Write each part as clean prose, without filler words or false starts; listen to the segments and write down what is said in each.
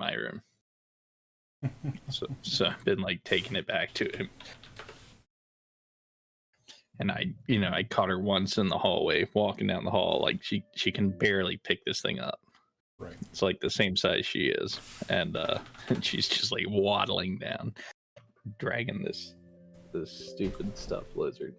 my room. so I've been like taking it back to him. And I caught her once in the hallway, walking down the hall. Like she can barely pick this thing up. Right. It's like the same size she is, and she's just like waddling down, dragging this stupid stuffed lizard.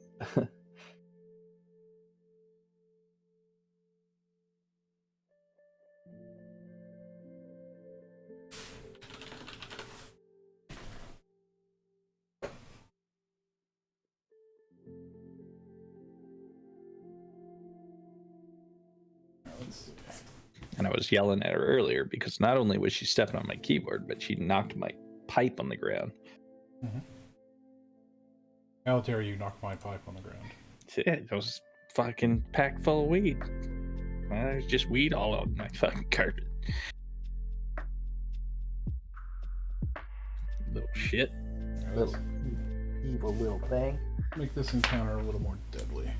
And I was yelling at her earlier because not only was she stepping on my keyboard, but she knocked my pipe on the ground. Mm-hmm. How dare you knock my pipe on the ground? Yeah, it was fucking packed full of weed. There's just weed all over my fucking carpet. Little shit. Little evil little thing. Make this encounter a little more deadly.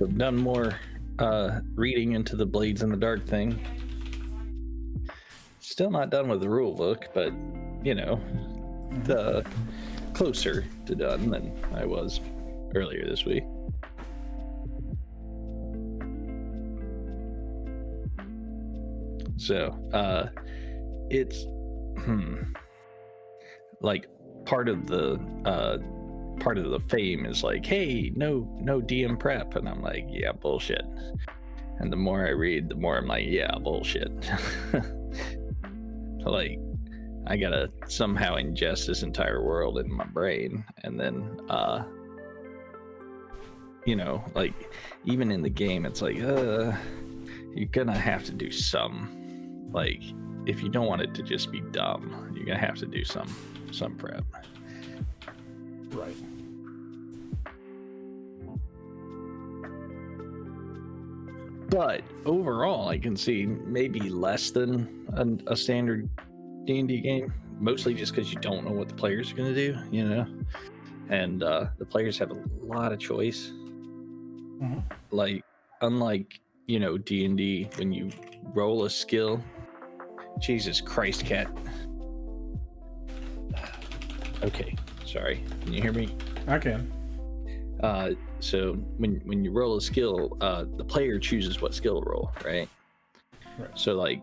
I've done more reading into the Blades in the Dark thing. Still not done with the rule book, but the closer to done than I was earlier this week. So it's like part of the fame is like, hey, no DM prep, and I'm like, yeah, bullshit. And the more I read, the more I'm like, yeah, bullshit. Like, I gotta somehow ingest this entire world in my brain, and then like, even in the game, it's like, you're gonna have to do some, like, if you don't want it to just be dumb, you're gonna have to do some prep. Right. But overall, I can see maybe less than a standard D&D game, mostly just because you don't know what the players are going to do, and the players have a lot of choice. Mm-hmm. Like, unlike D&D, when you roll a skill, Jesus Christ, cat. Okay, sorry. Can you hear me? I can. So when you roll a skill, the player chooses what skill to roll, right? Right. So, like,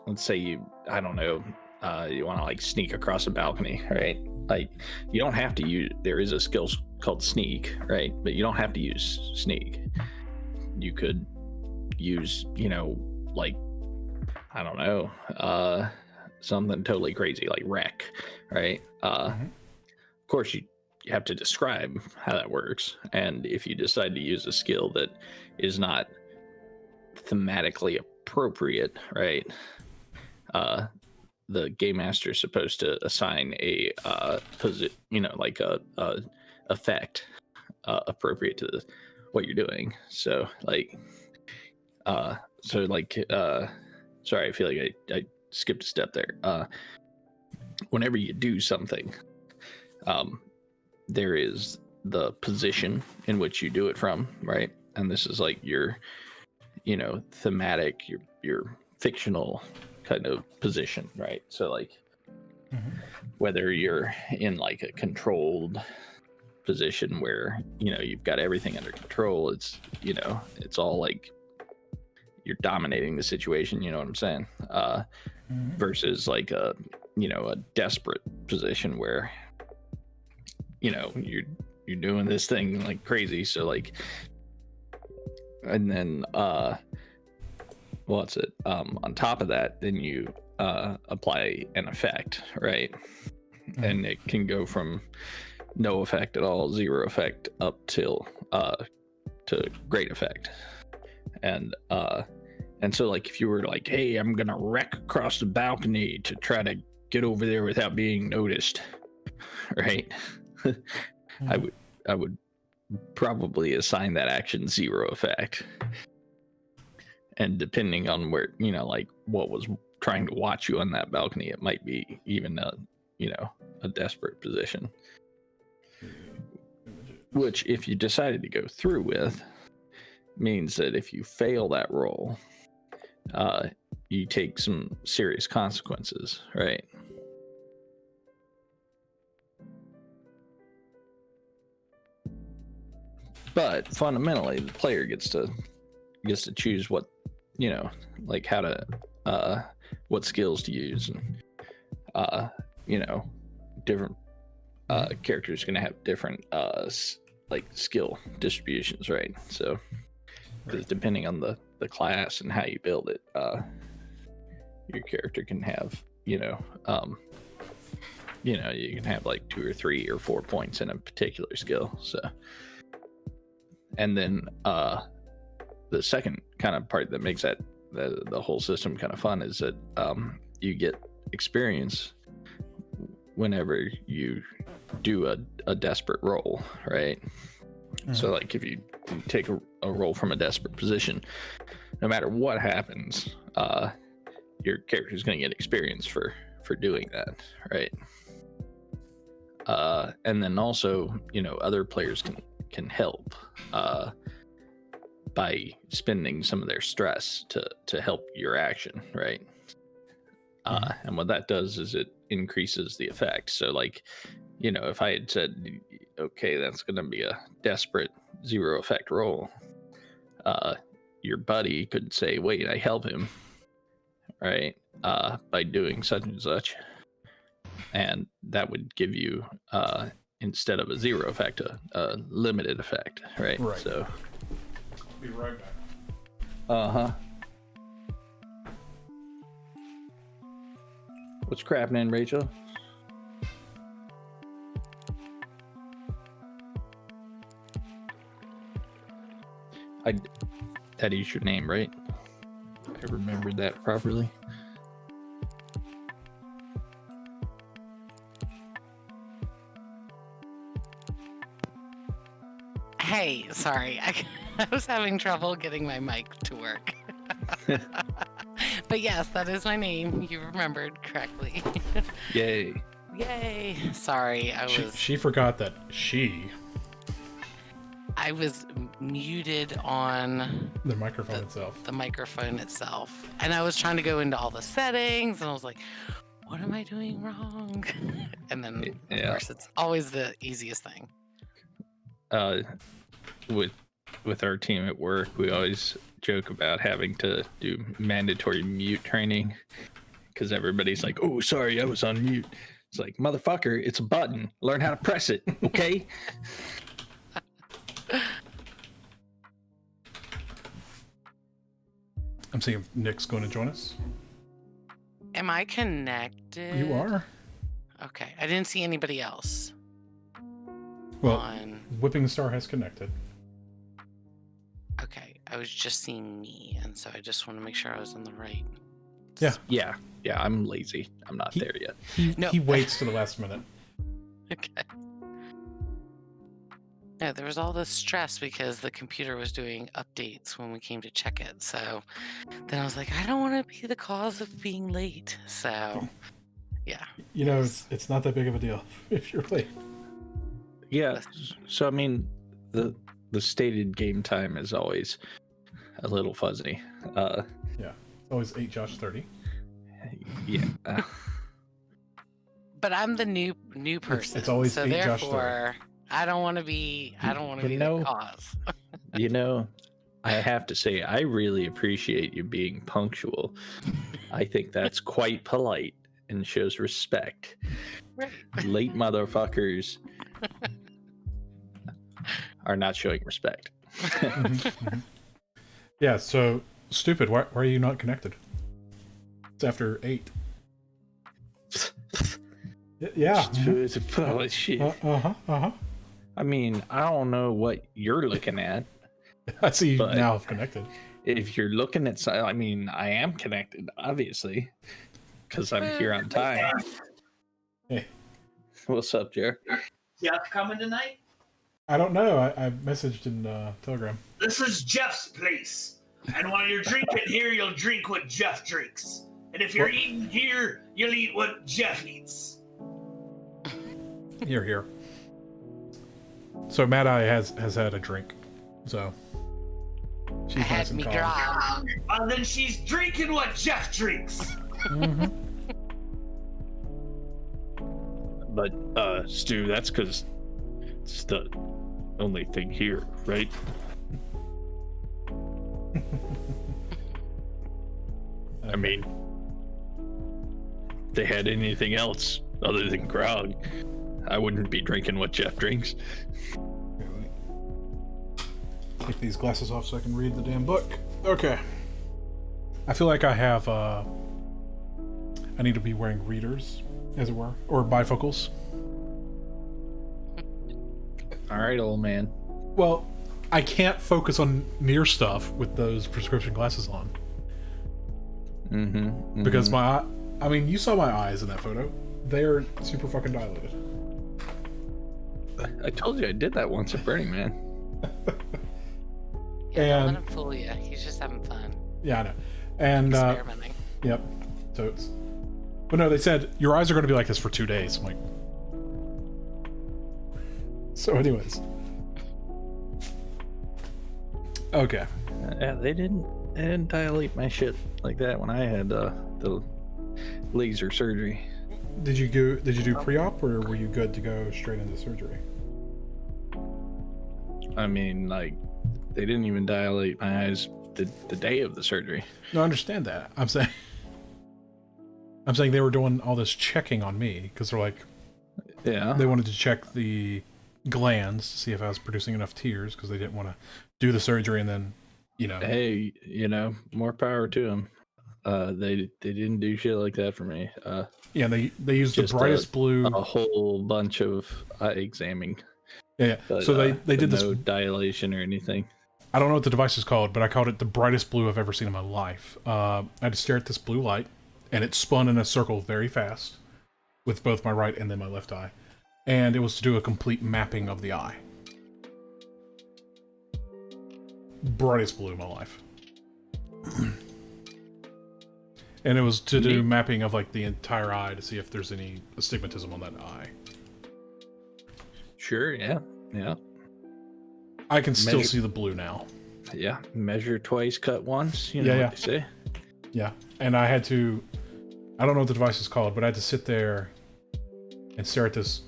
let's say you want to like sneak across a balcony, right? Like, you don't have to use, there is a skill called sneak, right? But you don't have to use sneak. You could use, like, I don't know, something totally crazy like wreck, right? Of course, you have to describe how that works, and if you decide to use a skill that is not thematically appropriate, right, the game master is supposed to assign a like a effect appropriate to what you're doing. So like sorry, I feel like I skipped a step there. Whenever you do something, there is the position in which you do it from, right? And this is like your thematic, your fictional kind of position, right? So like whether you're in like a controlled position where you've got everything under control, it's it's all like you're dominating the situation, you know what I'm saying, versus like a desperate position where you're doing this thing like crazy. So like, and then what's it, on top of that, then you apply an effect, right? And it can go from no effect at all, zero effect, up till to great effect. And so like, if you were like, hey, I'm gonna wreck across the balcony to try to get over there without being noticed, right? I would probably assign that action zero effect, and depending on where like what was trying to watch you on that balcony, it might be even a desperate position. Which, if you decided to go through with, means that if you fail that roll, you take some serious consequences, right? But fundamentally, the player gets to choose what, like how to, what skills to use, and different characters are going to have different like skill distributions, right? So, because depending on the class and how you build it, your character can have, you can have like 2 or 3 or 4 points in a particular skill. So, and then the second kind of part that makes that the whole system kind of fun is that you get experience whenever you do a desperate roll, right? Mm-hmm. So like if you take a roll from a desperate position, no matter what happens, your character is going to get experience for doing that, right? And then also, other players can help by spending some of their stress to help your action, right? And what that does is it increases the effect. So like, if I had said, okay, that's going to be a desperate 0 effect roll, your buddy could say, wait, I help him, right? By doing such and such. And that would give you, instead of a 0 effect, a limited effect, right? Right. So, be right back. What's crappening, Rachel? That is your name, right? I remembered that properly. Hey, sorry. I was having trouble getting my mic to work. But yes, that is my name. You remembered correctly. Yay. Yay. Sorry, She forgot that I was muted on the microphone itself. The microphone itself. And I was trying to go into all the settings and I was like, what am I doing wrong? And then of course it's always the easiest thing. With our team at work, we always joke about having to do mandatory mute training because everybody's like, oh, sorry, I was on mute. It's like, motherfucker, it's a button. Learn how to press it, okay? I'm seeing Nick's going to join us. Am I connected? You are. Okay, I didn't see anybody else. Well, Whipping Star has connected. Okay, I was just seeing me, and so I just want to make sure I was on the right. Yeah. I'm lazy. I'm not there yet. He waits to the last minute. Okay. Yeah, there was all this stress because the computer was doing updates when we came to check it. So then I was like, I don't want to be the cause of being late. So, yeah. It's not that big of a deal if you're late. Yeah. So I mean, the stated game time is always a little fuzzy. Yeah. It's always 8 Josh 30. Yeah. But I'm the new person. It's always so 8 therefore, Josh 30. I don't want to be the cause. I have to say, I really appreciate you being punctual. I think that's quite polite and shows respect. Right. Late motherfuckers are not showing respect. Yeah, so stupid. Why are you not connected? It's after 8. Yeah. Oh, shit. I mean, I don't know what you're looking at. I see you now have connected. If you're looking at, I mean, I am connected, obviously, because I'm here on time. Hey. What's up, Jer? Jeff coming tonight? I don't know. I messaged in Telegram. This is Jeff's place. And while you're drinking here, you'll drink what Jeff drinks. And if you're eating here, you'll eat what Jeff eats. Here. So Mad Eye has had a drink. So she's I had nice and me calm. grog. Then she's drinking what Jeff drinks. Mm-hmm. But Stu, that's because it's the only thing here, right? I mean, if they had anything else other than grog, I wouldn't be drinking what Jeff drinks. Take these glasses off so I can read the damn book. Okay. I feel like I have, I need to be wearing readers, as it were, or bifocals. All right, old man. Well, I can't focus on near stuff with those prescription glasses on. Mm-hmm. Because my, I mean, you saw my eyes in that photo. They're super fucking dilated. I told you I did that once at Burning Man. Yeah, don't And- let him fool you. He's just having fun. Yeah, I know. And, Experimenting. yep, totes. But no, they said, your eyes are going to be like this for 2 days. I'm like... So anyways. Okay. Yeah, they didn't dilate my shit like that when I had the laser surgery. Did you do pre-op, or were you good to go straight into surgery? I mean, like, they didn't even dilate my eyes the day of the surgery. No, I understand that. I'm saying they were doing all this checking on me because they're like, Yeah. they wanted to check the glands to see if I was producing enough tears because they didn't want to do the surgery and then, you know. Hey, more power to them. They didn't do shit like that for me. Yeah, they used the just brightest blue. A whole bunch of eye examining. Yeah. But, So they did this. no dilation or anything. I don't know what the device is called, but I called it the brightest blue I've ever seen in my life. I had to stare at this blue light, and it spun in a circle very fast with both my right and then my left eye. And it was to do a complete mapping of the eye. Brightest blue in my life. And it was to do Neat. mapping of like the entire eye to see if there's any astigmatism on that eye. Sure, yeah. I can still Measure- see the blue now. Yeah, measure twice, cut once. You know Yeah, what they say. Yeah, and I had to, I don't know what the device is called, but I had to sit there and stare at this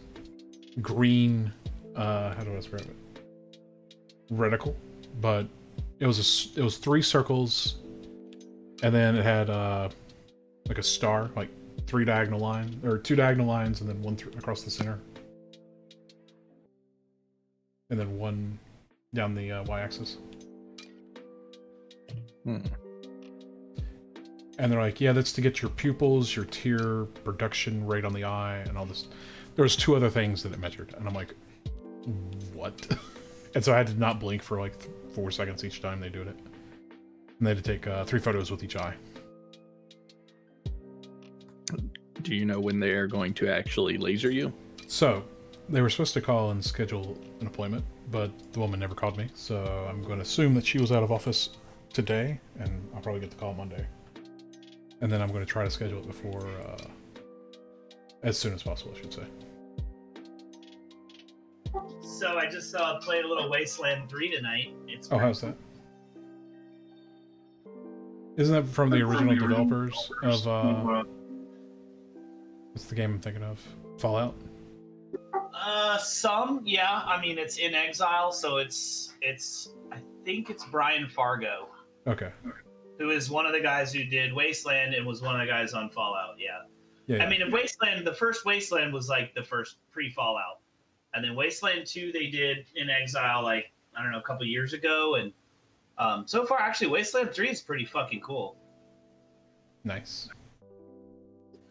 green, how do I describe it? Reticle, but it was 3 circles, and then it had like a star, like 3 diagonal lines, or 2 diagonal lines, and then one across the center, and then one down the y-axis. And they're like, yeah, that's to get your pupils, your tear production rate on the eye, and all this. There was 2 other things that it measured, and I'm like, what? And so I had to not blink for like 4 seconds each time they do it. And they had to take 3 photos with each eye. Do you know when they are going to actually laser you? So they were supposed to call and schedule an appointment, but the woman never called me. So I'm going to assume that she was out of office today, and I'll probably get the call Monday. And then I'm going to try to schedule it before, as soon as possible, I should say. So I just played a little Wasteland 3 tonight. It's Oh, how's that? Isn't that from the original developers of, what's the game I'm thinking of? Fallout? Some, yeah. I mean, it's in Exile, so it's. I think it's Brian Fargo, Okay. who is one of the guys who did Wasteland and was one of the guys on Fallout. Yeah. Yeah. I mean, in Wasteland, the first Wasteland was like the first pre-Fallout, and then Wasteland 2 they did in Exile, like I don't know, a couple years ago, and so far actually Wasteland 3 is pretty fucking cool. Nice.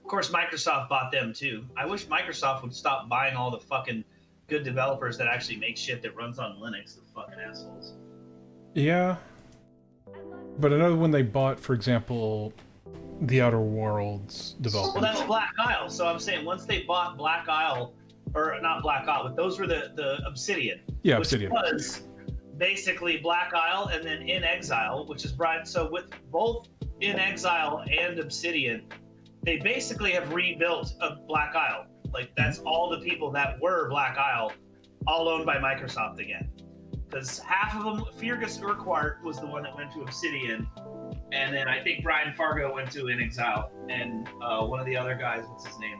Of course, Microsoft bought them too. I wish Microsoft would stop buying all the fucking good developers that actually make shit that runs on Linux. The fucking assholes. Yeah. But I know when they bought, for example, the Outer Worlds developers. Well, that's Black Isle. So I'm saying once they bought Black Isle, or not Black Isle, but those were the Obsidian. Yeah, which Obsidian. was basically Black Isle and then In Exile, which is Brian. So with both In Exile and Obsidian, they basically have rebuilt a Black Isle. Like that's all the people that were Black Isle, all owned by Microsoft again. Because half of them, Fergus Urquhart was the one that went to Obsidian, and then I think Brian Fargo went to In Exile, and one of the other guys, what's his name?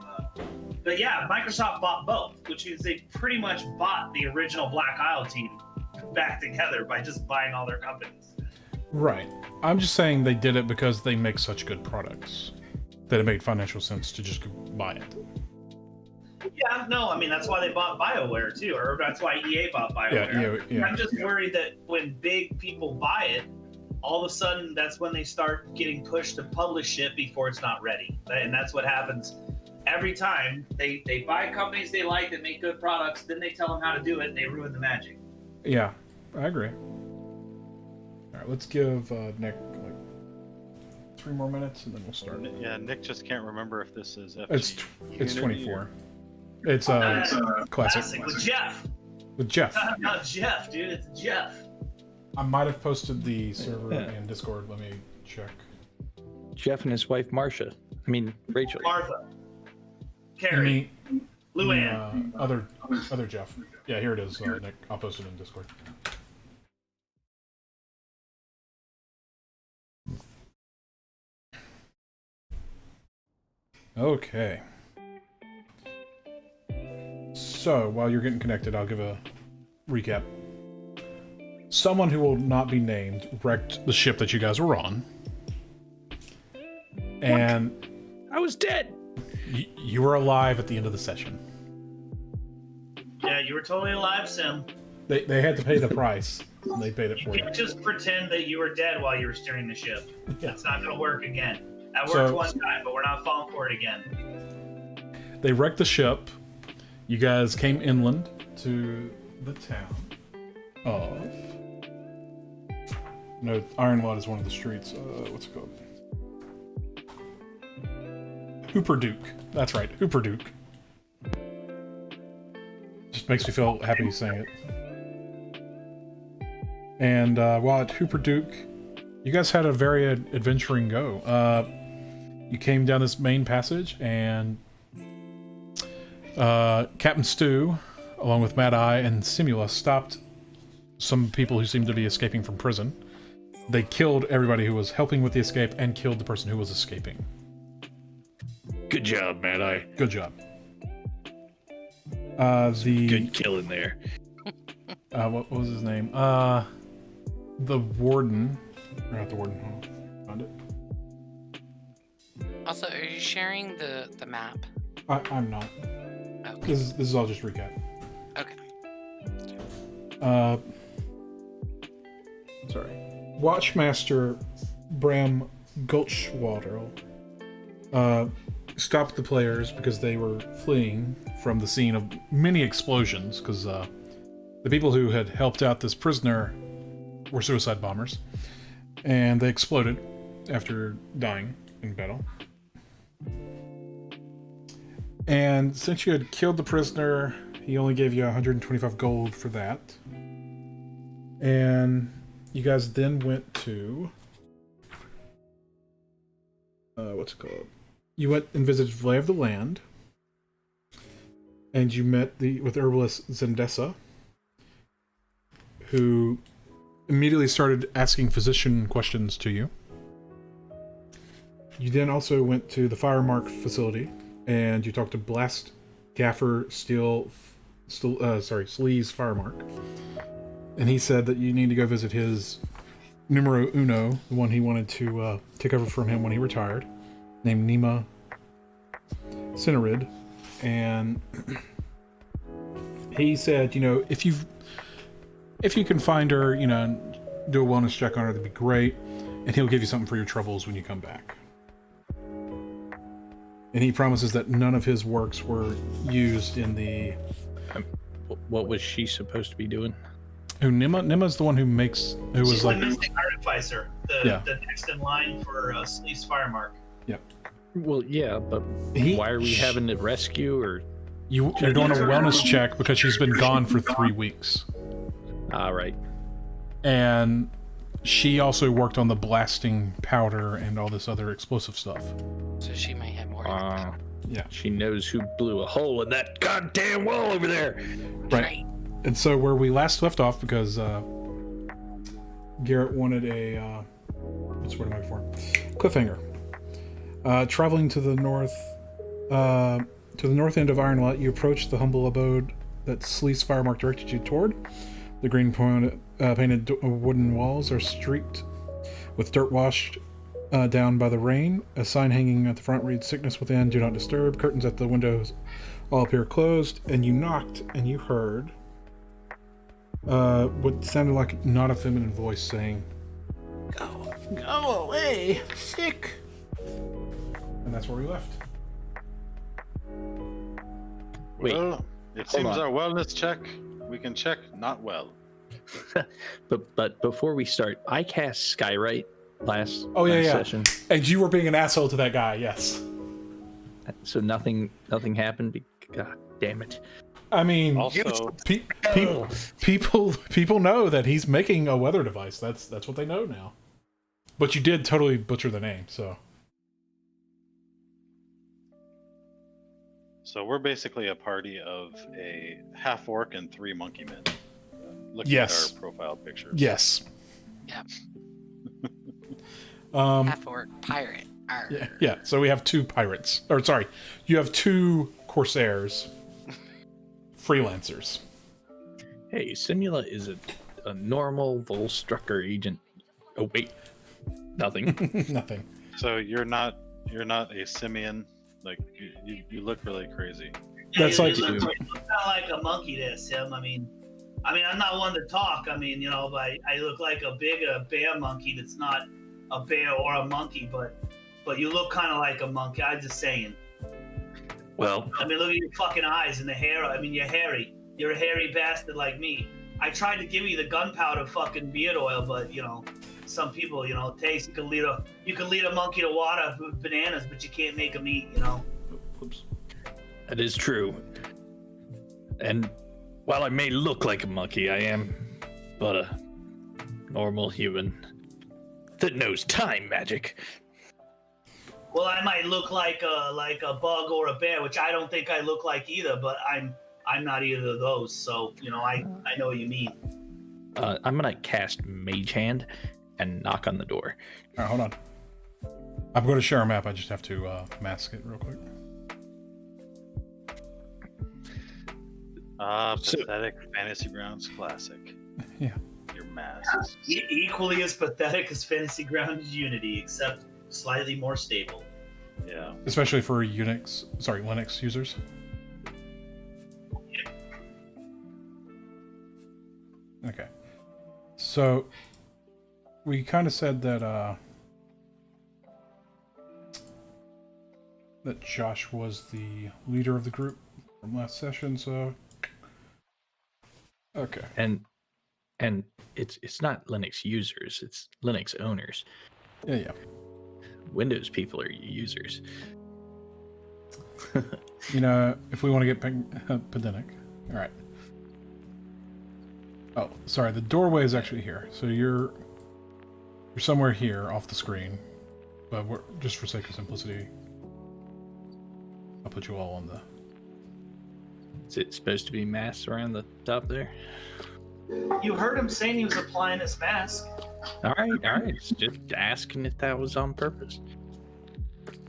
But yeah, Microsoft bought both, which means they pretty much bought the original Black Isle team back together by just buying all their companies. Right. I'm just saying they did it because they make such good products that it made financial sense to just buy it. Yeah, no, I mean, that's why they bought BioWare too, or that's why EA bought BioWare. Yeah. I'm just worried that when big people buy it, all of a sudden that's when they start getting pushed to publish it before it's not ready. And that's what happens every time. They buy companies they like that make good products, then they tell them how to do it, and they ruin the magic. Yeah, I agree. All right, let's give Nick like 3 more minutes, and then we'll start. Yeah, Nick just can't remember if this is FG It's Unity 24. It's classic. With Jeff. With Jeff. Not Jeff, dude. It's Jeff. I might have posted the server in Discord. Let me check. Jeff and his wife Marcia. I mean Rachel. Martha. Carrie. Luann. Other Jeff. Yeah, here it is, Nick. I'll post it in Discord. Okay. So, while you're getting connected, I'll give a recap. Someone who will not be named wrecked the ship that you guys were on. And I was dead. You were alive at the end of the session. Yeah, you were totally alive, Sim. They had to pay the price. And they paid it for You you. can't just pretend that you were dead while you were steering the ship. Yeah. That's not going to work again. That worked one time, but we're not falling for it again. They wrecked the ship. You guys came inland to the town of... No, Ironlot is one of the streets. What's it called? Hooperduke. That's right, Hooperduke. Just makes me feel happy saying it. And while at Hooperduke, you guys had a very adventuring go. You came down this main passage, and Captain Stu, along with Mad Eye and Simula, stopped some people who seemed to be escaping from prison. They killed everybody who was helping with the escape and killed the person who was escaping. Good job, Mad Eye. Good job. Good killing there. What was his name? The warden. Or not the warden. Found it. Also, are you sharing the map? I'm not. Okay. This is all just recap. Okay. Sorry. Watchmaster Bram Gulchwater stopped the players because they were fleeing from the scene of many explosions, because the people who had helped out this prisoner were suicide bombers, and they exploded after dying in battle. And since you had killed the prisoner, he only gave you 125 gold for that. And you guys then went to... what's it called? You went and visited Lay of the Land. And you met with herbalist Zendessa, who immediately started asking physician questions to you. You then also went to the Firemark facility, and you talked to Blast Gaffer Sleaze Firemark. And he said that you need to go visit his numero uno, the one he wanted to take over from him when he retired, named Nima Cinerid. And he said, if you can find her, do a wellness check on her, that'd be great. And he'll give you something for your troubles when you come back. And he promises that none of his works were used in the... What was she supposed to be doing? Who, Nima? Nima's the one who makes... She's the Mystic Artificer, the next in line for Sleaze Firemark. Yep. Well, yeah, but why are we having to rescue or... You're doing a wellness check because she's been gone for 3 weeks. All right. And she also worked on the blasting powder and all this other explosive stuff. So she might have more. info. Yeah. She knows who blew a hole in that goddamn wall over there. Right. And so where we last left off, because Garrett wanted a what's the word I'm looking for? Cliffhanger. Traveling to the north end of Ironlot, you approach the humble abode that Sleeth's firemark directed you toward. The green painted wooden walls are streaked with dirt washed down by the rain. A sign hanging at the front reads, "Sickness within, do not disturb." Curtains at the windows all appear closed, and you knocked and you heard what sounded like not a feminine voice saying, Go away, sick." And that's where we left. Wait, Well, it seems on. our wellness check, we can check not well. but before we start, I cast Skywrite last session, And you were being an asshole to that guy, yes. so nothing happened. God damn it! I mean, Also, people know that he's making a weather device. That's what they know now. But you did totally butcher the name, so. so we're basically a party of a half orc and 3 monkey men. Look Yes. at our profile pictures. Yes. Yep. Um, Half orc pirate. Arr. yeah. So we have 2 pirates. Or sorry, you have 2 corsairs. Freelancers. Hey, Simula is a normal Volstrucker agent. Oh wait, nothing. Nothing. So you're not a simian. Like you look really crazy. That's like- you look kind of like a monkey there, Sim. I mean, I'm not one to talk. I mean, but I look like a big bear monkey that's not a bear or a monkey, but you look kind of like a monkey. I'm just saying. Well, I mean, look at your fucking eyes and the hair. I mean, you're hairy. You're a hairy bastard like me. I tried to give you the gunpowder fucking beard oil, but some people, taste. You can lead a monkey to water with bananas, but you can't make them eat. Oops. that is true. And while I may look like a monkey, I am but a normal human that knows time magic. Well, I might look like a bug or a bear, which I don't think I look like either. But I'm not either of those. So I know what you mean. I'm gonna cast Mage Hand and knock on the door. All right, hold on. I'm going to share a map. I just have to mask it real quick. Pathetic Fantasy Grounds Classic. Yeah. Your masks. Equally as pathetic as Fantasy Grounds Unity, except slightly more stable. Yeah. Especially for Linux users. Okay. So we kind of said that Josh was the leader of the group from last session, so okay. And it's not Linux users, it's Linux owners. Yeah. Windows people are users. If we want to get pedantic. All right. Oh, sorry. The doorway is actually here. So you're somewhere here off the screen, but just for sake of simplicity, I'll put you all on the. Is it supposed to be masks around the top there? You heard him saying he was applying his mask. All right. Just asking if that was on purpose.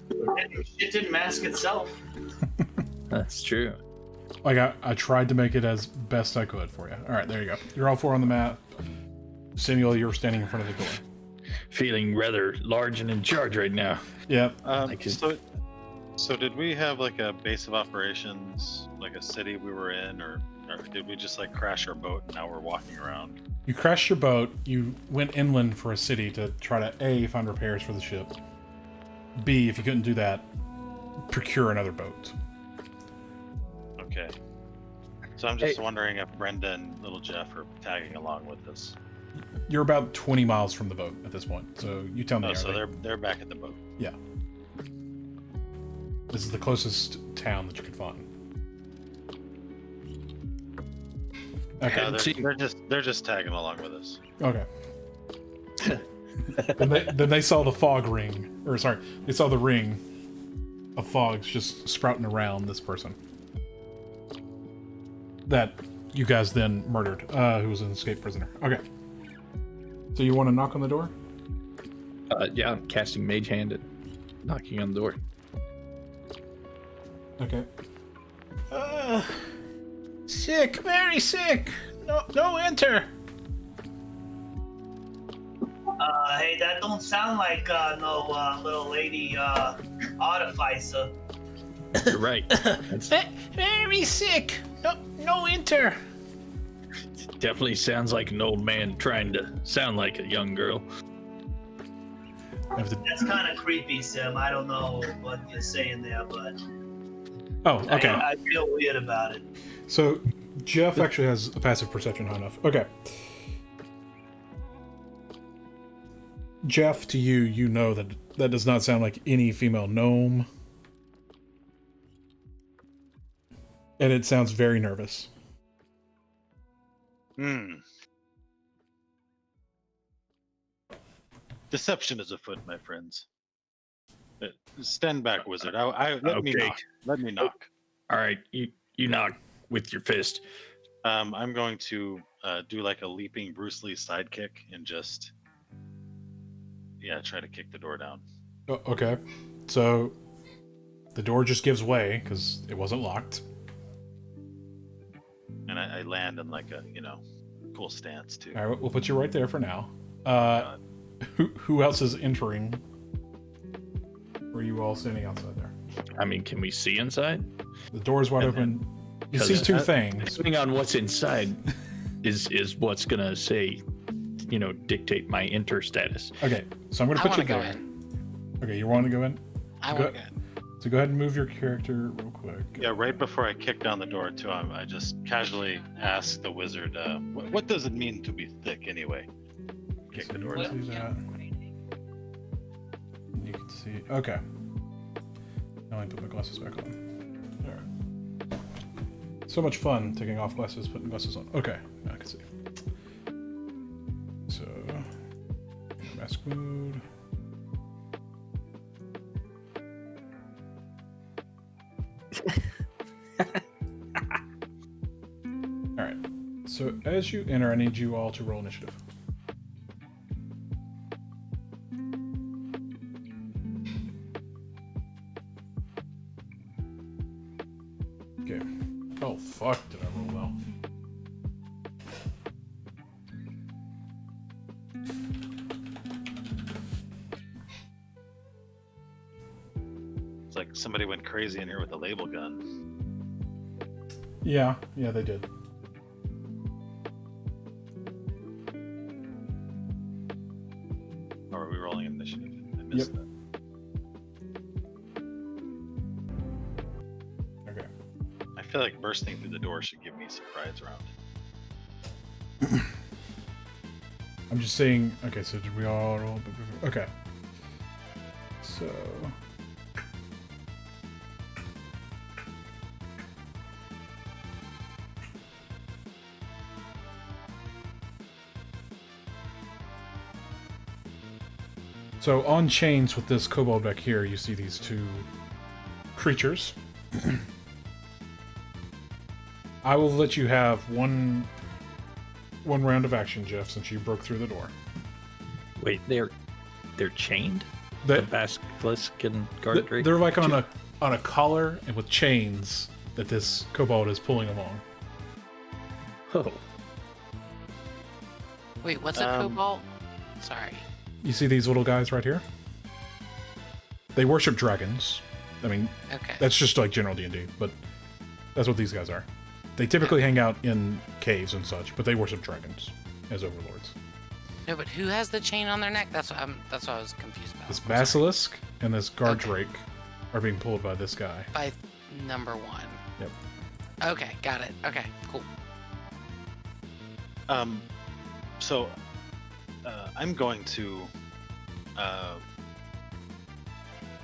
It didn't mask itself. That's true. Like I tried to make it as best I could for you. All right, there you go. You're all 4 on the map. Samuel, you're standing in front of the door. Feeling rather large and in charge right now. Yeah. So did we have like a base of operations, like a city we were in, or did we just like crash our boat and now we're walking around? You crashed your boat. You went inland for a city to try to A, find repairs for the ship. B, if you couldn't do that, procure another boat. Okay. So I'm just wondering if Brenda and little Jeff are tagging along with us. You're about 20 miles from the boat at this point, so you tell me. Oh, so they're back at the boat. Yeah. This is the closest town that you could find. Okay. Yeah, they're just tagging along with us. Okay. Then they saw the fog ring, or sorry, they saw the ring of fogs just sprouting around this person that you guys then murdered, who was an escaped prisoner. Okay. So you want to knock on the door? Yeah, I'm casting Mage Hand and knocking on the door. Okay. Sick, very sick. No enter. Hey, that don't sound like no little lady artificer. You're right. That's Very sick. No enter. definitely sounds like an old man trying to sound like a young girl. That's kind of creepy, Sim. I don't know what you're saying there, but Oh, okay. I feel weird about it. So Jeff actually has a passive perception high enough. Okay. Jeff, to you, you know that that does not sound like any female gnome. And it sounds very nervous. Deception is afoot, my friends. Stand back, wizard. Let me Okay. knock. Let me knock. All right, you knock with your fist. I'm going to do like a leaping Bruce Lee sidekick and just, try to kick the door down. Oh, okay. So the door just gives way because it wasn't locked. And I land in like a, cool stance too. All right, we'll put you right there for now. Who else is entering? Or are you all standing outside there? I mean, can we see inside? The door's wide open. You see two things. Depending on what's inside, is what's gonna say, dictate my enter status. Okay, so I'm going to I put you want to go there. in. Okay, you want to go in? I Go- want to go in. So go ahead and move your character real quick. Yeah, right before I kick down the door to him, I just casually ask the wizard, what does it mean to be thick anyway? Kick the door You down. can see that. You can see. Okay. Now I put my glasses back on. There. So much fun taking off glasses, putting glasses on. Okay, now I can see. So, mask mode. Alright, so as you enter, I need you all to roll initiative. Okay. Oh, fuck, did I roll well? It's like somebody went crazy in here with a label gun. Yeah, they did. Or are we rolling initiative? I missed Yep. that. Okay. I feel like bursting through the door should give me a surprise round. I'm just saying. Okay, so did we all roll? Okay. So. So on chains with this kobold back here, you see these two creatures. I will let you have one round of action, Jeff, since you broke through the door. Wait, they're chained? They- The basilisk and guard drake? They're like on a collar and with chains that this kobold is pulling along. Oh, Wait, what's a cobalt? Sorry. You see these little guys right here? They worship dragons. I mean, Okay. that's just like general D&D, but that's what these guys are. They typically hang out in caves and such, but they worship dragons as overlords. No, but who has the chain on their neck? That's what I was confused about. This I'm sorry. basilisk and this guard Okay. drake are being pulled by this guy. By number one. Yep. Okay, got it. Okay, cool. So I'm going to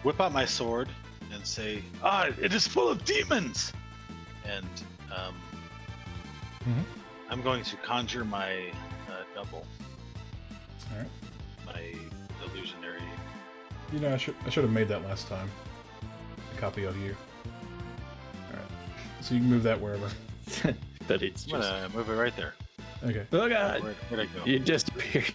whip out my sword and say, it is full of demons! And Mhm. I'm going to conjure my double. All right. my illusionary. You know, I should have made that last time. A copy of you. Alright. So you can move that wherever. But it's I'm just. gonna move it right there. Okay. Oh god! Where'd it go? You disappeared.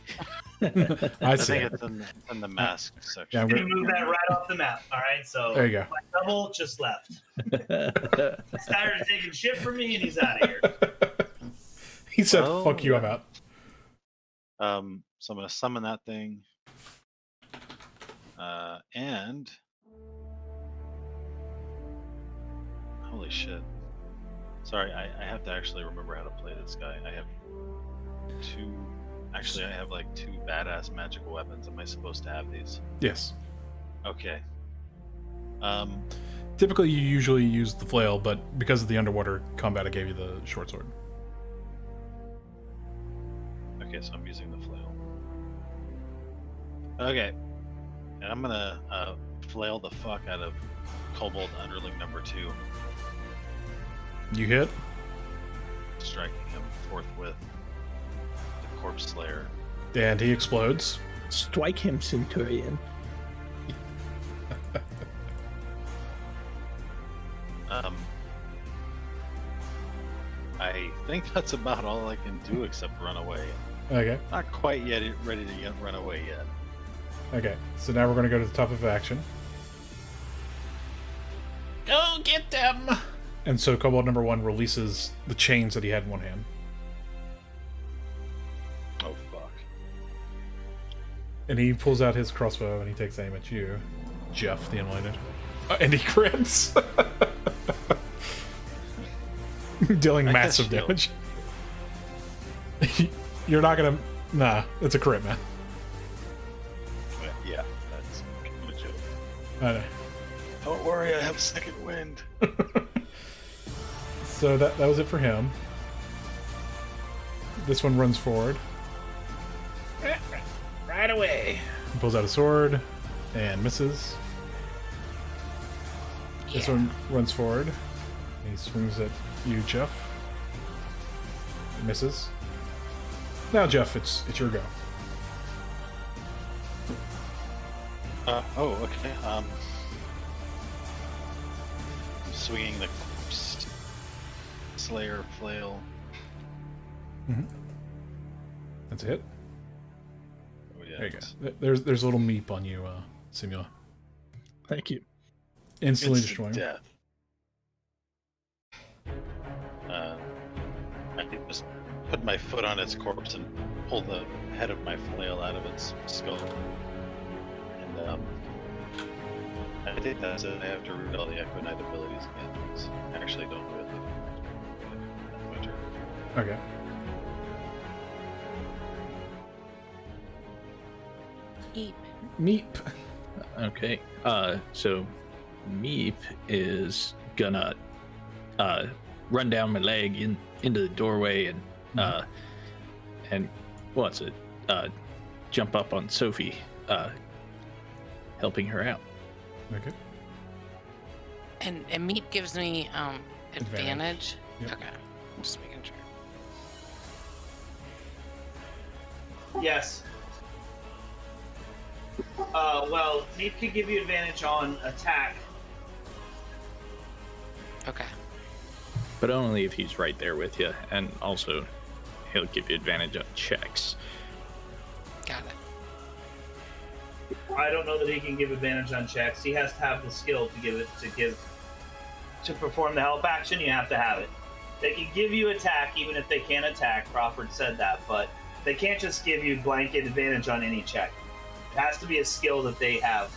I I see. think it's in the mask Yeah, section. I'm You gonna, move that right off the map. All right, so there you go. my double just left. He's tired of taking shit from me, and he's out of here. He said, Oh, fuck you, yeah. I'm out. So I'm gonna summon that thing. And holy shit. Sorry, I have to actually remember how to play this guy. I have like two badass magical weapons. Am I supposed to have these? Yes. Okay. Typically, you usually use the flail, but because of the underwater combat, I gave you the short sword. Okay, so I'm using the flail. Okay. And I'm gonna flail the fuck out of Kobold Underling number 2, You hit. striking him forthwith. The Corpse Slayer. And he explodes. Strike him, Centurion. I think that's about all I can do except run away. Okay. Not quite yet ready to run away yet. Okay. So now we're going to go to the top of action. Go get them! And so Kobold number 1 releases the chains that he had in one hand. Oh fuck. And he pulls out his crossbow and he takes aim at you, Jeff the Enlightened. And he crits! Dealing I massive guess damage. You're not gonna... Nah, it's a crit, man. Yeah, that's kind of a joke. I know. Don't worry, I have second wind. So that was it for him. This one runs forward. Right away. He pulls out a sword and misses. This one runs forward. He swings at you, Jeff. Misses. Now, Jeff, it's your go. Oh, okay. I'm swinging the Slayer flail. That's a hit. Oh, yeah. There you go. There's a little meep on you, Simula. Thank you. Instantly Instant destroying. death. I could just put my foot on its corpse and pull the head of my flail out of its skull. And I think that's it. I have to read all the Echo Knight abilities again. Because I actually don't really that's my turn. Okay. Eep. Meep. Okay. So Meep is gonna run down my leg into the doorway and what's it? Jump up on Sophie, helping her out. Okay. And Meep gives me advantage. Yep. Okay. I'm just making sure. Yes. Well, Meep can give you advantage on attack. Okay. But only if he's right there with you, and also he'll give you advantage on checks. Got it. I don't know that he can give advantage on checks. He has to have the skill to perform the help action. You have to have it. They can give you attack even if they can't attack. Crawford said that, but they can't just give you blanket advantage on any check. It has to be a skill that they have.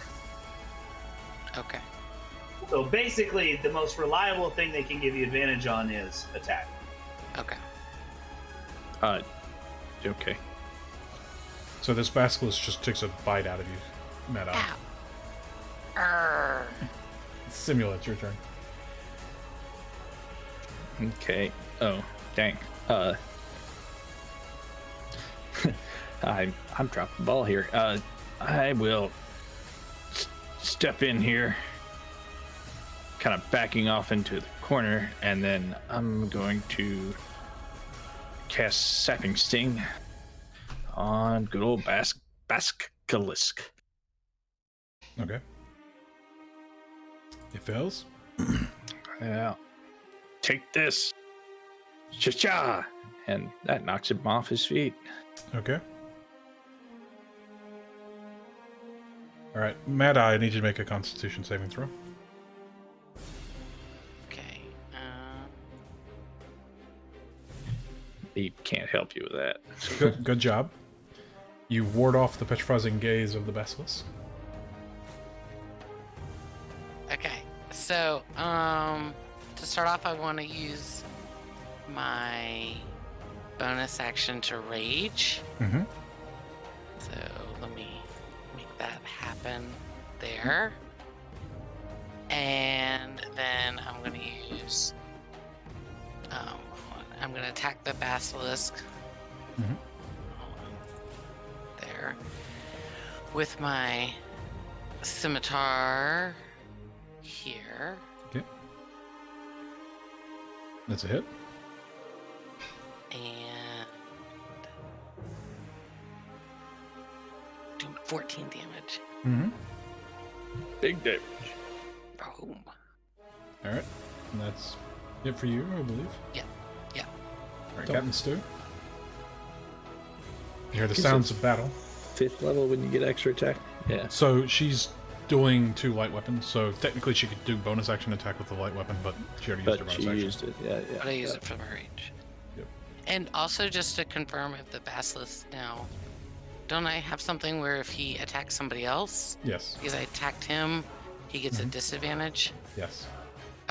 Okay. So basically, the most reliable thing they can give you advantage on is attack. Okay. Okay. So this basilisk just takes a bite out of you, Madame. Ow. Arr. Simula, it's your turn. Okay. Oh, dang. I'm dropping the ball here. I will step in here, kind of backing off into the corner, and then I'm going to cast Sapping Sting on good old Basilisk. Okay. It fails. Yeah. Take this. Cha-cha! And that knocks him off his feet. Okay. All right, Mad Eye, I need you to make a Constitution saving throw. Okay. He can't help you with that. Good job. You ward off the petrifying gaze of the basilisk. Okay. So, to start off, I want to use my bonus action to rage. Mm-hmm. So let me make that happen there. And then I'm going to use... I'm going to attack the basilisk. Mhm. There. With my scimitar here. Okay. That's a hit. And... do 14 damage. Mm-hmm. Big damage. Boom. All right. And that's it for you, I believe. Yeah. Yeah. All right, Don't- Captain Stu. You hear the He's sounds a- of battle. 5th level when you get extra attack. Yeah. So she's doing 2 light weapons, so technically she could do bonus action attack with the light weapon, but she already used her But bonus she action. used it. Yeah, yeah. But I use yeah. it for my range. Yep. And also just to confirm if the basilisk now, don't I have something where if he attacks somebody else, Yes. because I attacked him, he gets a disadvantage? Yes.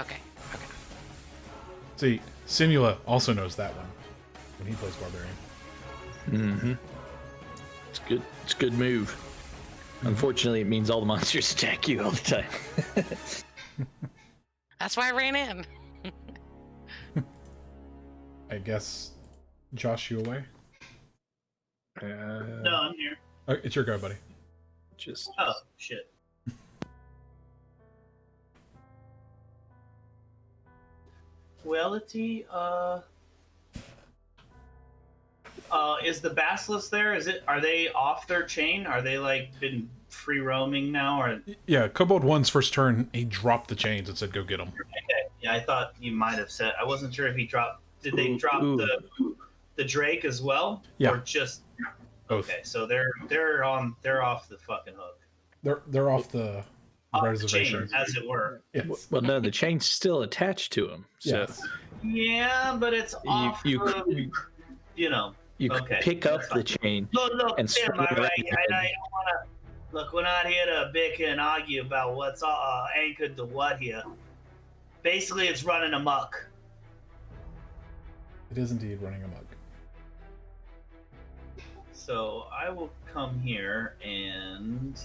Okay. Okay. See, Simula also knows that one when he plays Barbarian. Mm-hmm. It's good. It's a good move. Unfortunately, it means all the monsters attack you all the time. That's why I ran in. I guess, Josh, you away? No, I'm here. Oh, it's your go, buddy. Just Oh, shit. Quality, is the basilisk there? Are they off their chain? Are they like been free roaming now? Or Yeah, Kobold 1's first turn, he dropped the chains and said, go get them. okay, yeah, I thought you might have said. I wasn't sure if he dropped. Did they drop Ooh. the Drake as well? Yeah. Or just Both. okay? So they're off the fucking hook. They're off the Off the reservation. chain, as it were. Yes. well, no, the chain's still attached to him. So Yes. Yeah, but it's off. you You know. you could Okay, pick up that's the chain. Look, And Tim, swing I it don't around. want to. Look, we're not here to bicker and argue about what's anchored to what here. Basically, it's running amok. It is indeed running amok. So I will come here and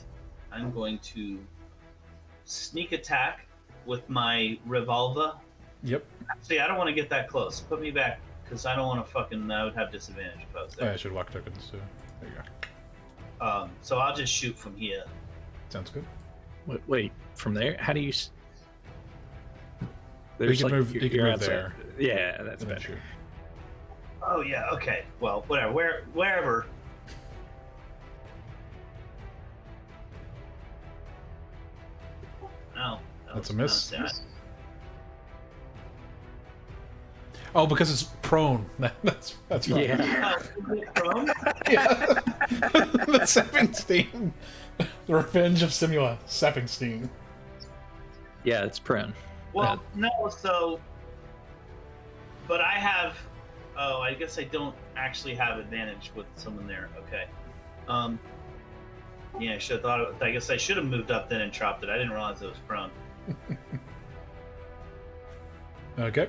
I'm going to sneak attack with my revolver. Yep. Actually, I don't want to get that close. Put me back because I don't want to I would have disadvantage if I was Oh, there. I should walk tokens too. There you go. So I'll just shoot from here. Sounds good. Wait, from there? How do you? You can move. You can you're move outside. there. Yeah, that's and then better. shoot. Oh yeah, okay. Well, whatever. Wherever. No. That's a miss. That's Oh, because it's prone. That's right. Yeah. Yeah. The Sappingstein. The Revenge of Simula. Sappingstein. Yeah, it's prone. Well, no, so. But I have. Oh, I guess I don't actually have advantage with someone there. Okay. Yeah, I should have thought. I guess I should have moved up then and chopped it. I didn't realize it was prone. Okay.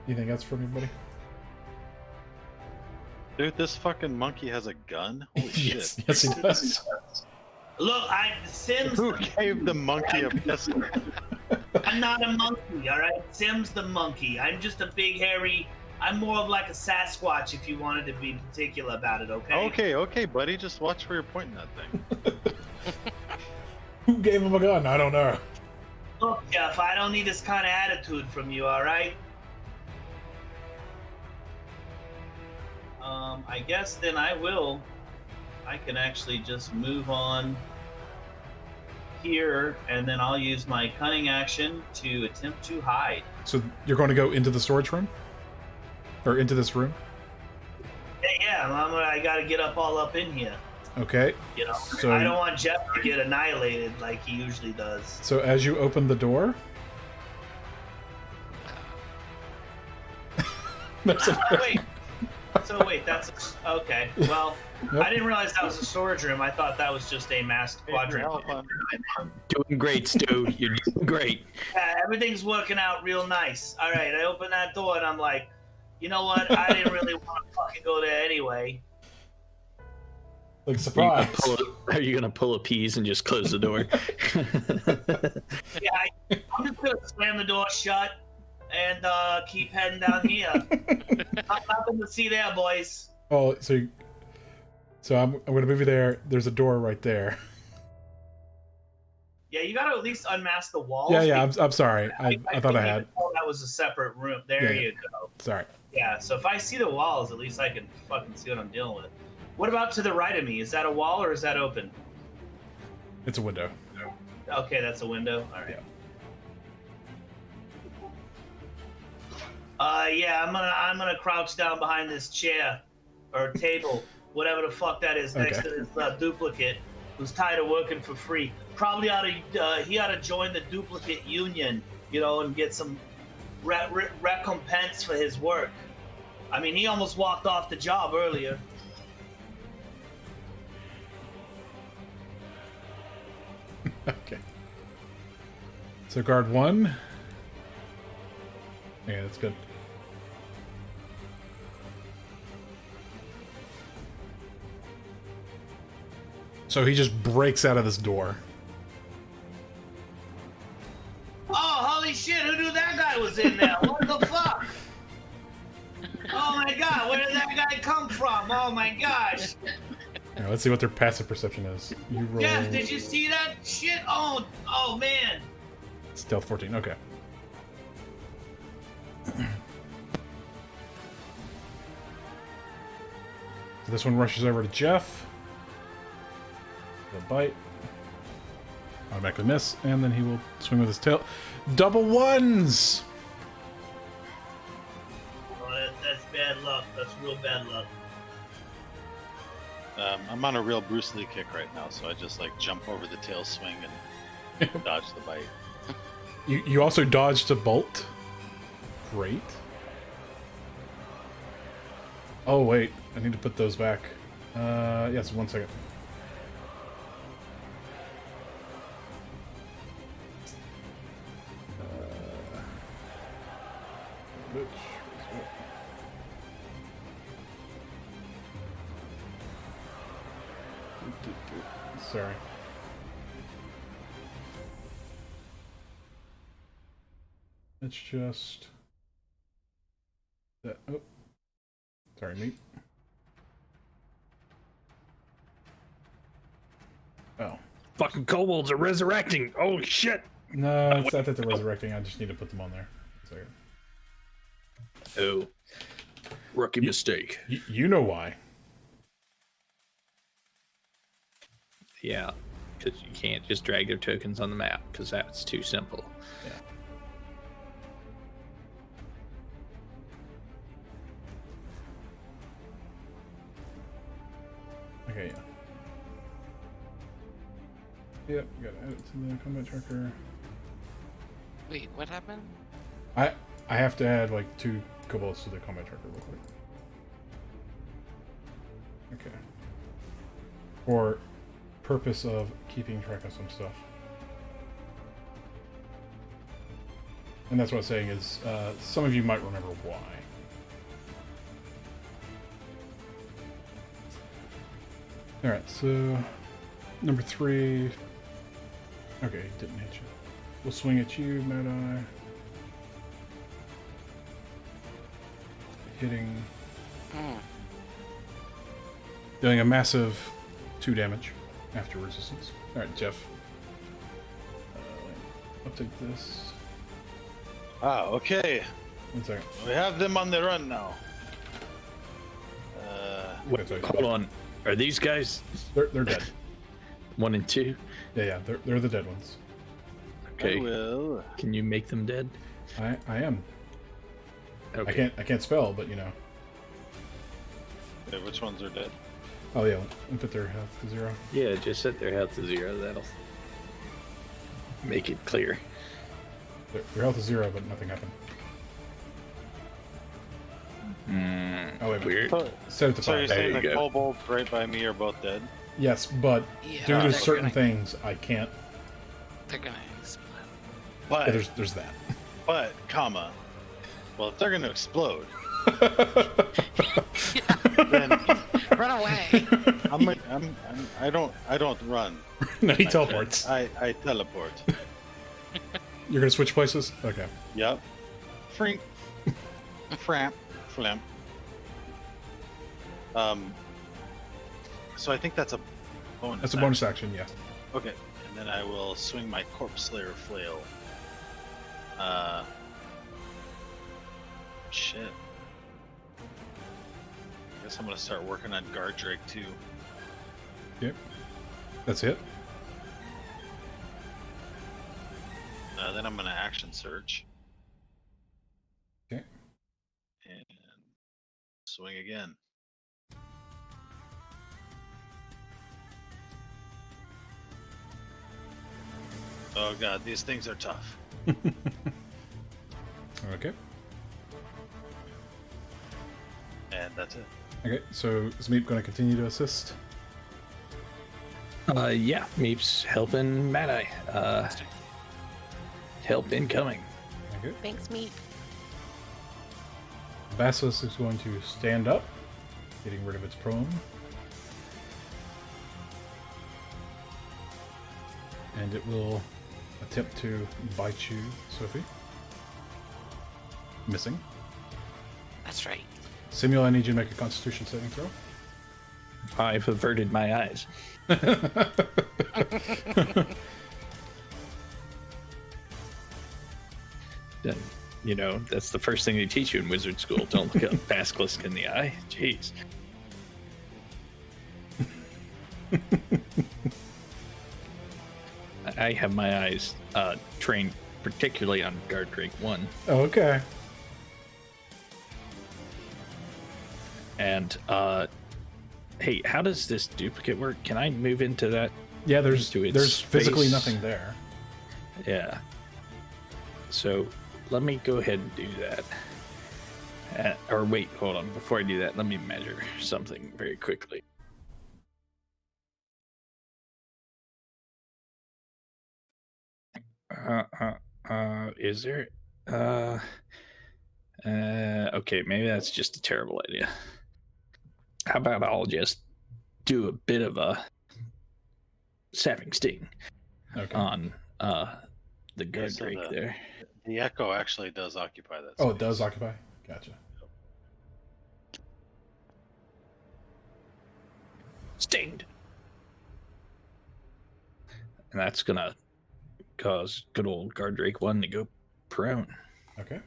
Anything else from anybody? Dude, this fucking monkey has a gun? Holy Yes, shit. yes, he does. Look, Sims. Who gave the monkey a pistol? I'm not a monkey, all right. Sim's the monkey. I'm just a big hairy. I'm more of like a Sasquatch, if you wanted to be particular about it. Okay. Okay, buddy, just watch where you're pointing that thing. Who gave him a gun? I don't know. Look, Jeff, I don't need this kind of attitude from you, all right? I guess then I will I can actually just move on here, and then I'll use my cunning action to attempt to hide. So you're going to go into the storage room? Or into this room? Yeah, I gotta get all up in here. Okay. You know, So I don't want Jeff to get annihilated like he usually does. So as you open the door, there's a... Wait. So wait, that's okay. Well, Yep. I didn't realize that was a storage room. I thought that was just a masked quadrant. Doing great, Stu. You're doing great. Yeah, everything's working out real nice. All right, I open that door and I'm like, you know what? I didn't really want to fucking go there anyway. like surprise. Are you gonna pull a piece and just close the door? Yeah, I'm just gonna slam the door shut and keep heading down here. Nothing to see there, boys. Oh, so I'm going to move you there. There's a door right there. Yeah, you gotta at least unmask the walls. Yeah. I'm sorry. I thought I had. That was a separate room. There Yeah. you go. Sorry. Yeah, so if I see the walls, at least I can fucking see what I'm dealing with. What about to the right of me? Is that a wall or is that open? It's a window. Okay, that's a window. All right. Yeah, I'm gonna crouch down behind this chair or table, whatever the fuck that is, next to this duplicate who's tired of working for free. Probably he ought to join the duplicate union, you know, and get some recompense for his work. I mean, he almost walked off the job earlier. Okay. So guard 1. Yeah, that's good. So he just breaks out of this door. Oh, holy shit, who knew that guy was in there? What the fuck? Oh my god, where did that guy come from? Oh my gosh. All right, let's see what their passive perception is. You roll Jeff, did you see that shit? Oh man. stealth 14. Okay. So this one rushes over to Jeff. A bite. Automatically miss, and then he will swing with his tail. Double ones! Oh, that's bad luck. That's real bad luck. I'm on a real Bruce Lee kick right now, so I just like jump over the tail swing and dodge the bite. You also dodged a bolt. Great. Oh wait, I need to put those back. Yes, 1 second. Sorry. It's just that. Oh, sorry, mate. Oh, Fucking kobolds are resurrecting. Oh shit. no, it's not that they're resurrecting. I just need to put them on there. 1 second. Oh, rookie mistake. You know why? Yeah, because you can't just drag their tokens on the map because that's too simple. Okay, yeah. Yep, you gotta add it to the combat tracker. Wait, what happened? I have to add like 2 kobolds to the combat tracker real quick. Okay. For purpose of keeping track of some stuff. And that's what I'm saying is, some of you might remember why. Alright, so number 3. Okay, didn't hit you. We'll swing at you, Mad Eye. Hitting. Doing a massive 2 damage after resistance. Alright, Jeff. I'll take this. Ah, okay. 1 second. We have them on the run now. Wait, hold on. Are these guys They're dead. 1 and 2? Yeah, they're the dead ones. Okay. I will. Can you make them dead? I am. Okay. I can't spell, but you know. Okay, which ones are dead? Oh yeah, and put their health to 0. Yeah, just set their health to 0. That'll make it clear. Their health is 0, but nothing happened. Oh wait, Weird. set it to So 5. you're There saying you the go. kobolds right by me are both dead? Yes, but Yeah, due to they're certain gonna- things, I can't. They're gonna explode. But, Yeah, there's that. but, comma. Well, if they're going to explode, then Run away. I don't run. No, he teleports. I teleport. You're gonna switch places? Okay. Yep. Frink. Framp. Flimp. So I think that's a bonus. That's a bonus action, yes. Okay. And then I will swing my Corpse Slayer flail. Shit. I guess I'm gonna start working on Guard Drake too. Yep. That's it. Then I'm gonna action surge. Okay. And swing again. Oh god, these things are tough. Okay. And that's it. Okay, so is Meep gonna continue to assist? Yeah, Meep's helping Mad Eye. Help incoming. Okay. Thanks, Meep. Basilisk is going to stand up, getting rid of its prone. And it will attempt to bite you, Sophie. Missing. That's right. Samuel, I need you to make a Constitution saving throw. I've averted my eyes. Then, you know, that's the first thing they teach you in wizard school. Don't look at basilisk in the eye. Jeez. I have my eyes trained particularly on Guard Drake 1. Okay. And, hey, how does this duplicate work? Can I move into that? Yeah, there's To its physically face. nothing there. Yeah. So let me go ahead and do that. Or wait, hold on. Before I do that, let me measure something very quickly. Is there? Okay, maybe that's just a terrible idea. How about I'll just do a bit of a sapping sting Okay. on the guard so drake there. The echo actually does occupy that. Oh, it space. does occupy? Gotcha. Stinged. And that's gonna cause good old guard drake 1 to go prone. Okay.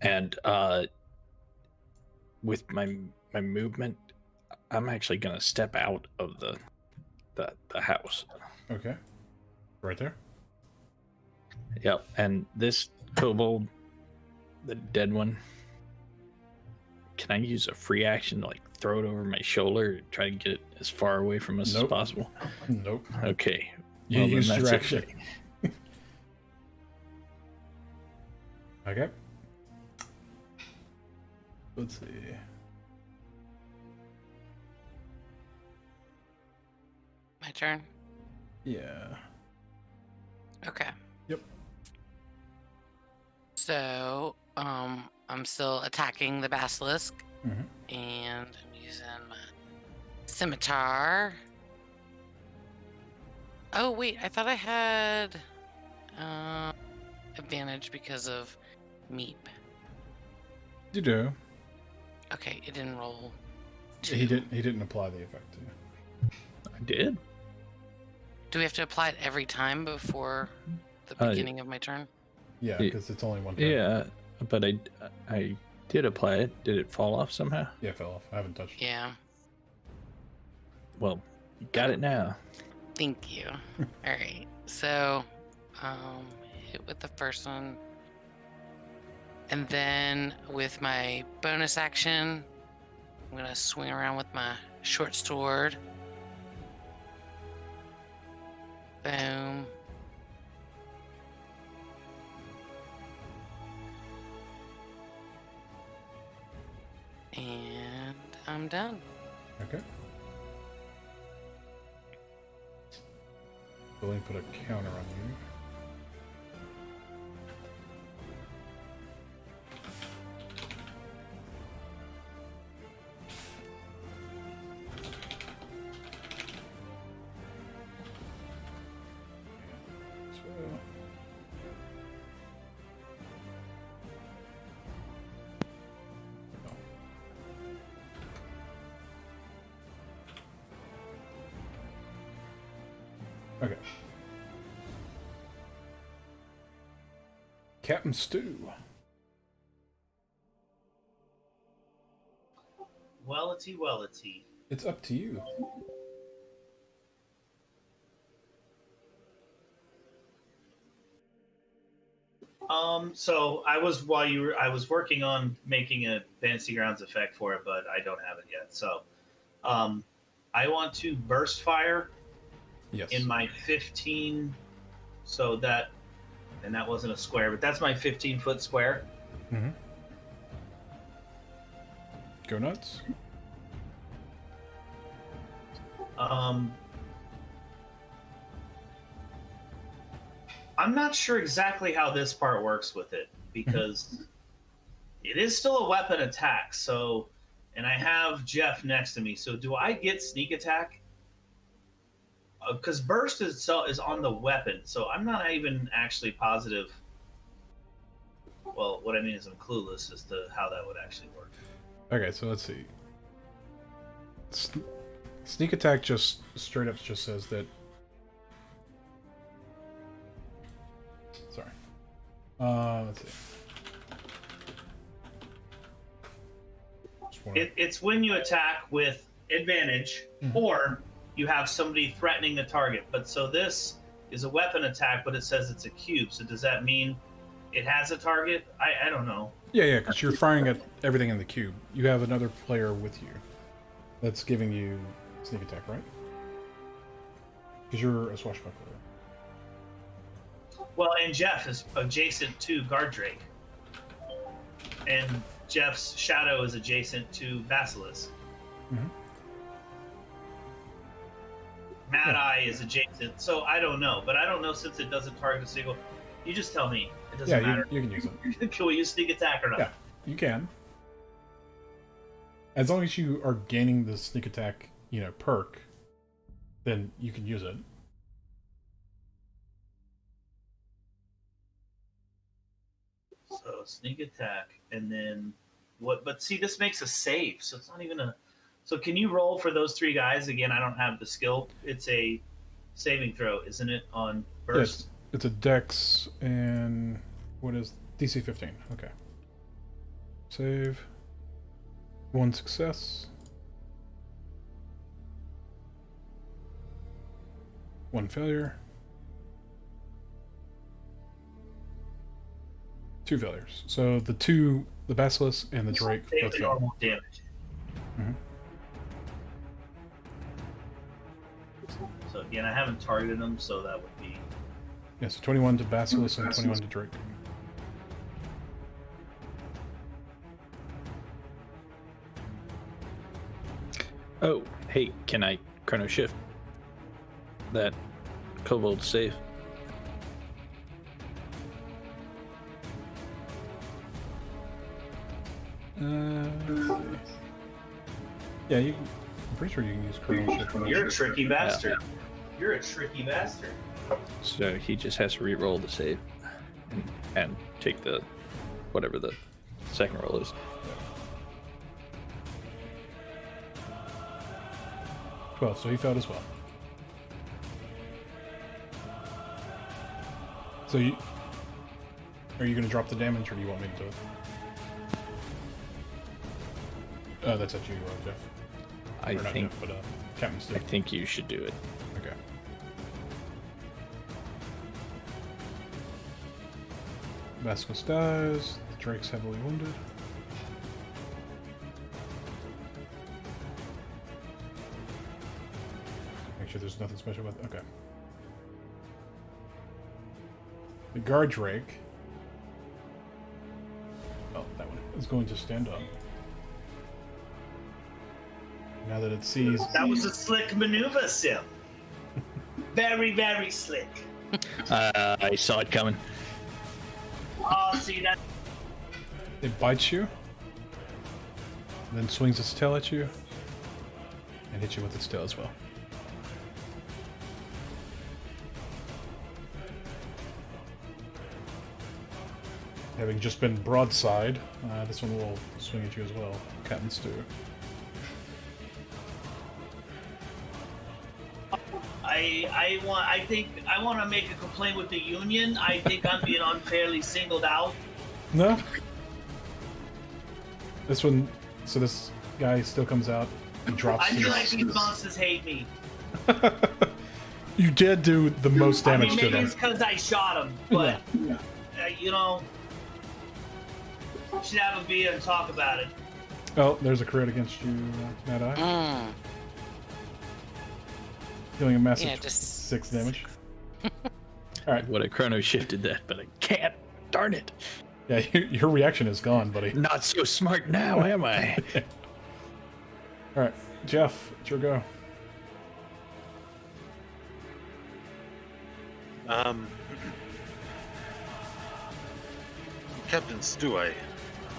And with my movement, I'm actually gonna step out of the house. Okay. Right there. Yep. And this kobold, the dead one, can I use a free action to like throw it over my shoulder, try to get it as far away from us Nope. as possible? Nope. Okay. You Well, then used your that's action. okay. Okay. Let's see. My turn. Yeah. Okay. Yep. So, I'm still attacking the basilisk, Mhm. and I'm using my scimitar. Oh wait, I thought I had advantage because of Meep. You do. Okay, it didn't roll. He didn't apply the effect to you. I did. Do we have to apply it every time before the beginning of my turn? Yeah, Ye- because it's only one turn. Yeah, but I did apply it. Did it fall off somehow? Yeah, it fell off. I haven't touched it. Yeah. Well, you got it now. Thank you. All right. So, hit with the first one. And then with my bonus action, I'm going to swing around with my short sword. Boom. And I'm done. Okay. So let me put a counter on you. Okay. Captain Stew. Wellity, wellity. It's up to you. So I was I was working on making a Fantasy Grounds effect for it, but I don't have it yet. So, I want to burst fire. Yes. In my 15, so that, and that wasn't a square, but that's my 15-foot square. Mm-hmm. Go nuts. I'm not sure exactly how this part works with it, because it is still a weapon attack. So, and I have Jeff next to me. So, do I get sneak attack? Because burst is on the weapon, so I'm not even actually positive. Well, what I mean is I'm clueless as to how that would actually work. Okay, so let's see. Sneak attack just straight up just says that. Sorry. Let's see. It's when you attack with advantage, or you have somebody threatening the target. But so this is a weapon attack, but it says it's a cube. So does that mean it has a target? I don't know. Yeah, because you're firing at everything in the cube. You have another player with you that's giving you sneak attack, right? Because you're a swashbuckler. Well, and Jeff is adjacent to Guard Drake. And Jeff's shadow is adjacent to Basilisk. Mm-hmm. Mad Eye is adjacent, so I don't know. But I don't know since it doesn't target a single. You just tell me. It doesn't matter. You can use it. Can we use sneak attack or not? Yeah, you can. As long as you are gaining the sneak attack, perk, then you can use it. So sneak attack, and then what? But see, this makes a save, so it's not even a. So can you roll for those three guys again? I don't have the skill. It's a saving throw, isn't it? On burst. Yes, it's a dex, and what is DC 15? Okay. Save. 1 success. 1 failure. 2 failures. So the Basilisk and the Drake Save both the fail. normal damage. Mm-hmm. So again, I haven't targeted them, so that would be. Yeah, so 21 to Basilisk and 21 to Drake. Oh, hey, can I chrono shift that kobold save? Yeah, I'm pretty sure you can use chrono shift. You're a tricky bastard. You're a tricky bastard. So he just has to re-roll the save and take the whatever the second roll is. 12, so he failed as well. So are you going to drop the damage, or do you want me to do it? That's at you, Jeff. I Or not think Jeff, but Captain Stu. I think you should do it. Okay. Vasquez dies. The Drake's heavily wounded. Make sure there's nothing special about. Okay. The guard Drake. Oh, that one is going to stand up. Now that it sees. That was a slick maneuver, Sim. Very, very slick. I saw it coming. Oh, see that? It bites you, then swings its tail at you, and hits you with its tail as well. Having just been broadside, this one will swing at you as well, Captain Stu. I want to make a complaint with the union. I think I'm being unfairly singled out. No. This one, so this guy still comes out and drops. I feel like these monsters hate me. You did do the most damage to maybe them. it's because I shot him, but you know, we should have a beer and talk about it. Oh, there's a crit against you, Mad Eye. Dealing a massive 6 damage. Alright. Would have chrono shifted that, but I can't. Darn it. Yeah, your reaction is gone, buddy. Not so smart now, am I? Alright, Jeff, it's your go. Captain Stu, I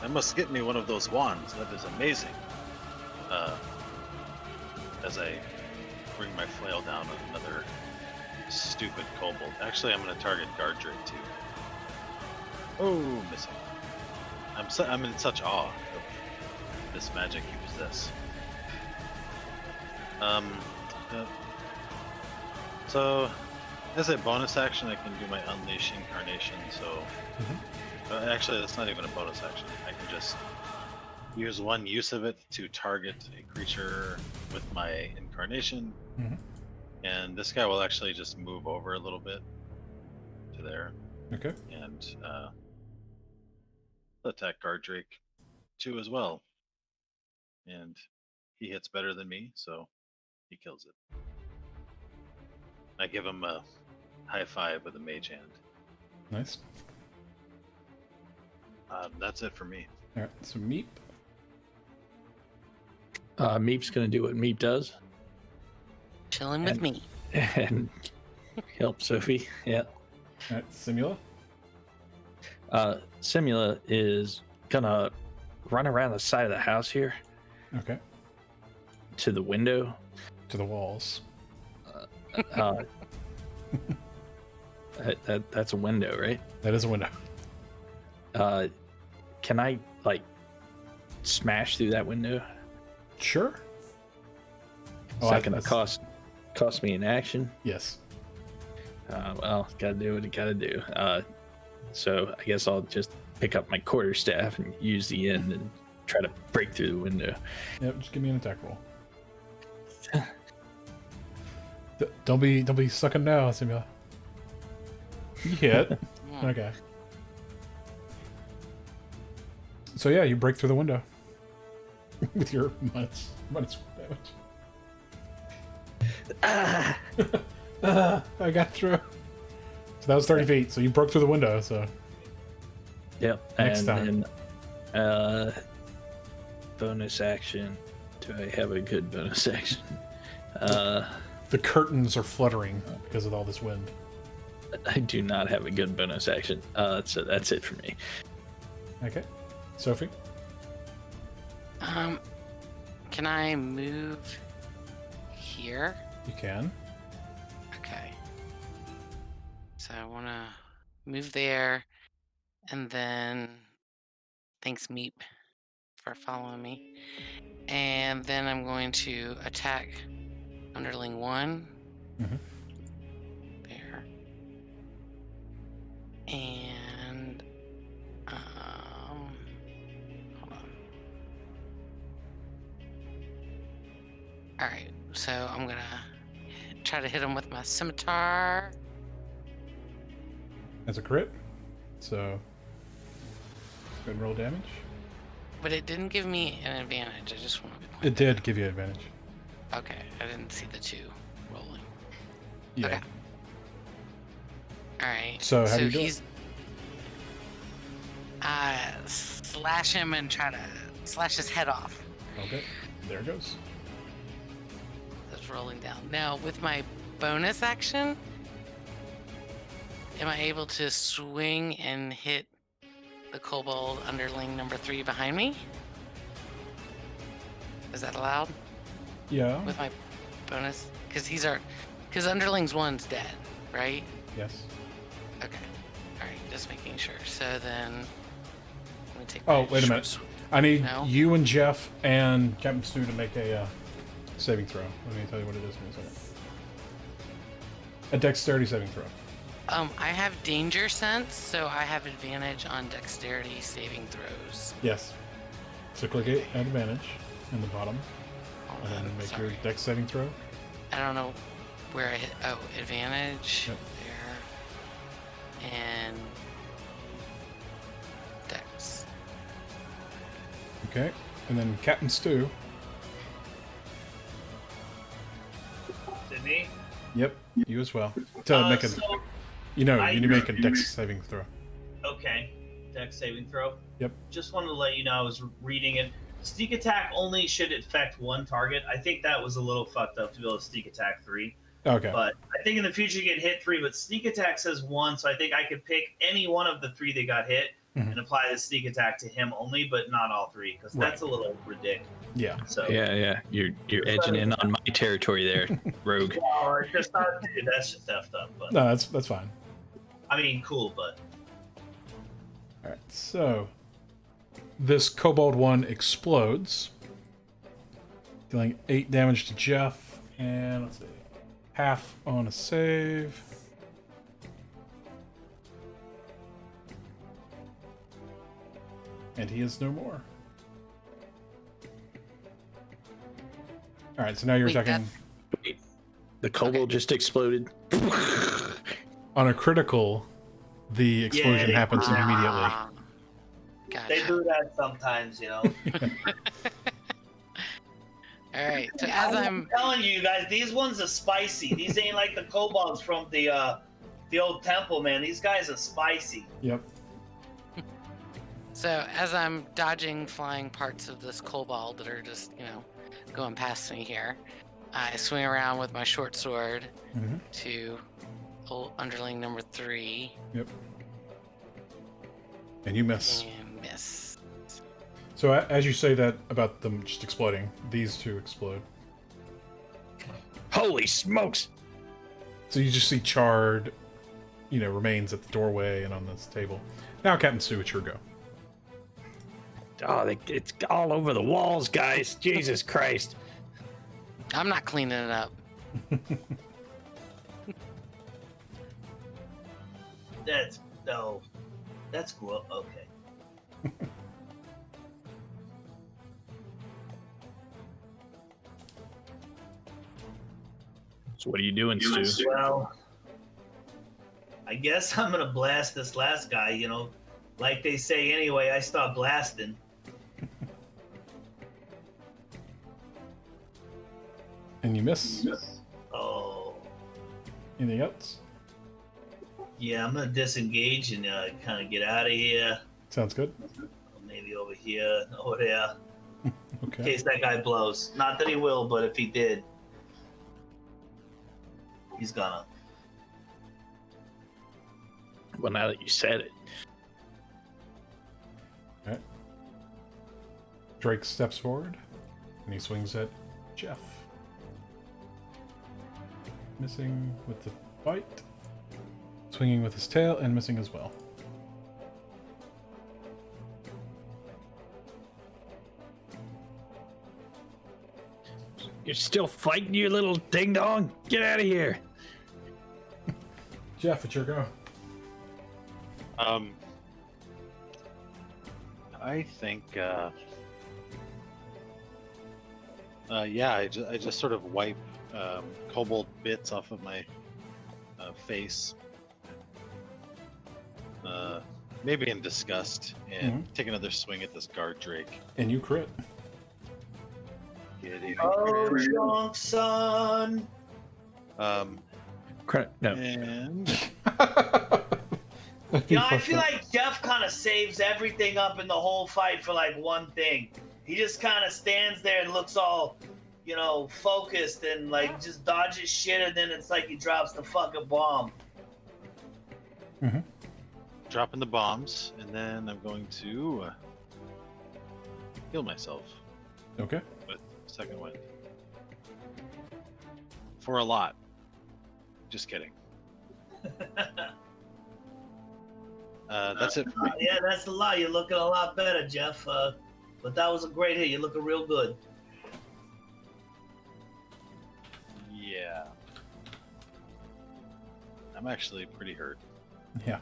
must get me one of those wands. That is amazing. As I bring my flail down on another stupid kobold. Actually, I'm going to target Guard Drake too. Oh, missing. I'm in such awe of this magic you possess. So, as a bonus action, I can do my Unleash Incarnation. So, actually, that's not even a bonus action. I can just use one use of it to target a creature with my Incarnation. And this guy will actually just move over a little bit to there. Okay. And attack Guard Drake 2 as well. And he hits better than me, so he kills it. I give him a high five with a mage hand. Nice. That's it for me. Alright, so Meep. Meep's gonna do what Meep does Chilling with me. and help Sophie. Yeah. Alright, Simula. Simula is gonna run around the side of the house here Okay. to the window. To the walls. That's a window, right? That is a window. Can I like smash through that window? Sure. Is that gonna cost me an action? Yes. Well, gotta do what you gotta do. So I guess I'll just pick up my quarterstaff and use the end and try to break through the window. Yep, just give me an attack roll. Don't be sucking now, Simula. You hit. Okay. So yeah, you break through the window with your minus damage. I got through. So that was 30 feet. So you broke through the window. So Yep. Next and then bonus action. Do I have a good bonus action? the curtains are fluttering because of all this wind. I do not have a good bonus action. So that's it for me. Okay, Sophie. Can I move here? You can. Okay. So I want to move there, and then thanks Meep for following me. And then I'm going to attack Underling 1. Mhm. There. And, hold on. All right, so I'm gonna try to hit him with my scimitar. That's a crit. So, go ahead and roll damage. But it didn't give me an advantage. I just want to point It did give you advantage. Okay, I didn't see the 2 rolling. Yeah. Okay. All right. So how do you do he's slash him and try to slash his head off. Okay. There it goes. That's rolling down. Now with my bonus action, am I able to swing and hit the kobold underling number 3 behind me? Is that allowed Yeah. with my bonus? Because underlings 1's dead, right? Yes. Okay. All right, just making sure. So then, let me take. Oh, my wait a short minute. sword. I need No? you and Jeff and Captain Stu to make a saving throw. Let me tell you what it is in a second. A dexterity saving throw. I have danger sense, so I have advantage on dexterity saving throws. Yes. So click it at advantage in the bottom, Hold and then on, make sorry. your dex saving throw. I don't know where I hit. Oh, advantage Yep. there, and dex. Okay. And then Captain Stu. Sydney? Yep. You as well. To make a, So, you I- need to make a dex saving throw. okay. Dex saving throw. Yep. Just wanted to let you know I was reading it. Sneak attack only should affect 1 target. I think that was a little fucked up to be able to sneak attack 3. Okay. But I think in the future you get hit 3, but sneak attack says 1, so I think I could pick any one of the 3 that got hit Mhm. and apply the sneak attack to him only, but not all 3, because that's a little ridiculous. Yeah. So Yeah. You're edging in on my territory there, rogue. well, it's just not, dude, that's just effed up. But No, that's fine. I mean, cool, but All right. So this Kobold one explodes, dealing 8 damage to Jeff, and let's see, half on a save. And he is no more. All right, so now you're Wait, attacking The kobold just exploded. on a critical. The explosion they- happens immediately. Ah, gotcha. they do that sometimes, you know. All right. So as I'm telling you guys, these ones are spicy. These ain't like the kobolds from the old temple, man. These guys are spicy. Yep. dodging flying parts of this kobold that are just, going past me here, I swing around with my short sword Mhm. to old underling number 3 Yep. And you miss. and miss. So as you say that about them just exploding, these two explode. Holy smokes! So you just see charred, remains at the doorway and on this table. Now, Captain Stu, it's your go. Oh, it's all over the walls, guys. Jesus Christ. I'm not cleaning it up. That's cool. Okay. So what are you doing, Stu? Well, I guess I'm gonna blast this last guy. Like they say anyway. I start blasting. And you miss. Oh, Anything else? yeah. I'm gonna disengage and kind of get out of here. Sounds good. Maybe over here, over there, in Okay. case that guy blows. Not that he will, but if he did, he's gonna. Well, now that you said it. Alright. Drake steps forward and he swings at Jeff. Missing with the bite. Swinging with his tail and missing as well. You're still fighting, you little ding dong? Get out of here. Jeff, it's your go. I think Yeah, I just sort of wipe kobold bits off of my face. Maybe in disgust, and take another swing at this guard drake. And you crit. Oh, drunk son. No. And You know, I feel like Jeff kind of saves everything up in the whole fight for like one thing. He just kind of stands there and looks all, you know, focused and like just dodges shit, and then it's like he drops the fucking bomb. dropping the bombs, and then I'm going to heal myself Okay. with second wind. For a lot. Just kidding. That's it for me. Yeah, that's a lot. You're looking a lot better, Jeff. But that was a great hit. You're looking real good. Yeah. I'm actually pretty hurt. Yeah.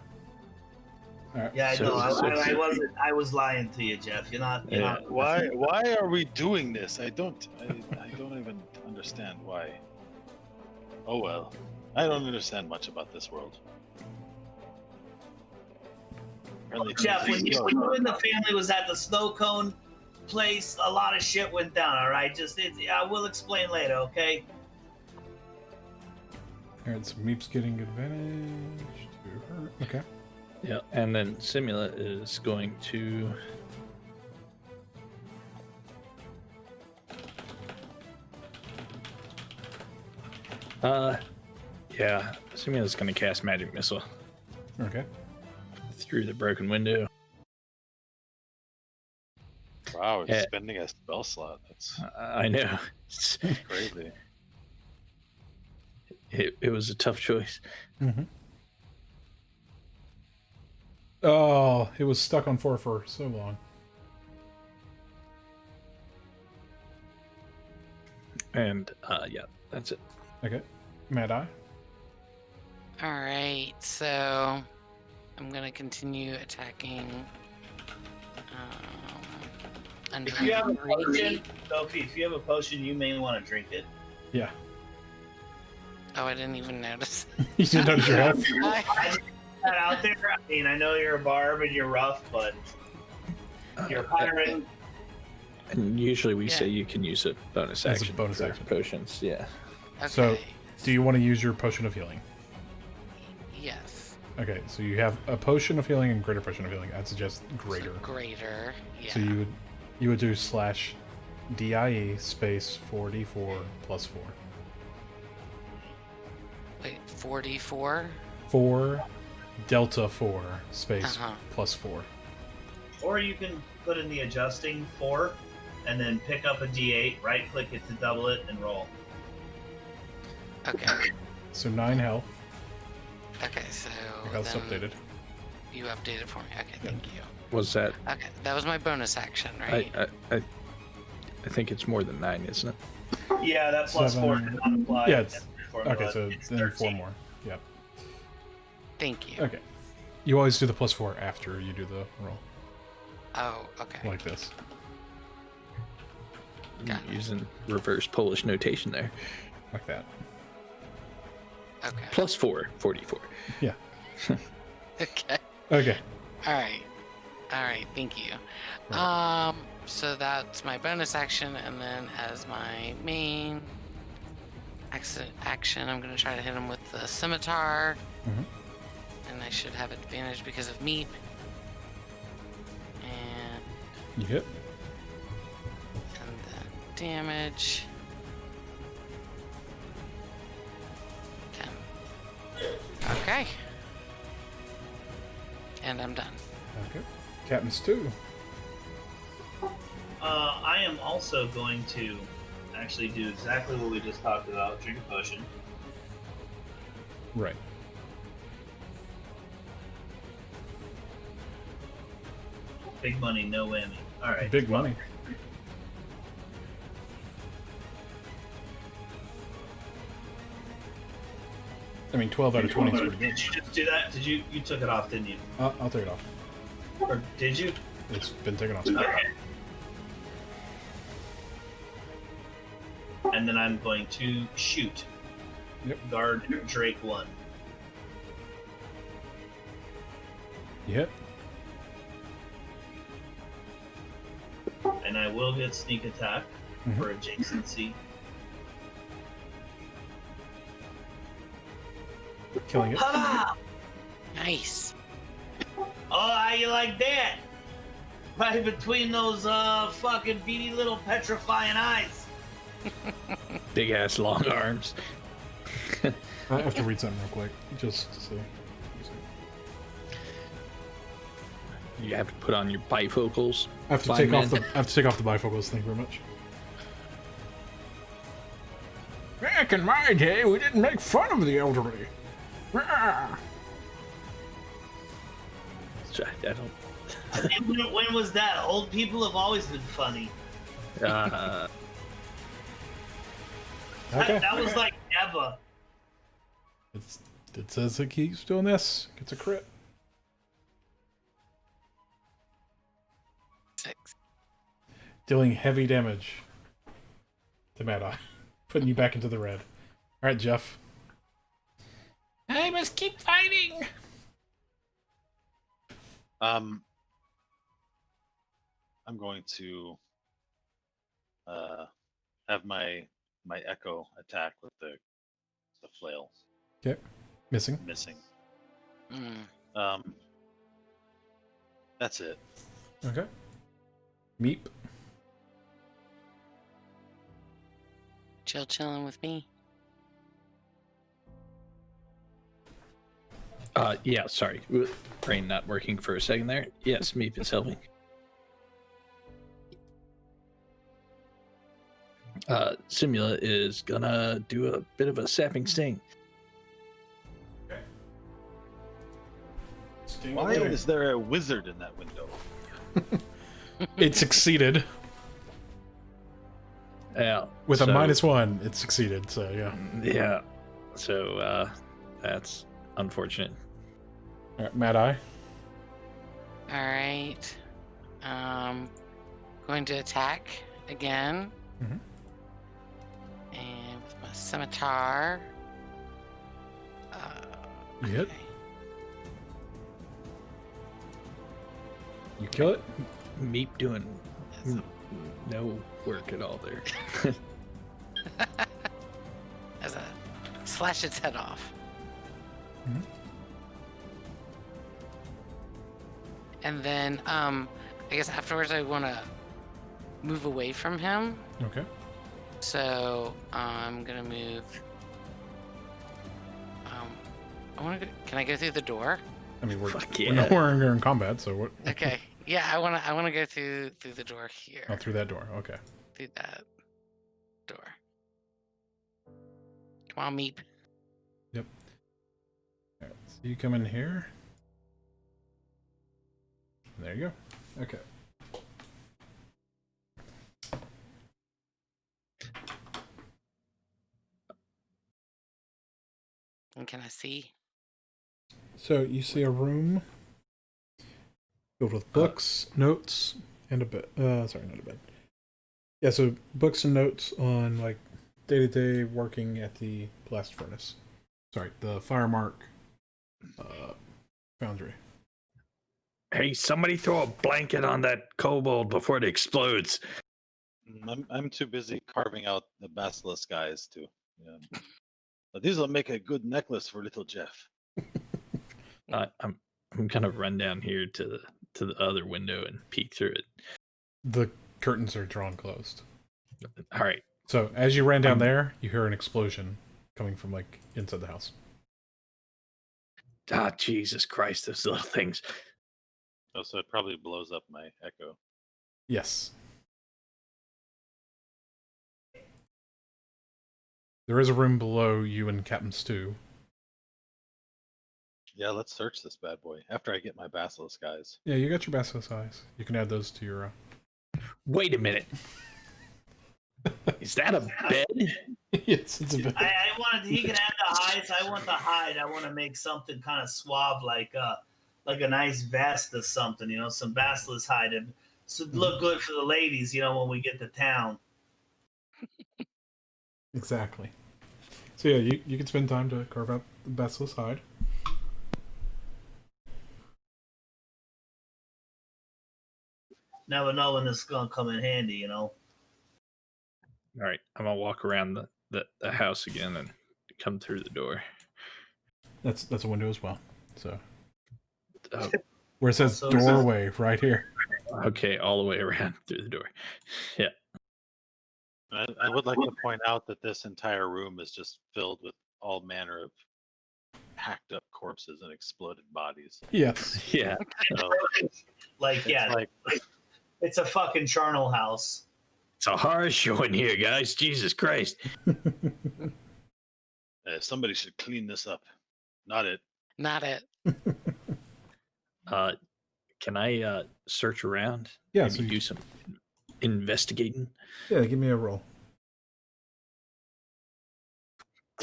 All right. Yeah, I So- know. so- I wasn't. I was lying to you, Jeff. You're not. You're Yeah. not. Why are we doing this? I don't even understand why. Oh well. I don't understand much about this world. Apparently Jeff, when things you go. and the family was at the snow cone place, a lot of shit went down. All right, I will explain later. Okay. All right. So Meep's getting advantage to her. Okay. Yeah, and then Simula is going to yeah, Simula's gonna cast Magic Missile Okay. through the broken window. Wow, it's Yeah. spending a spell slot. That's I know. crazy. It was a tough choice. Mm-hmm. Oh, it was stuck on 4 for so long. And yeah, that's it. Okay. Mad Eye. All right, so I'm gonna continue attacking. Under If you have a 3. potion, Sophie, if you have a potion, you may want to drink it. Yeah. Oh, I didn't even notice. You didn't notice your health? I just put that out there. I mean, I know you're a barb and you're rough, but you're a pirate. And usually we Yeah. say you can use a bonus As a action. bonus for action. Potions, yeah. Okay. So- Do you want to use your potion of healing? Yes. Okay, so you have a potion of healing and greater potion of healing. I'd suggest So greater. greater. Yeah. So you would do /DIE space 4d4 plus 4. Wait, 44? 4 delta 4 space Uh-huh. plus 4. Or you can put in the adjusting 4 and then pick up a d8, right click it to double it, and roll. Okay. So 9 health. Okay, so Your health's then updated. you updated for me. Okay, thank you. Was that? Okay, that was my bonus action, right? I think it's more than 9, isn't it? Yeah, that plus 4 7. does not apply. Yeah, in it's- every formula. Okay, so It's then 4 13. more. Yep. Thank you. Okay. You always do the plus 4 after you do the roll. Oh, okay. Like this. Got it. Using reverse Polish notation there. Like that. Okay. Plus 4, 44. Yeah. Okay. Okay. All right. All right. Thank you. Right. So that's my bonus action, and then as my main action, I'm gonna try to hit him with the scimitar, Mhm. and I should have advantage because of meat. And You hit. the damage. 10. Okay. And I'm done. Okay. Captain's 2. I am also going to actually do exactly what we just talked about, drink a potion. Right. Big money, no whammy. Alright. Big money. I mean, 12 out of 20 is pretty good. Did you just do that? You took it off, didn't you? I'll take it off. Or did you? It's been taken off. Okay. and then I'm going to shoot. Yep. Guard Drake 1. You hit. And I will get sneak attack Mhm. for adjacency. Killing it. Ha! Nice. Oh, how you like that? Right between those fucking beady little petrifying eyes. Big ass long arms. I have to read something real quick, just to see. You have to put on your bifocals. I have to take off the bifocals. Thank you very much. Back in my day, we didn't make fun of the elderly. Rah! I don't. And when was that? Old people have always been funny. Uh, Okay. That was like Eva. It says it keeps doing this. Gets a crit. 6. Dealing heavy damage to Mad Eye. Putting you back into the red. Alright, Jeff. I must keep fighting. I'm going to have my echo attack with the flail Okay. Missing. missing. Mm. That's it. Okay. Meep. Chilling with me. yeah, sorry. Brain not working for a second there. Yes, Meep is helping. Simula is gonna do a bit of a sapping sting. Why is there a wizard in that window? It succeeded. Yeah. With a so- -1, it succeeded, so yeah. Yeah. So that's unfortunate. Alright, Mad Eye. All right. Going to attack again. Mhm. And with my scimitar. You hit. Okay. You kill it. Meep doing no work at all there. As a slash its head off. Mhm. And then I guess afterwards I want to move away from him. Okay. So I'm gonna move. I want to. Can I go through the door? I mean, we're Fuck we're yeah. nowhere in combat, so what? Okay. Yeah, I want to go through the door here. Oh, through that door. Okay. Through that door. Come on, Meep. Yep. Alright, so you come in here. There you go. Okay. And can I see? So you see a room filled with books, notes, and a bed. Sorry, not a bed. Yeah, so books and notes on like day-to-day working at the blast furnace. Sorry, the Firemark foundry. Hey, somebody throw a blanket on that kobold before it explodes. I'm too busy carving out the basilisk eyes too. Yeah. But these will make a good necklace for little Jeff. I'm gonna run down here to the other window and peek through it. The curtains are drawn closed. All right. So as you ran down there, you hear an explosion coming from like inside the house. Ah, Jesus Christ, those little things. Oh, so it probably blows up my echo. Yes. There is a room below you and Captain Stu. Yeah, let's search this bad boy after I get my basilisk eyes. Yeah, you got your basilisk eyes. You can add those to your. Wait a minute. Is that a bed? Yes, it's a bit. I wanted. He can add the hides. I want the hide. I want to make something kind of suave, like a nice vest or something. You know, some basilisk hide, and so look good for the ladies. You know, when we get to town. Exactly. So yeah, you can spend time to carve out the bestless hide. Never know when this is gonna come in handy, you know. All right, I'm gonna walk around the house again and come through the door. That's a window as well. So Oh, where it says Also- doorway right here. okay, all the way around through the door. Yeah. I would like to point out that this entire room is just filled with all manner of hacked up corpses and exploded bodies. Yes. Yeah. So Like, it's yeah, like it's a fucking charnel house. It's a horror show in here, guys. Jesus Christ. somebody should clean this up. Not it. Not it. Can I search around? Yeah, Maybe so you- do some investigating. Yeah, give me a roll.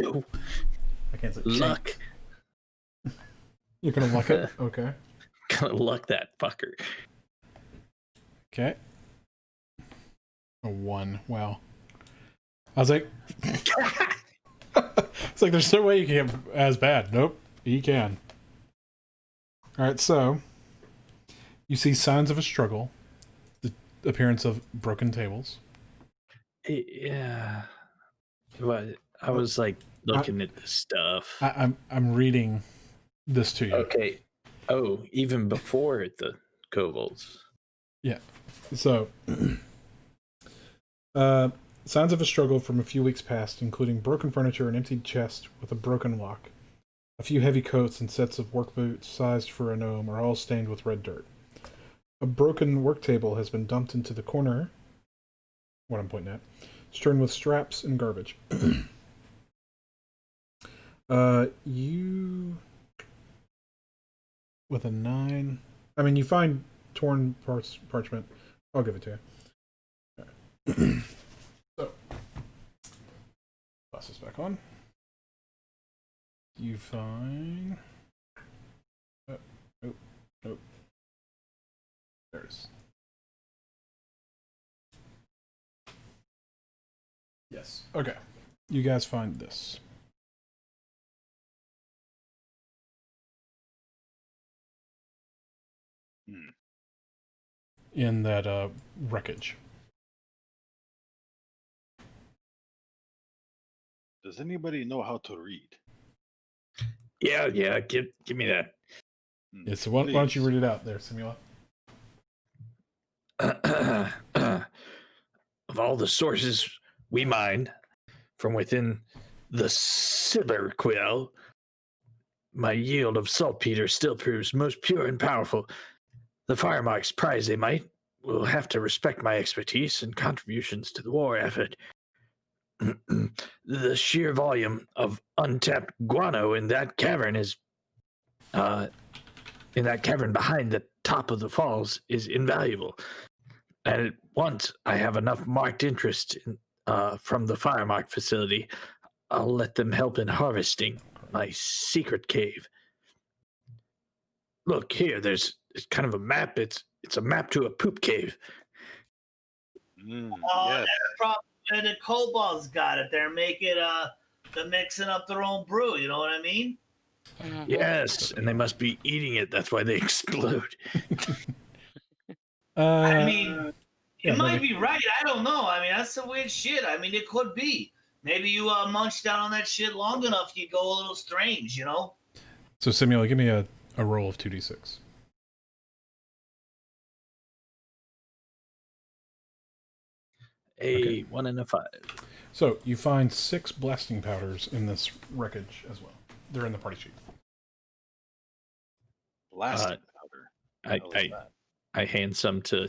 Oh, I can't say luck. You're gonna luck it. Okay. Gonna luck that fucker. Okay. A 1. Wow. I was like, it's like there's no way you can get as bad. Nope, you can. All right, so you see signs of a struggle, the appearance of broken tables. Yeah. What? I was like looking at the stuff. I'm reading this to you. Okay. Oh, even before the kobolds. So, signs of a struggle from a few weeks past, including broken furniture, an empty chest with a broken lock. A few heavy coats and sets of work boots sized for a gnome are all stained with red dirt. A broken work table has been dumped into the corner, what I'm pointing at, strewn with straps and garbage. You, with a 9, I mean, you find torn parchment. I'll give it to you. So, pass this back on. You find. Nope. There it is. Yes. Okay. You guys find this. In that wreckage. Does anybody know how to read? Yeah. Give me that. Yeah, so why don't you read it out there, Simula? Of all the sources we mined from within the Cyberquill, my yield of saltpeter still proves most pure and powerful. The Firemarks prize they might will have to respect my expertise and contributions to the war effort. The sheer volume of untapped guano in that cavern behind the top of the falls is invaluable. And at once I have enough marked interest in, from the Firemark facility, I'll let them help in harvesting my secret cave. Look here, there's kind of a map. It's a map to a poop cave. Mm, Oh, yes. that's probably and the kobolds got it. They're making they're mixing up their own brew. You know what I mean? Mhm. Yes, and they must be eating it. That's why they explode. I mean, yeah, you might maybe. be right. I don't know. I mean, that's some weird shit. I mean, it could be. Maybe you munch down on that shit long enough, you go a little strange. You know? So, Simula, give me a roll of 2d6. A 1 and a 5. So, you find 6 blasting powders in this wreckage as well. They're in the party sheet. Blasting powder. I hand some to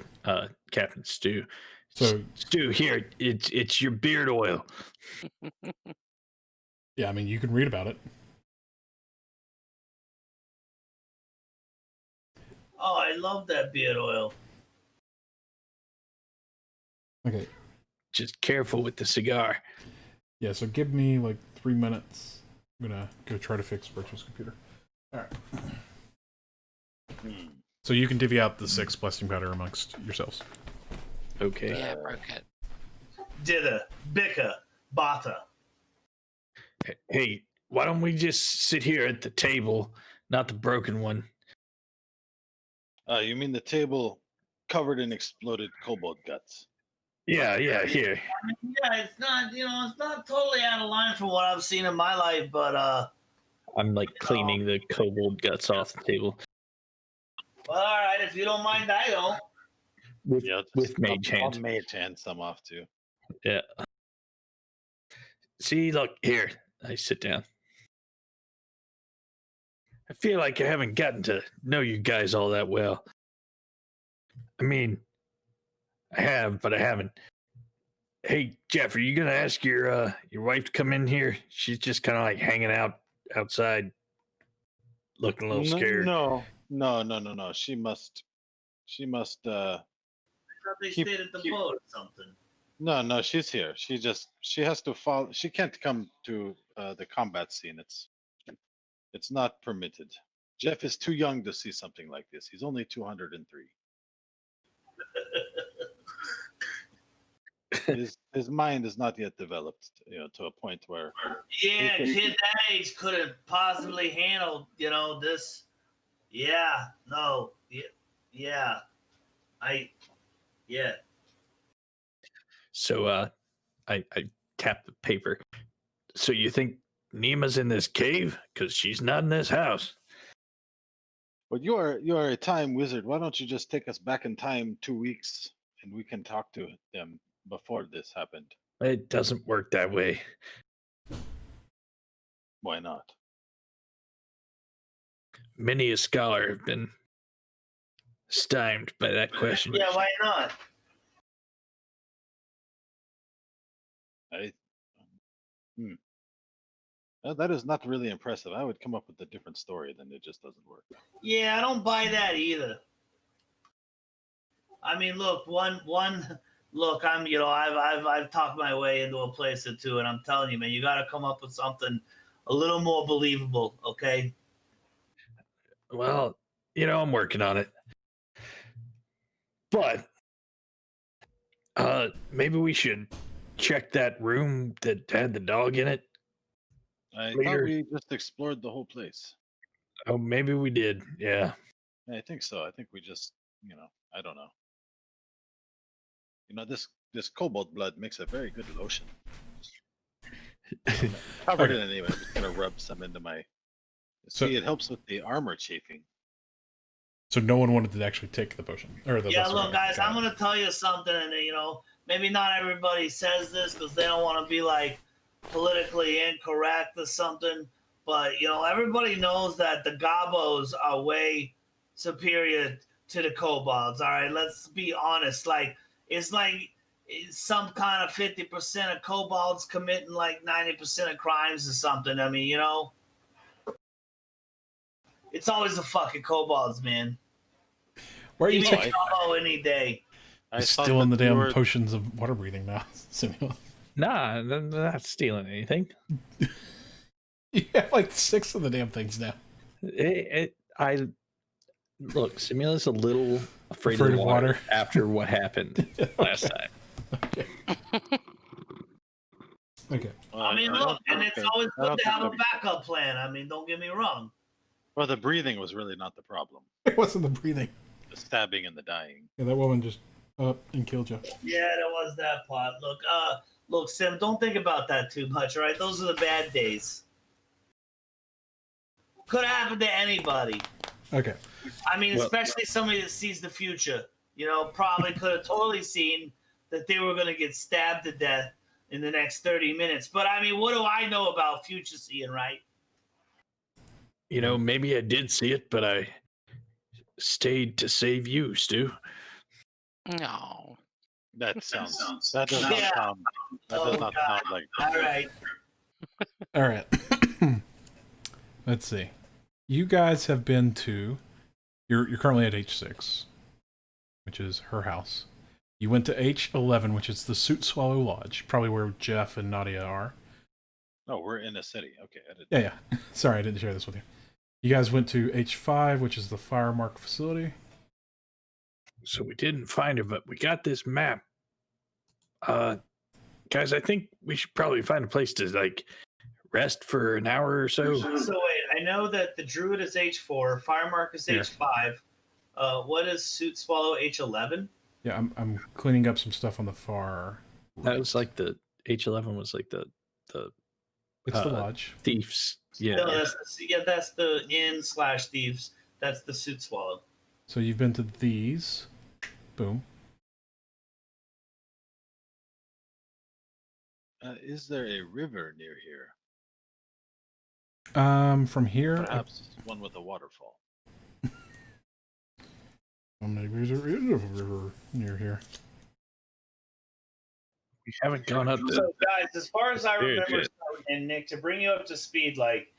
Captain Stu. So, Stu, here, it's your beard oil. yeah, I mean, you can read about it. Oh, I love that beard oil. Okay. Just careful with the cigar. Yeah, so give me like 3 minutes. I'm gonna go try to fix Virtue's computer. Alright. So you can divvy out the 6 blasting powder amongst yourselves. Okay. Yeah, I broke it. Dither, bicker, bata. Hey, why don't we just sit here at the table, not the broken one? You mean the table covered in exploded kobold guts? Yeah, here. Yeah, it's not, it's not totally out of line from what I've seen in my life, but I'm like cleaning the kobold guts off the table all right, if you don't mind, I don't. with mage I'll hand. mage hand some off too. Yeah. See, look here. I sit down. I feel like I haven't gotten to know you guys all that well. I mean, I have, but I haven't. Hey, Jeff, are you gonna ask your wife to come in here? She's just kind of like hanging out outside, looking a little scared. No. She must. I thought they stayed at the boat or something. No. She's here. She has to follow. She can't come to the combat scene. It's not permitted. Jeff is too young to see something like this. He's only 203. His mind is not yet developed, to a point where. Yeah, kid that age couldn't possibly handle, this. Yeah, no, yeah, yeah. So, I tap the paper. So you think Nima's in this cave? Because she's not in this house. But you are a time wizard. Why don't you just take us back in time 2 weeks and we can talk to them before this happened? It doesn't work that way. Why not? Many a scholar have been stymied by that question. Yeah, why not? That is not really impressive. I would come up with a different story, then it just doesn't work. Yeah, I don't buy that either. I mean, look, look, I've talked my way into a place or two, and I'm telling you, man, you got to come up with something a little more believable, okay? Well, I'm working on it. But maybe we should check that room that had the dog in it. I Later. thought we just explored the whole place. Oh, maybe we did. Yeah. I think so. I think we just, I don't know. This cobalt blood makes a very good lotion. Covered in it anyway. I'm just gonna rub some into my. See, it helps with the armor chafing. So no one wanted to actually take the potion or the. Yeah, look, guys, I'm gonna tell you something, and maybe not everybody says this because they don't want to be like politically incorrect or something, but everybody knows that the gobos are way superior to the kobolds. All right, let's be honest. Like it's like some kind of 50% of kobolds committing like 90% of crimes or something. I mean, it's always the fucking kobolds, man. Where are you taking? Any day. I'm still in the damn potions of water breathing now, Samuel. Nah, I'm not stealing anything. You have like 6 of the damn things now. Look, Simula's a little afraid of water after what happened last time. Okay. Okay. I mean, look, and it's always good to have a backup plan. I mean, don't get me wrong. Well, the breathing was really not the problem. It wasn't the breathing. The stabbing and the dying. Yeah, that woman just up and killed you. Yeah, that was that part. Look, Sim, don't think about that too much, all right? Those are the bad days. Could have happened to anybody. Okay. I mean, especially somebody that sees the future. Probably could have totally seen that they were going to get stabbed to death in the next 30 minutes. But, I mean, what do I know about future seeing, right? Maybe I did see it, but I stayed to save you, Stu. No. That does not sound like. All right. All right. Let's see. You guys have been to. You're currently at H6, which is her house. You went to H11, which is the Soot Swallow Lodge, probably where Jeff and Nadia are. Oh, we're in a city. Okay. Yeah. Sorry, I didn't share this with you. You guys went to H5, which is the Firemark facility. So we didn't find it, but we got this map. Guys, I think we should probably find a place to rest for an hour or so? So wait, I know that the Druid is H4, Firemark is Here. H5. What is Suit Swallow H11? Yeah, I'm cleaning up some stuff on the far. That was like the H11 was like the It's the lodge. thieves. Yeah. No, that's the inn/thieves. That's the Suit Swallow. So you've been to these. Boom. Is there a river near here? From here. Perhaps one with a waterfall. Well, maybe there is a river near here. We haven't gone up to. So, guys, as far as I Dude, remember, shit. and Nick, to bring you up to speed, like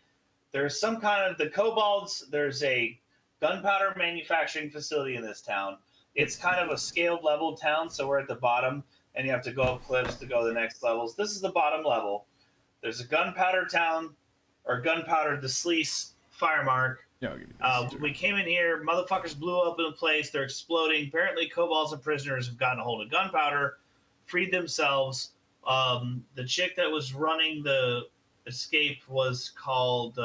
there's some kind of the kobolds. There's a gunpowder manufacturing facility in this town. It's kind of a scaled level town, so we're at the bottom, and you have to go up cliffs to go to the next levels. This is the bottom level. There's a gunpowder town, or gunpowder, the Sleece Firemark. Yeah, I'll give you this. We came in here, motherfuckers blew up in a place. They're exploding. Apparently, kobolds and prisoners have gotten a hold of gunpowder, freed themselves. The chick that was running the escape was called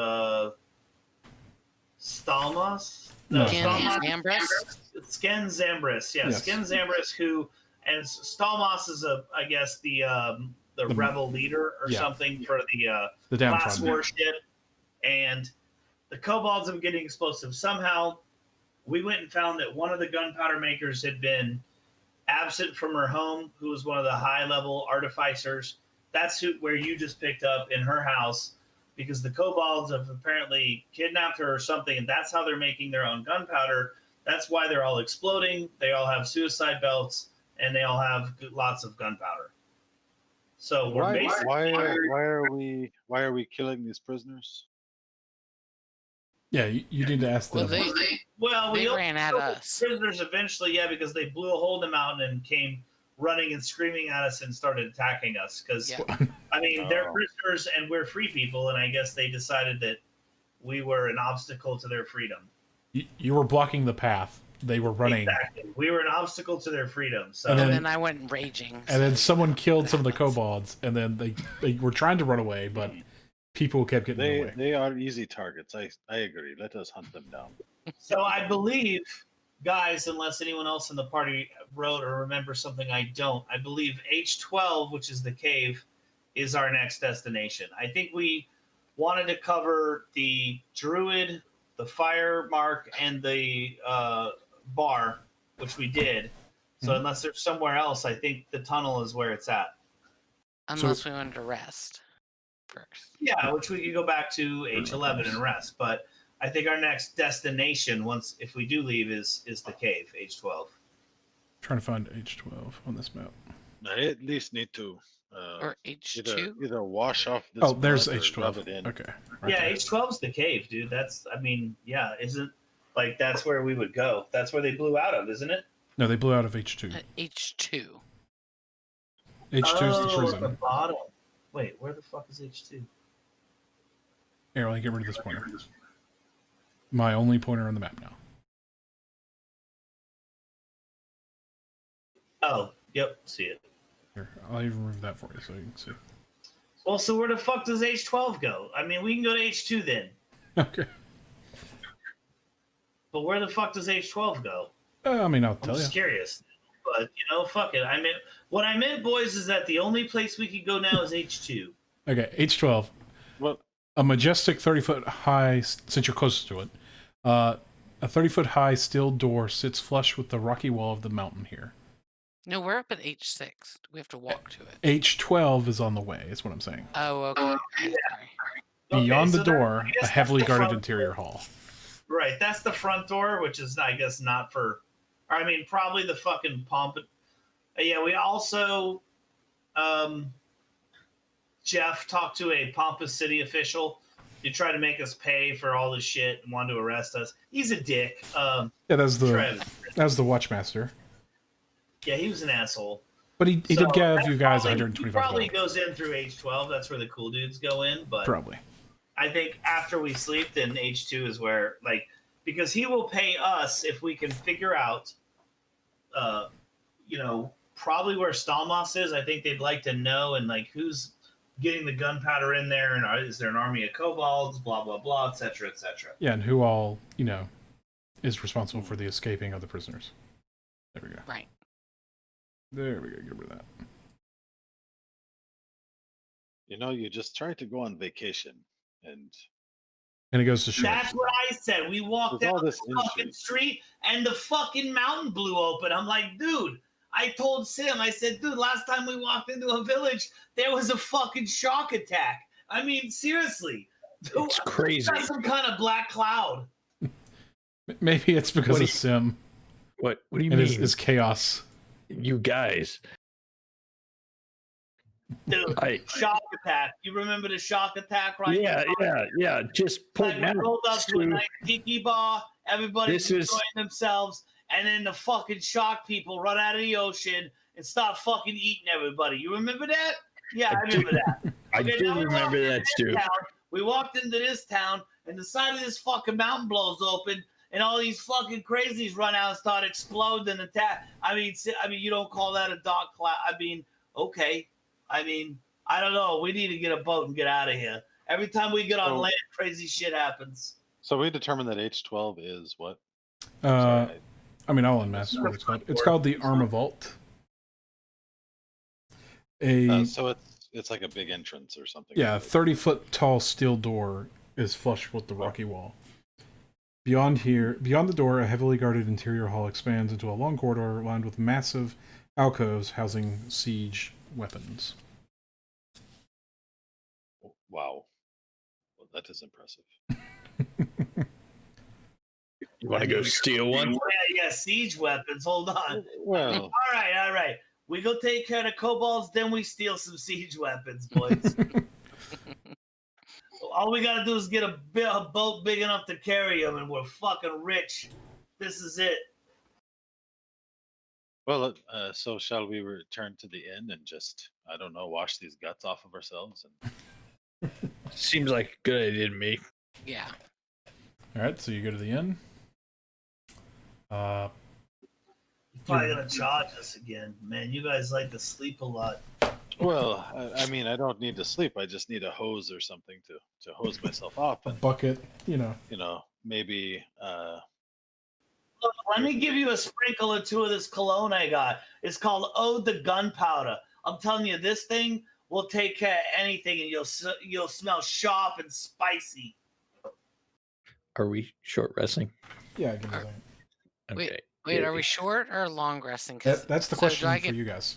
Stalmas? No. Zambris? Sken Zambris. Yeah, Yes. Sken Zambris, who, and Stalmas is I guess, the rebel leader or yeah. something for the The last downtrodden. warship. And the kobolds have getting explosives. Somehow, we went and found that one of the gunpowder makers had been absent from her home, who was one of the high-level artificers. That's where you just picked up in her house, because the kobolds have apparently kidnapped her or something, and that's how they're making their own gunpowder. That's why they're all exploding. They all have suicide belts, and they all have lots of gunpowder. So we're Why basically are we killing these prisoners? Yeah, you need to ask them. Well, we they ran at killed us. prisoners eventually, yeah, because they blew a hole in the mountain and came running and screaming at us and started attacking us. Because Yeah. I mean, they're Oh. prisoners and we're free people, and I guess they decided that we were an obstacle to their freedom. You were blocking the path. They were running. Exactly. We were an obstacle to their freedom. So And And then- then I went raging. And then so someone killed that some of the happens. kobolds, and then they were trying to run away, but people kept getting in the way. They are easy targets. I agree. Let us hunt them down. So I believe, guys, unless anyone else in the party wrote or remembers something I don't, I believe H12, which is the cave, is our next destination. I think we wanted to cover the Druid, the Fire Mark, and the bar, which we did. So Mhm. unless there's somewhere else, I think the tunnel is where it's at. Unless we wanted to rest first. Yeah, which we could go back to H11 and rest. But I think our next destination, if we do leave, is the cave, H12. Trying to find H12 on this map. I at least need to Or H2? either wash off this. Oh, there's blood or H12. rub it in. Okay. right Yeah, there. H12's the cave, dude. Isn't like that's where we would go. That's where they blew out of, isn't it? No, they blew out of H2. H2. H2 is the At the prison. bottom. Wait, where the fuck is H2? Here, let me get rid of this pointer. My only pointer on the map now. Oh, yep, see it. Here, I'll even remove that for you so you can see. Well, so where the fuck does H12 go? I mean, we can go to H2 then, Okay. but where the fuck does H12 go? I mean, I'll I'm tell you. just curious. But fuck it. What I meant, boys, is that the only place we could go now is H2. Okay, H12. Well, A majestic 30-foot high, since you're close to it, a 30-foot high steel door sits flush with the rocky wall of the mountain here. No, we're up at H6. We have to walk to it. H12 is on the way, is what I'm saying. Oh, okay. Sorry. Beyond Okay, the so door, I a guess heavily that's the guarded front interior door. hall. Right, that's the front door, which is, I guess, not for. I mean, probably the fucking pomp. Yeah, we also, Jeff talked to a pompous city official who tried to make us pay for all this shit and wanted to arrest us. He's a dick. Yeah, that's the Trev. Watchmaster. Yeah, he was an asshole. But he did So give that's you guys probably- 125 He probably gold. goes in through H12. That's where the cool dudes go in. But Probably. I think after we sleep, then H2 is where, because he will pay us if we can figure out, probably where Stalmas is. I think they'd like to know, and who's getting the gunpowder in there, and is there an army of kobolds? Blah blah blah, etc. etc. Yeah, and who all is responsible for the escaping of the prisoners? There we go. Right. There we go. Get rid of that. You just tried to go on vacation, and And it goes to shit. That's what I said. We walked There's all down the this fucking intrigue. street, and the fucking mountain blew open. I'm like, dude. I told Sim, I said, dude, last time we walked into a village, there was a fucking shock attack. I mean, seriously. It's crazy. That's some kind of black cloud. Maybe it's because What do of you- Sim What do you and mean? his chaos. You guys. Dude, shock attack. You remember the shock attack, right? Yeah. Just Like point we out. rolled up to a Stu, nice tiki bar, everybody's This is- enjoying themselves, and then the fucking shock people run out of the ocean and start fucking eating everybody. You remember that? Yeah, I remember that. I Okay, do now we walked remember into that, this Stu. town. We walked into this town, and the side of this fucking mountain blows open, and all these fucking crazies run out and start exploding and attack. I mean, you don't call that a dark cloud? I mean, okay. I mean, I don't know. We need to get a boat and get out of here. Every time we get on So- land, crazy shit happens. so we determined that H12 is what? Uh, Sorry, I mean, I'll unmask what it's called. It's called the Arma Vault. so it's like a big entrance or something. Yeah, 30-foot tall steel door is flush with the rocky wall. Beyond the door, a heavily guarded interior hall expands into a long corridor lined with massive alcoves housing siege weapons. Wow. Well, that is impressive. You want to go steal one? Yeah, siege weapons. Hold on. Well, All right. We go take care of the kobolds, then we steal some siege weapons, boys. All we gotta do is get a boat big enough to carry them, and we're fucking rich. This is it. well. So shall we return to the inn and just, I don't know, wash these guts off of ourselves? And Seems like a good idea to me. Yeah. All right, so you go to the inn. Probably gonna charge us again, man. You guys like to sleep a lot. well, I mean, I don't need to sleep. I just need a hose or something to hose myself off, A and bucket, maybe. Look, let me give you a sprinkle or two of this cologne I got. It's called Ode to Gunpowder. I'm telling you, this thing will take care of anything, and you'll smell sharp and spicy. Are we short resting? Yeah, give me a second. Okay. Wait, are we short or long resting? That's the so question do I for get- you guys.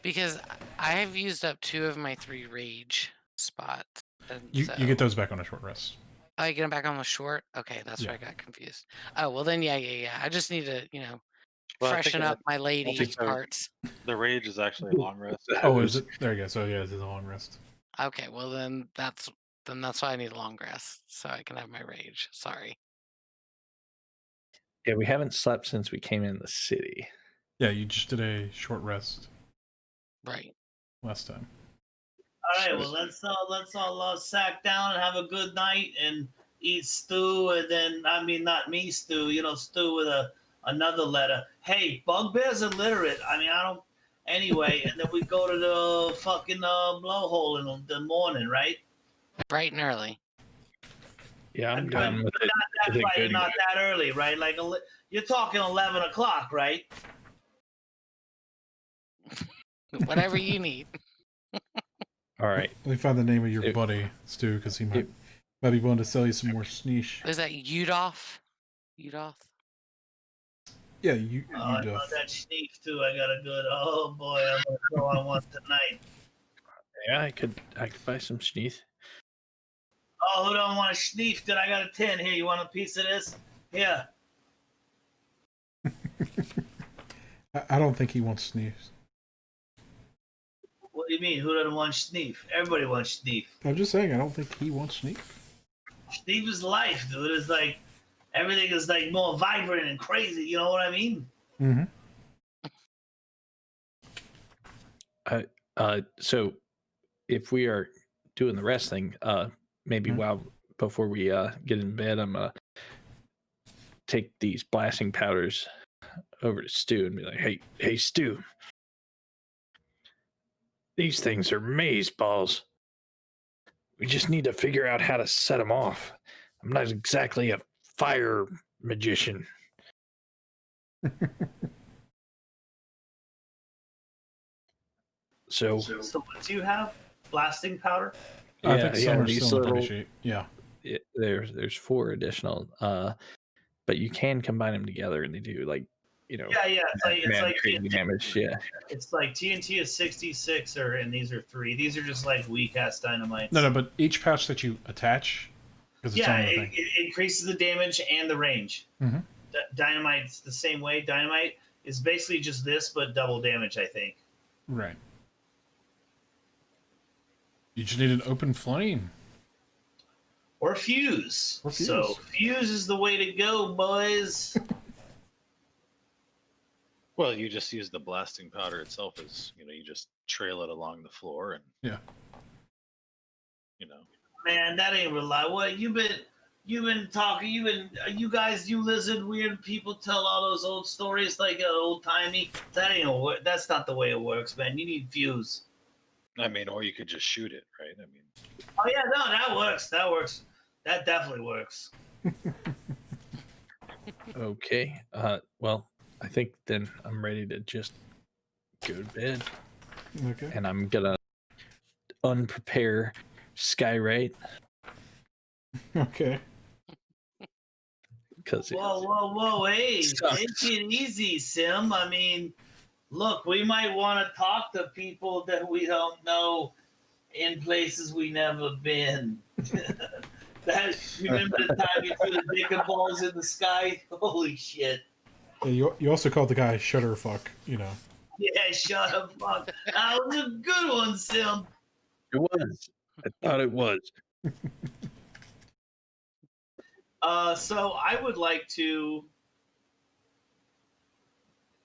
Because I have used up 2 of my 3 rage spots. and You so- get those back on a short rest. Oh, you get them back on the short? Okay, that's where I got confused. Oh, well then, yeah. I just need to, Well, I think freshen up my lady think so. parts. The rage is actually a long rest. Oh, is it? There you go. So yeah, it's a long rest. Okay, well then that's why I need a long rest, so I can have my rage. Sorry. Yeah, we haven't slept since we came in the city. Yeah, you just did a short rest Right. last time. All right, well let's all sack down and have a good night and eat stew, and then not me stew, stew with another letter. Hey, bugbears are literate. I don't. Anyway, and then we go to the fucking blowhole in the morning, right? Bright and early. Yeah, I'm But done with it. That's Is it right, good? not that early, right? Like you're talking 11 o'clock, right? Whatever you need. All right. Let me find the name of your It- buddy, Stu, because he might be willing to sell you some more sneesh. Is that Udoff? Udoff? Yeah, you I do. love that sneak too. I got a good. Oh boy, I'm gonna go on one tonight. Yeah, I could buy some sneeze. Oh, who don't want a sneak? Dude, I got a 10 here. You want a piece of this? Here. I don't think he wants sneeze. What do you mean? Who doesn't want sneak? Everybody wants sneak. I'm just saying, I don't think he wants sneeze. Sneak is life, dude. It's like everything is like more vibrant and crazy. You know what I mean? Mm-hmm. So if we are doing the rest thing, maybe before we get in bed, I'm gonna take these blasting powders over to Stu and be like, hey Stu, these things are maze balls. We just need to figure out how to set them off. I'm not exactly a fire magician. So So what do you have? Blasting powder? I think some are these still in the little. party sheet. Yeah. There's 4 additional. But you can combine them together, and they do Yeah. It's like crazy damage. Yeah. it's like TNT is 66, and these are 3. These are just like weak ass dynamites. No, but each pouch that you attach, because it's on the thing. It increases the damage and the range. Mhm. Dynamite's the same way. Dynamite is basically just this, but double damage, I think. Right. You just need an open flame. Or fuse. Or fuse. So fuse is the way to go, boys. Well, you just use the blasting powder itself as, you just trail it along the floor and, Yeah. Man, that ain't reliable. What you've been talking? You guys, you lizard weird people tell all those old stories like old timey. That ain't work. That's not the way it works, man. You need fuse. I mean, or you could just shoot it, right? I mean, Oh yeah, no, that works. That works. That definitely works. Okay. Well, I think then I'm ready to just go to bed, Okay. and I'm gonna unprepare Skyrite Okay. because Whoa! Hey, sucks. take it easy, Sim. I mean, look, we might want to talk to people that we don't know in places we never been. Remember the time you threw the dick and balls in the sky? Holy shit! Yeah, you also called the guy Shutterfuck, Yeah, shut up, fuck. That was a good one, Sim. It was. I thought it was. So I would like to.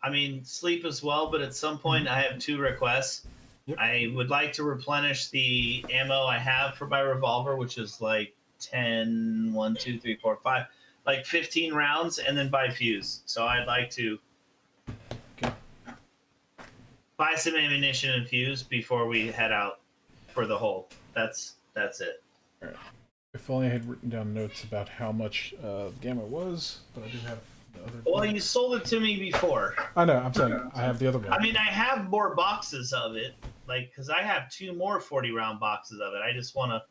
I mean, sleep as well, but at some point I have 2 requests. Yep. I would like to replenish the ammo I have for my revolver, which is like 10, 1, 2, 3, 4, 5, like 15 rounds, and then buy fuse. So I'd like to buy some ammunition and fuse before we head out for the hole. That's it. All right. If only I had written down notes about how much gamma was, but I do have the other. Well, you sold it to me before. I know. I'm saying I have the other one. I mean, I have more boxes of it, like because I have 2 more 40-round boxes of it. I just want to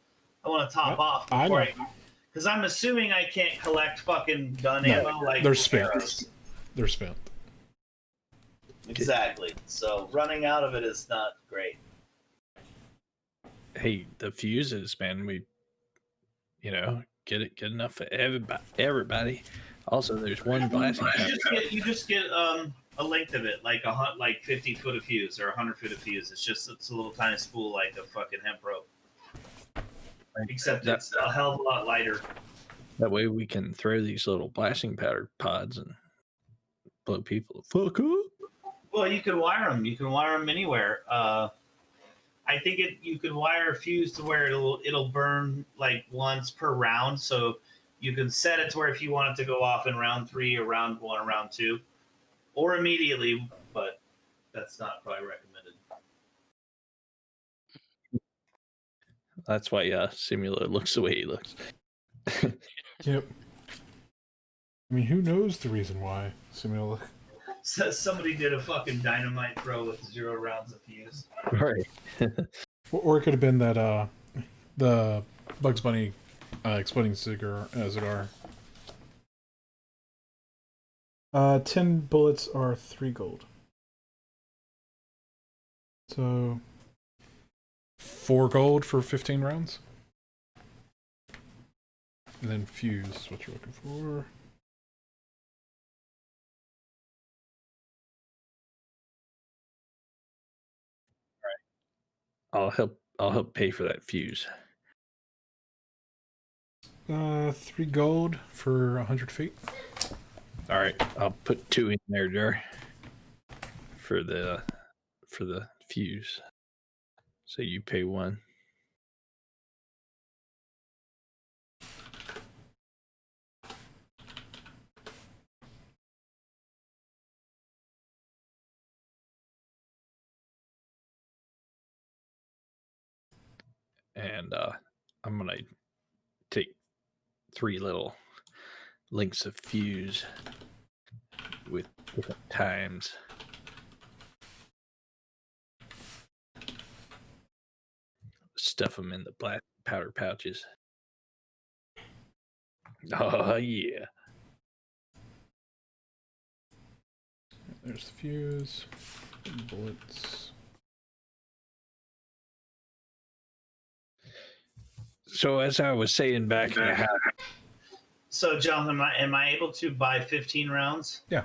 top off I before know. because I'm assuming I can't collect fucking gun ammo like they're spent. arrows. They're spent. Exactly. So running out of it is not great. Hey, the fuses, man. We, get enough for everybody. Also, there's one blasting powder. You just get a length of it, like 50 foot of fuse or 100 foot of fuse. It's a little tiny spool like a fucking hemp rope. Except it's a hell of a lot lighter. That way we can throw these little blasting powder pods and blow people the fuck up. Well, you can wire them. You can wire them anywhere. I think you could wire a fuse to where it'll burn like once per round. So you can set it to where if you want it to go off in round 3 or round 1 or round 2, or immediately, but that's not probably recommended. That's why Simula looks the way he looks. Yep. I mean, who knows the reason why Simula? So somebody did a fucking dynamite throw with 0 rounds of fuse. Right. Or it could have been that the Bugs Bunny exploding cigar. 10 bullets are 3 gold. So 4 gold for 15 rounds. And then fuse, what you're looking for. I'll help pay for that fuse. 3 gold for 100 feet. All right, I'll put 2 in there, Jar, for the fuse. So you pay 1. And I'm gonna take 3 little links of fuse with different times. Stuff them in the black powder pouches. Oh yeah. There's the fuse. Bullets. So as I was saying back in the house, So, Jonathan, am I able to buy 15 rounds? Yeah.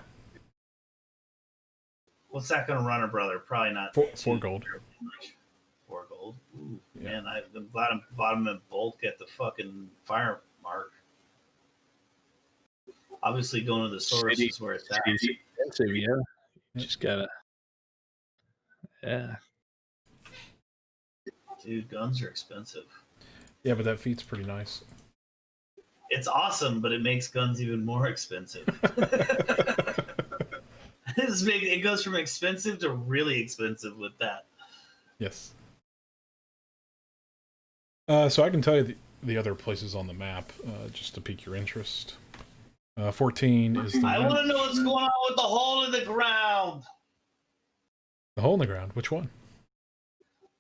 What's that going to run a brother? Probably not. 4 gold. Much. 4 gold. Ooh, Yeah. man, I'm glad I bought them in bulk at the fucking fire mark. Obviously, going to the source is where it's at. it's expensive, yeah. You just gotta, yeah. Dude, guns are expensive. Yeah, but that feat's pretty nice. It's awesome, but it makes guns even more expensive. It goes from expensive to really expensive with that. Yes. So I can tell you the other places on the map, just to pique your interest. 14 is the... I want to know what's going on with the hole in the ground. The hole in the ground? Which one?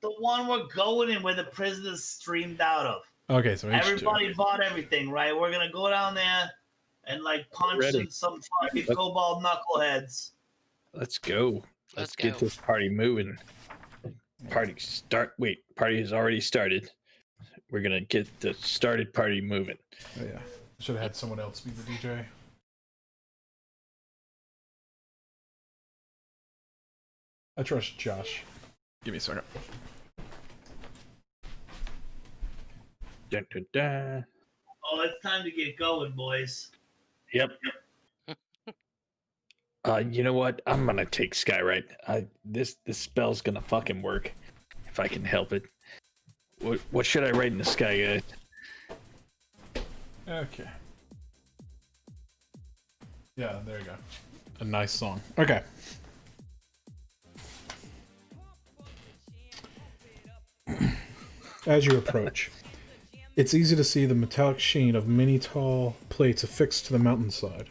The one we're going in where the prisoners streamed out of. Okay, so H2. Everybody bought everything, right? We're going to go down there and like punch some fucking kobold knuckleheads. Let's go. Let's get go. this party moving. Party has already started. We're gonna get the started party moving. Oh, yeah. Should have had someone else be the DJ. I trust Josh. Give me a second. Dun, dun, dun. Oh, it's time to get going, boys. Yep. You know what? I'm gonna take Skyrite. This spell's gonna fucking work if I can help it. What should I write in the sky, guys? Okay. Yeah, there you go. A nice song. Okay. As you approach, it's easy to see the metallic sheen of many tall plates affixed to the mountainside.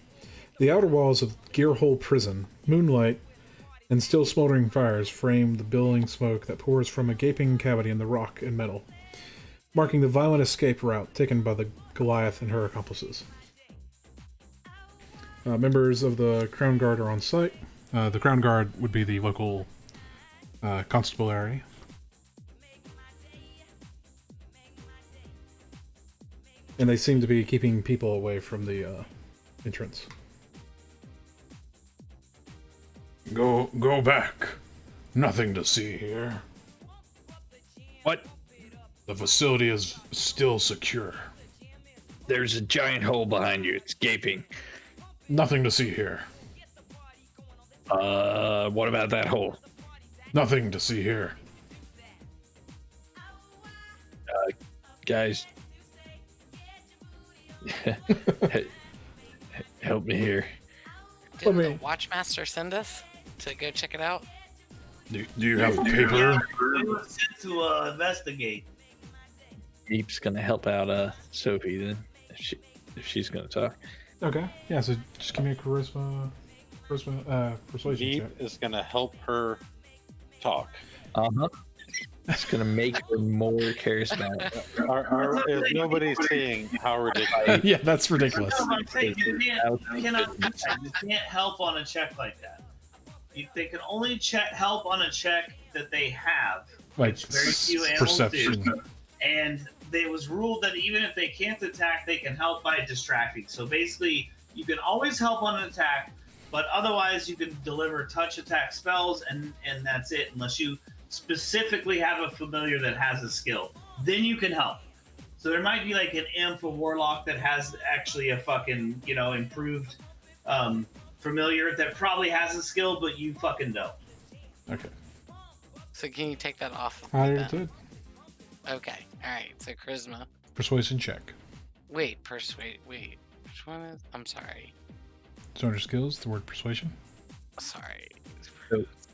The outer walls of Gearhole Prison, moonlight, and still smoldering fires frame the billowing smoke that pours from a gaping cavity in the rock and metal, marking the violent escape route taken by the Goliath and her accomplices. Members of the Crown Guard are on site. The Crown Guard would be the local constabulary. And they seem to be keeping people away from the entrance. Go back. Nothing to see here. What? The facility is still secure. There's a giant hole behind you. It's gaping. Nothing to see here. What about that hole? Nothing to see here. Guys. Help me here. Did the Watchmaster send us to go check it out? Do you have paper? We were sent to investigate. Deep's gonna help out Sophie then if she's gonna talk. Okay. Yeah, so just give me a charisma persuasion Deep check. is gonna help her talk. It's gonna make her more charismatic. Is nobody saying how ridiculous? Yeah, that's ridiculous. No, I'm saying you can't help on a check like that. They can only help on a check that they have, Like which very few animals perception. do. And it was ruled that even if they can't attack, they can help by distracting. So basically, you can always help on an attack, but otherwise you can deliver touch attack spells, and that's it, unless you specifically have a familiar that has a skill. Then you can help. So there might be like an imp or warlock that has actually a fucking, improved familiar that probably has a skill, but you fucking don't. Okay. So can you take that off? Of I me already then? did. Okay. All right. So charisma. Persuasion check. Wait. Persuade. Wait. Which one is? I'm sorry. So under skills, the word persuasion. Sorry.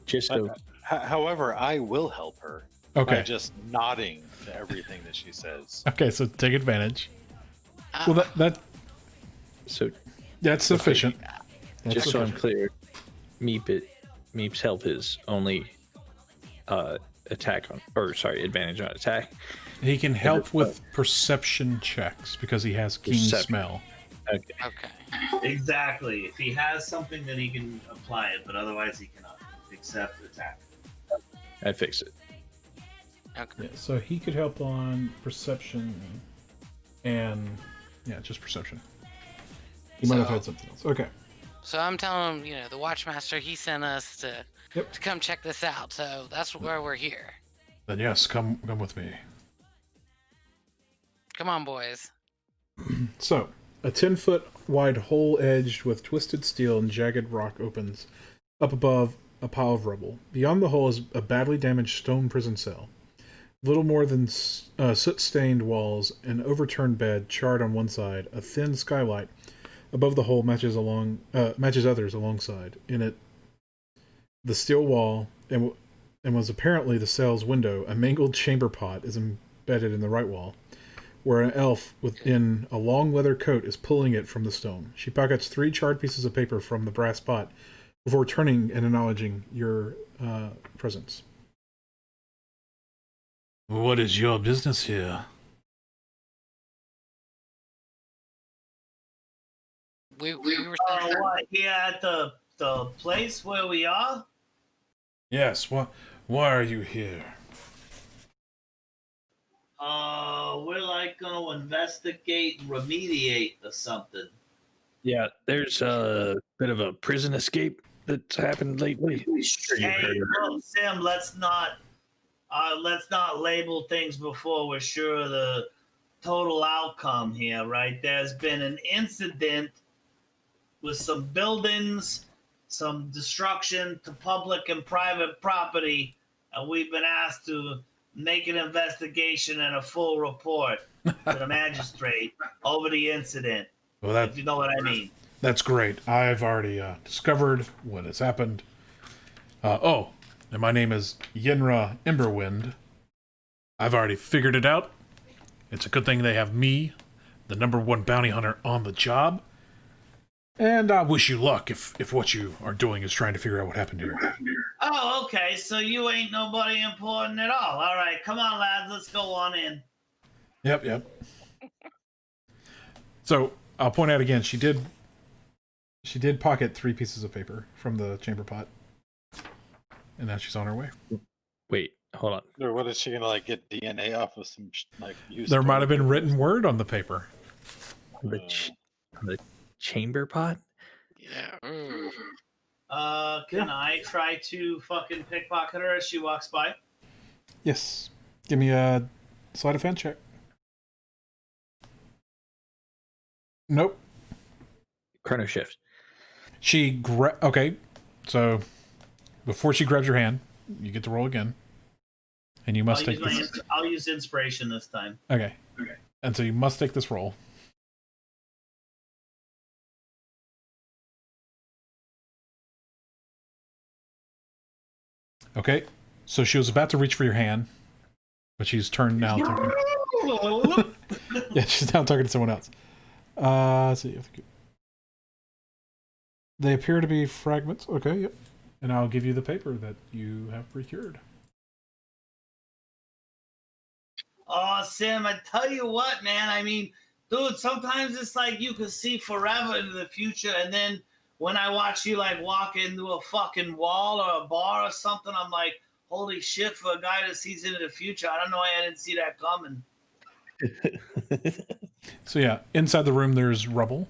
Just so However, I will help her. Okay. By just nodding to everything that she says. Okay, so take advantage. Well, So that's sufficient. just so I'm clear, Meep's help is only advantage on attack. He can help with perception checks because he has keen Perception. smell. Okay. Okay. Exactly. If he has something, then he can apply it, but otherwise he cannot, except attack. I fix it. Okay. Yeah, so he could help on perception and just perception. He might have had something else. Okay. So I'm telling him, the Watchmaster, he sent us to come check this out. So that's where we're here. Then yes, come with me. Come on, boys. So, a 10-foot wide hole edged with twisted steel and jagged rock opens up above a pile of rubble. Beyond the hole is a badly damaged stone prison cell. Little more than soot-stained walls, an overturned bed charred on one side, a thin skylight above the hole matches others alongside. In it, the steel wall and was apparently the cell's window. A mangled chamber pot is embedded in the right wall, where an elf within a long leather coat is pulling it from the stone. She pockets 3 charred pieces of paper from the brass pot before turning and acknowledging your presence. What is your business here? We were What, here at the place where we are? Yes, why are you here? We're like gonna investigate and remediate or something. Yeah, there's a bit of a prison escape that's happened lately. Hey, look, Sam, let's not label things before we're sure of the total outcome here, right? There's been an incident with some buildings, some destruction to public and private property, and we've been asked to make an investigation and a full report to the magistrate over the incident. Well, if you know what I mean. That's great. I've already discovered what has happened. And my name is Yenra Emberwind. I've already figured it out. It's a good thing they have me, the #1 bounty hunter, on the job. And I wish you luck if what you are doing is trying to figure out what happened here. Oh, okay. So you ain't nobody important at all. All right, come on, lads. Let's go on in. Yep. So I'll point out again, she did pocket 3 pieces of paper from the chamber pot, and now she's on her way. Wait, hold on. Or what is she gonna get DNA off of some used? There might have been written word on the paper. The chamber pot? Yeah. Can I try to fucking pickpocket her as she walks by? Yes. Give me a sleight of hand check. Nope. Chrono shift. Okay, so before she grabs your hand, you get to roll again, and you must take this. I'll use inspiration this time. Okay. And so you must take this roll. Okay, so she was about to reach for your hand, but she's turned now. Yeah, she's now talking to someone else. Let's see. They appear to be fragments. Okay, yep. And I'll give you the paper that you have procured. Oh, Sam, I tell you what, man. I mean, dude, sometimes it's like you can see forever into the future, and then when I watch you like walk into a fucking wall or a bar or something, I'm like, holy shit, for a guy that sees into the future, I don't know, I didn't see that coming. So yeah, inside the room there's rubble.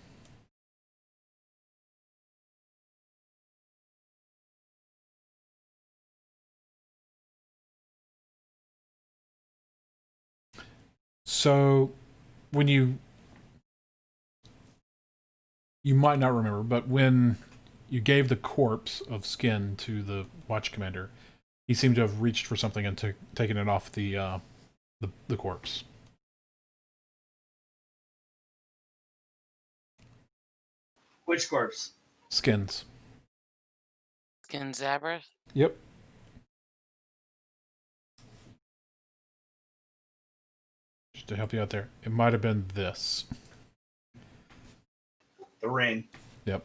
So when you might not remember, but when you gave the corpse of Skin to the watch commander, he seemed to have reached for something and taken it off the corpse. Which corpse? Skins. Skin Zabreth? Yep. to help you out there. It might have been this. The ring. Yep.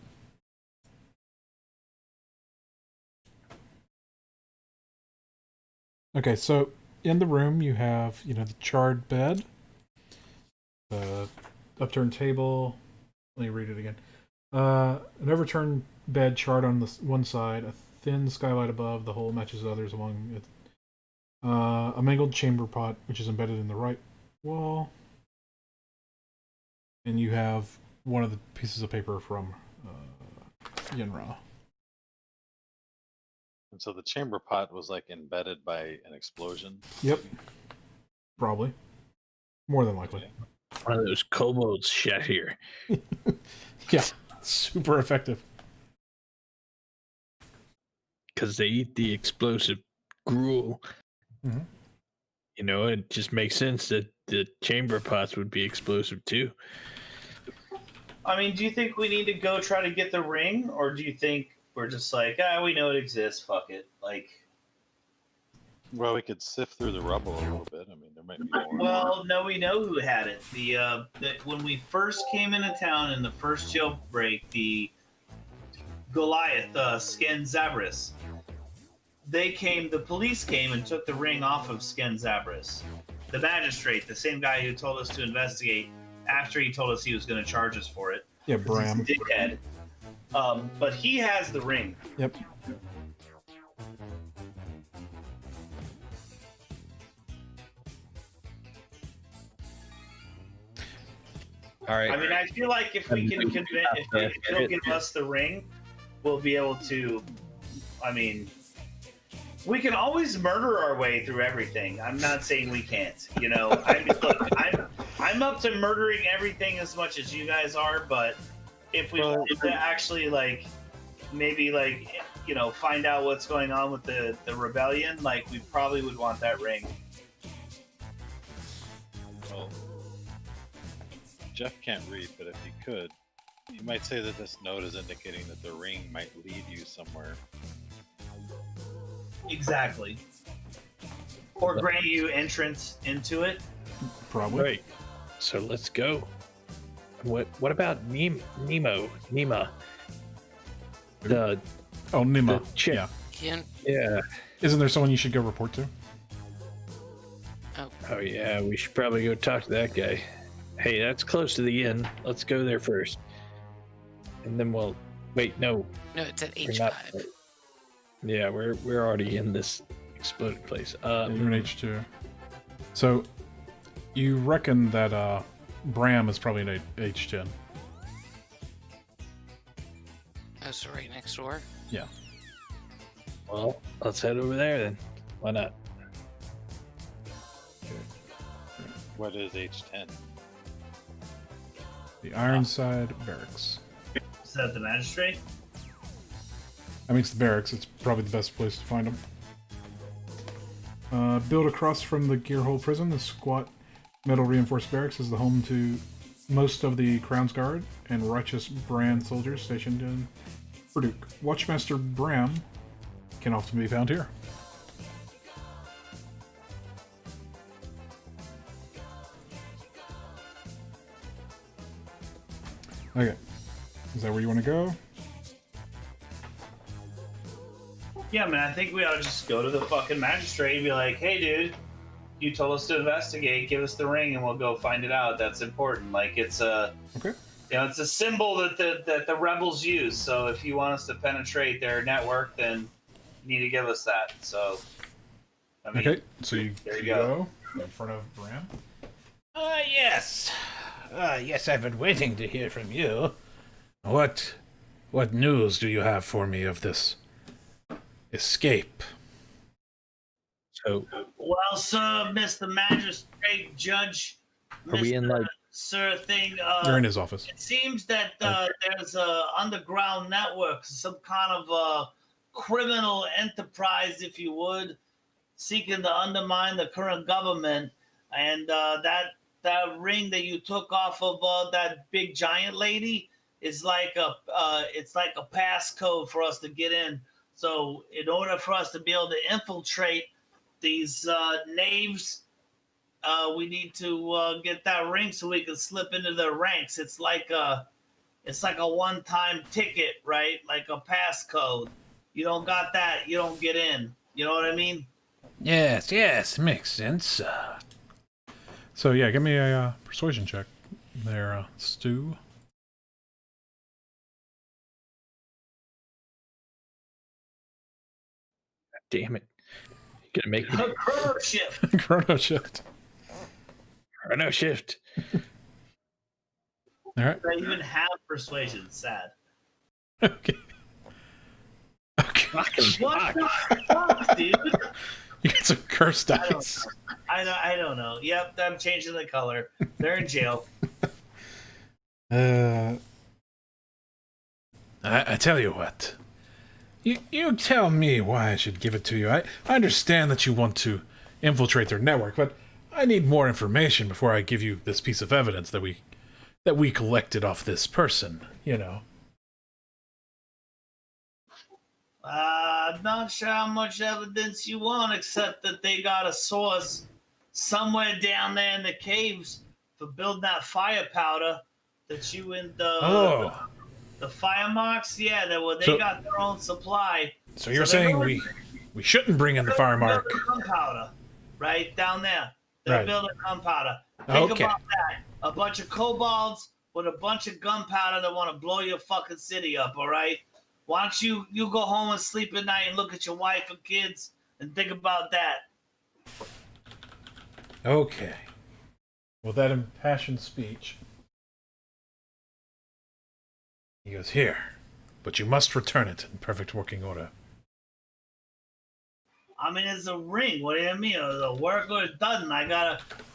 Okay, so in the room you have, the charred bed, the upturned table. Let me read it again. An overturned bed charred on the one side, a thin skylight above, the whole matches others along it. A mangled chamber pot, which is embedded in the right wall. And you have one of the pieces of paper from Yinra. And so the chamber pot was like embedded by an explosion. Yep. Probably. More than likely. One of those kobolds shit here. Yeah. Super effective. Because they eat the explosive gruel. Mm-hmm. It just makes sense that the chamber pots would be explosive too. I mean, do you think we need to go try to get the ring, or do you think we're just like, we know it exists, fuck it? Like, Well, we could sift through the rubble a little bit. I mean, there might be more. well, no, we know who had it. When we first came into town in the first jailbreak, the Goliath, Skenzabris, the police came and took the ring off of Skenzabris. The magistrate, the same guy who told us to investigate after he told us he was going to charge us for it. Yeah, Bram. He's a dickhead. But he has the ring. Yep. All right. I mean, I feel like if we can convince, if he'll give us the ring, we'll be able to. I mean, we can always murder our way through everything. I'm not saying we can't. I'm up to murdering everything as much as you guys are, but if we wanted to actually maybe find out what's going on with the rebellion, we probably would want that ring. Well, Jeff can't read, but if he could, you might say that this note is indicating that the ring might lead you somewhere. Exactly. Or grant you entrance into it. Probably. Right. So let's go. What about Nima? The Nima. the chick. Yeah. Ian? Yeah. Isn't there someone you should go report to? Oh yeah, we should probably go talk to that guy. Hey, that's close to the inn. Let's go there first. And then we'll wait, no. No, it's at We're H5. not- Yeah, we're already in this exploded place. You're in H2. So, you reckon that Bram is probably in H10? Oh, so right next door? Yeah. Well, let's head over there then. Why not? What is H10? The Ironside Barracks. Is that the magistrate? I mean, it's the barracks. It's probably the best place to find them. Built across from the Gearhole prison, the squat metal reinforced barracks is the home to most of the Crown's Guard and righteous brand soldiers stationed in Burduke. Watchmaster Bram can often be found here. Okay. Is that where you want to go? Yeah, man, I think we ought to just go to the fucking magistrate and be like, hey, dude, you told us to investigate, give us the ring and we'll go find it out. That's important. It's a it's a symbol that the rebels use. So if you want us to penetrate their network, then you need to give us that. So I mean, okay, so you there you go. In front of Bram. Yes. Yes, I've been waiting to hear from you. What news do you have for me of this escape? So well, sir, Mr. Magistrate, Judge, are we in Mr. Sir You're in his office. It seems that there's a underground network, some kind of criminal enterprise, if you would, seeking to undermine the current government, and that ring that you took off of that big giant lady is like a passcode for us to get in. So in order for us to be able to infiltrate these knaves we need to get that ring so we can slip into the ranks. It's like a one-time ticket, right? Like a passcode. You don't got that, you don't get in. You know what I mean? Yes, makes sense. So yeah, give me a persuasion check there, Stu. Damn it. You're gonna make me Chrono shift. Chrono shift. Chrono shift. All right. I even have persuasion. Sad. Okay. Okay. What the fuck, dude? You got some cursed I don't dice. I don't know. Yep, I'm changing the color. They're in jail. I tell you what. You tell me why I should give it to you. I understand that you want to infiltrate their network, but I need more information before I give you this piece of evidence that we collected off this person, you know. I'm not sure how much evidence you want, except that they got a source somewhere down there in the caves for building that fire powder that you and the fire marks. Yeah, they got their own supply. So you're saying we shouldn't bring in the fire mark? Gunpowder, right down there. They're building gunpowder. Think about that. A bunch of kobolds with a bunch of gunpowder that want to blow your fucking city up. All right. Why don't you go home and sleep at night and look at your wife and kids and think about that? Okay. With that impassioned speech, he goes, here, but you must return it in perfect working order. I mean, it's a ring. What do you mean? It's a work or it doesn't.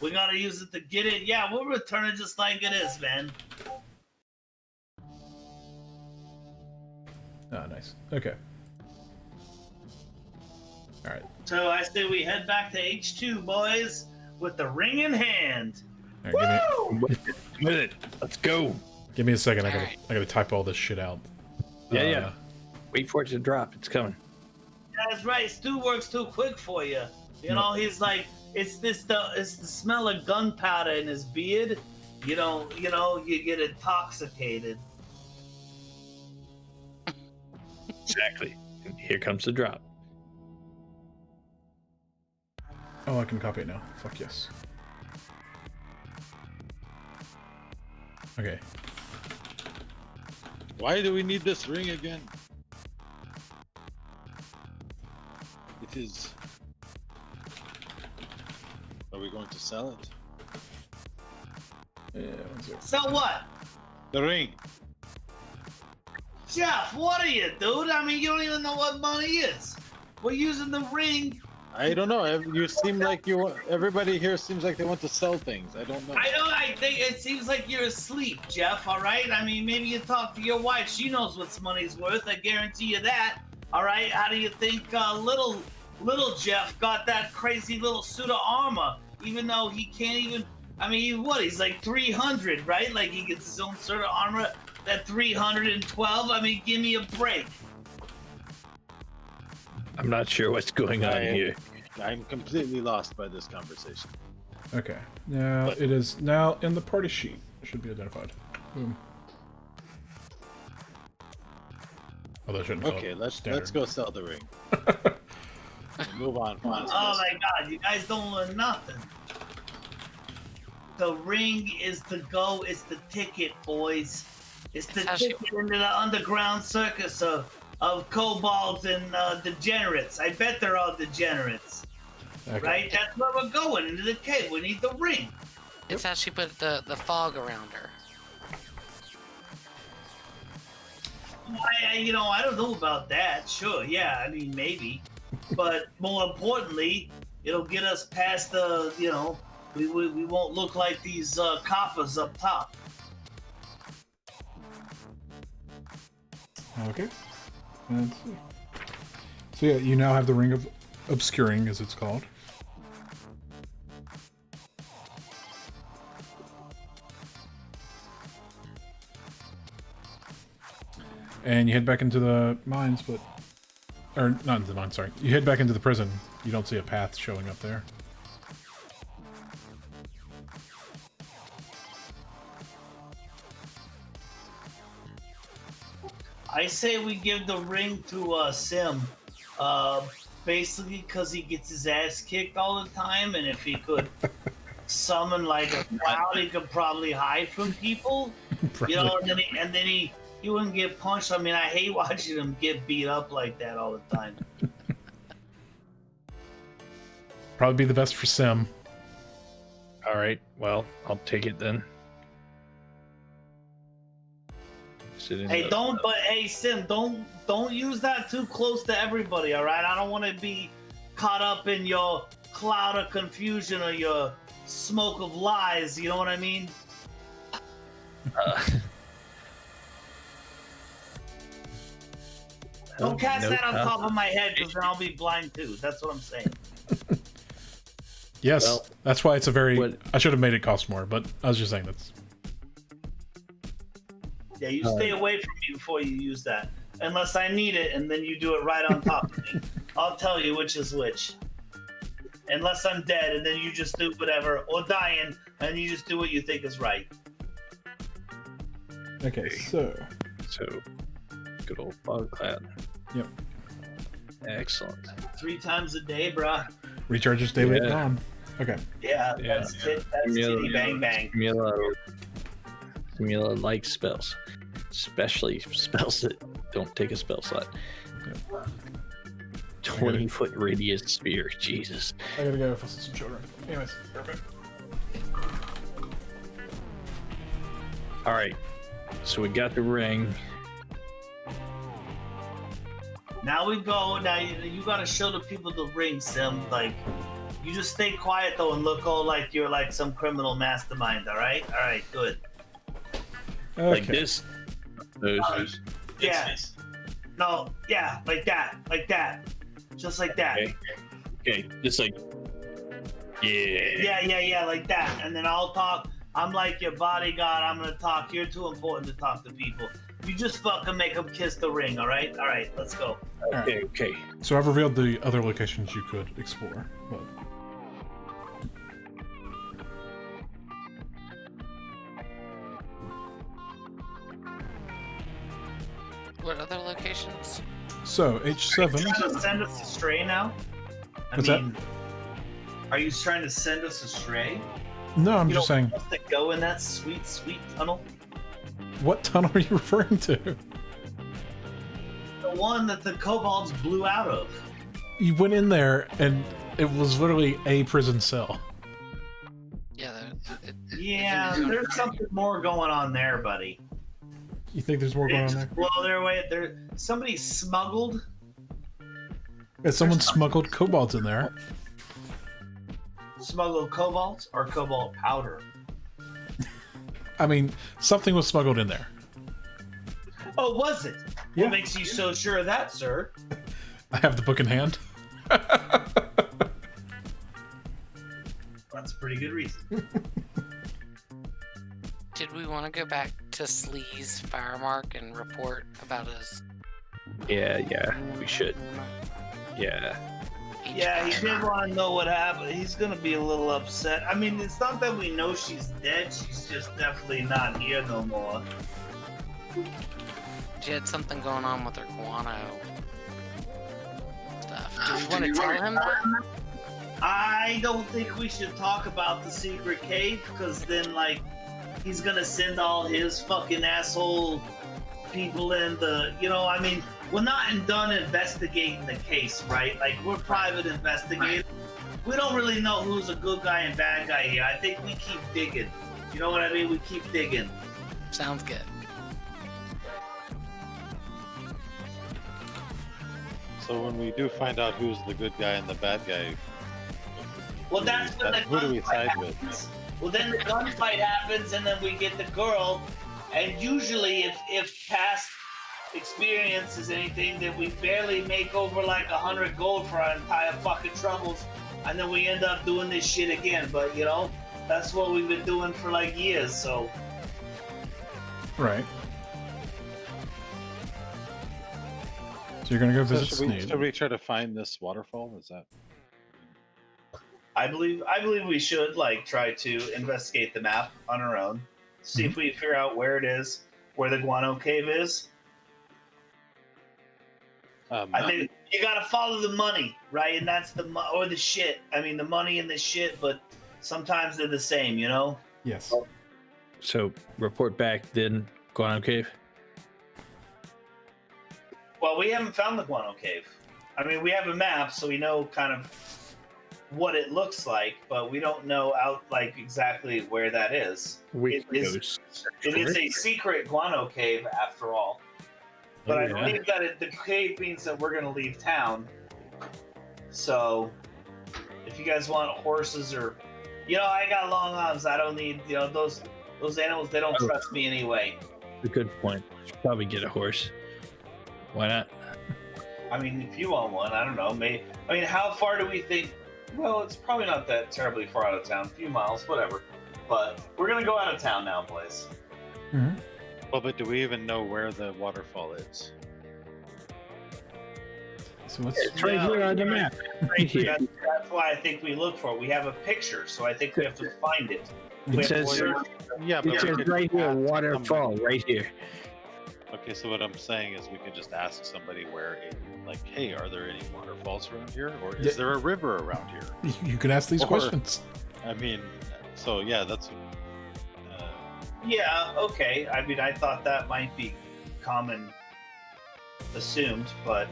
We gotta use it to get it. Yeah, we'll return it just like it is, man. oh, nice. Okay. All right. So I say we head back to H2, boys, with the ring in hand. All right, With it. Let's go. give me a second. I All gotta right. I gotta type all this shit out. Yeah. Wait for it to drop. It's coming. That's right. Stu works too quick for you. You know, he's like, it's the smell of gunpowder in his beard. You get intoxicated. Exactly. And here comes the drop. Oh, I can copy it now. Fuck yes. Okay. Why do we need this ring again? It is. Are we going to sell it? Yeah, one sec. So what? The ring. Jeff, what are you, dude? I mean, you don't even know what money is. We're using the ring. I don't know. You seem like everybody here seems like they want to sell things. I don't know. I think it seems like you're asleep, Jeff, all right? I mean, maybe you talk to your wife. She knows what money's worth. I guarantee you that. All right? How do you think little Jeff got that crazy little suit of armor, even though he can't even... I mean, he's like 300, right? Like, he gets his own suit of armor at 312? I mean, give me a break. I'm not sure what's going on here. I'm completely lost by this conversation. Okay. Now it is now in the party sheet. It should be identified. Boom. Oh, that shouldn't. Okay, let's go sell the ring. Move on. Oh my God, you guys don't learn nothing. The ring is the go. It's the ticket, boys. It's the ticket into the underground circus of kobolds and degenerates. I bet they're all degenerates. Okay. Right? That's where we're going, into the cave. We need the ring. It's how she put the fog around her. I don't know about that. Sure, yeah, I mean, maybe. But more importantly, it'll get us past the, we won't look like these coppers up top. Okay. Let's see. So yeah, you now have the Ring of Obscuring, as it's called. And you head back into the mines, or not into the mines, sorry. You head back into the prison. You don't see a path showing up there. I say we give the ring to Sim. Basically because he gets his ass kicked all the time, and if he could summon like a cloud, he could probably hide from people. You know, and then he wouldn't get punched. I mean, I hate watching him get beat up like that all the time. Probably be the best for Sim. All right. Well, I'll take it then. Hey, hey Sim, don't use that too close to everybody. All right, I don't want to be caught up in your cloud of confusion or your smoke of lies. You know what I mean? Don't cast that on top of my head, because then I'll be blind too. That's what I'm saying. Yes, well, that's why it's a very. I should have made it cost more, but I was just saying that's. Yeah, you stay away from me before you use that, unless I need it, and then you do it right on top of me. I'll tell you which is which. Unless I'm dead, and then you just do whatever, or dying, and you just do what you think is right. Okay, so good old fog cloud. Yep. Excellent. 3 times a day, bruh. Recharges daily at dawn. Okay. Yeah, that's titty bang bang. Camilla likes spells, especially spells that don't take a spell slot. 20-foot radius sphere. Jesus. I gotta go for some children. Anyways, perfect. All right. So we got the ring. Now we go. Now you gotta show the people the ring, Sim. Like, you just stay quiet though and look all like you're like some criminal mastermind. All right. All right. Good. Okay. Like this. Yeah. No. Yeah. Like that. Like that. Just like that. Okay. Just like. Yeah. Yeah. Like that. And then I'll talk. I'm like your bodyguard. I'm gonna talk. You're too important to talk to people. You just fucking make them kiss the ring. All right. All right. Let's go. Okay. So I've revealed the other locations you could explore, but. What other locations? So H7. Are you trying to send us astray now? What's that? Are you trying to send us astray? No, I'm You just don't saying. want us to go in that sweet, sweet tunnel. What tunnel are you referring to? The one that the kobolds blew out of. You went in there and it was literally a prison cell. Yeah. Yeah, there's something more going on there, buddy. You think there's more going on there? Well, somebody smuggled. Yeah, someone smuggled kobolds in there. Smuggled cobalt or cobalt powder? I mean, something was smuggled in there. Oh, was it? Yeah. What makes you so sure of that, sir? I have the book in hand. That's a pretty good reason. Did we want to go back to Slee's fire mark and report about his? Yeah. We should. Yeah. Yeah, he did want to know what happened. He's gonna be a little upset. I mean, it's not that we know she's dead. She's just definitely not here no more. She had something going on with her guano stuff. Do we want to tell him that? I don't think we should talk about the secret cave, because then, like, he's gonna send all his fucking asshole people in the, I mean, we're not done investigating the case, right? Like, we're private investigators. We don't really know who's a good guy and bad guy here. I think we keep digging. You know what I mean? We keep digging. Sounds good. So when we do find out who's the good guy and the bad guy, Well, that's when the who do we gunfight side happens. with? Well, then the gunfight happens, and then we get the girl. And usually, if past experience is anything, that we barely make over like 100 gold for our entire fucking troubles, and then we end up doing this shit again. But that's what we've been doing for like years. So Right. So you're gonna go So visit should Sneed. we try to find this waterfall? Is that? I believe we should try to investigate the map on our own, see if we figure out where it is, where the guano cave is. I think you gotta follow the money, right? And that's or the shit. I mean, the money and the shit, but sometimes they're the same, you know? Yes. So report back then, Guano Cave. Well, we haven't found the Guano Cave. I mean, we have a map, so we know kind of what it looks like, but we don't know exactly where that is. It is a secret Guano Cave after all. But I believe that the cave means that we're going to leave town. So, if you guys want horses or, I got long arms. I don't need, those animals. They don't trust me anyway. A good point. Should probably get a horse. Why not? I mean, if you want one, I don't know. How far do we think? Well, it's probably not that terribly far out of town. A few miles, whatever. But we're going to go out of town now, boys. Mm-hmm. Well, but do we even know where the waterfall is? So what's It's right here on the map. Right here. That's why I think we look for it. We have a picture, so I think we have to find it. It says Yeah, it says right here, waterfall, right here. Okay, so what I'm saying is we could just ask somebody hey, are there any waterfalls around here? Or is there a river around here? You can ask these questions. I mean, so yeah, that's... Yeah, okay. I mean, I thought that might be common assumed, but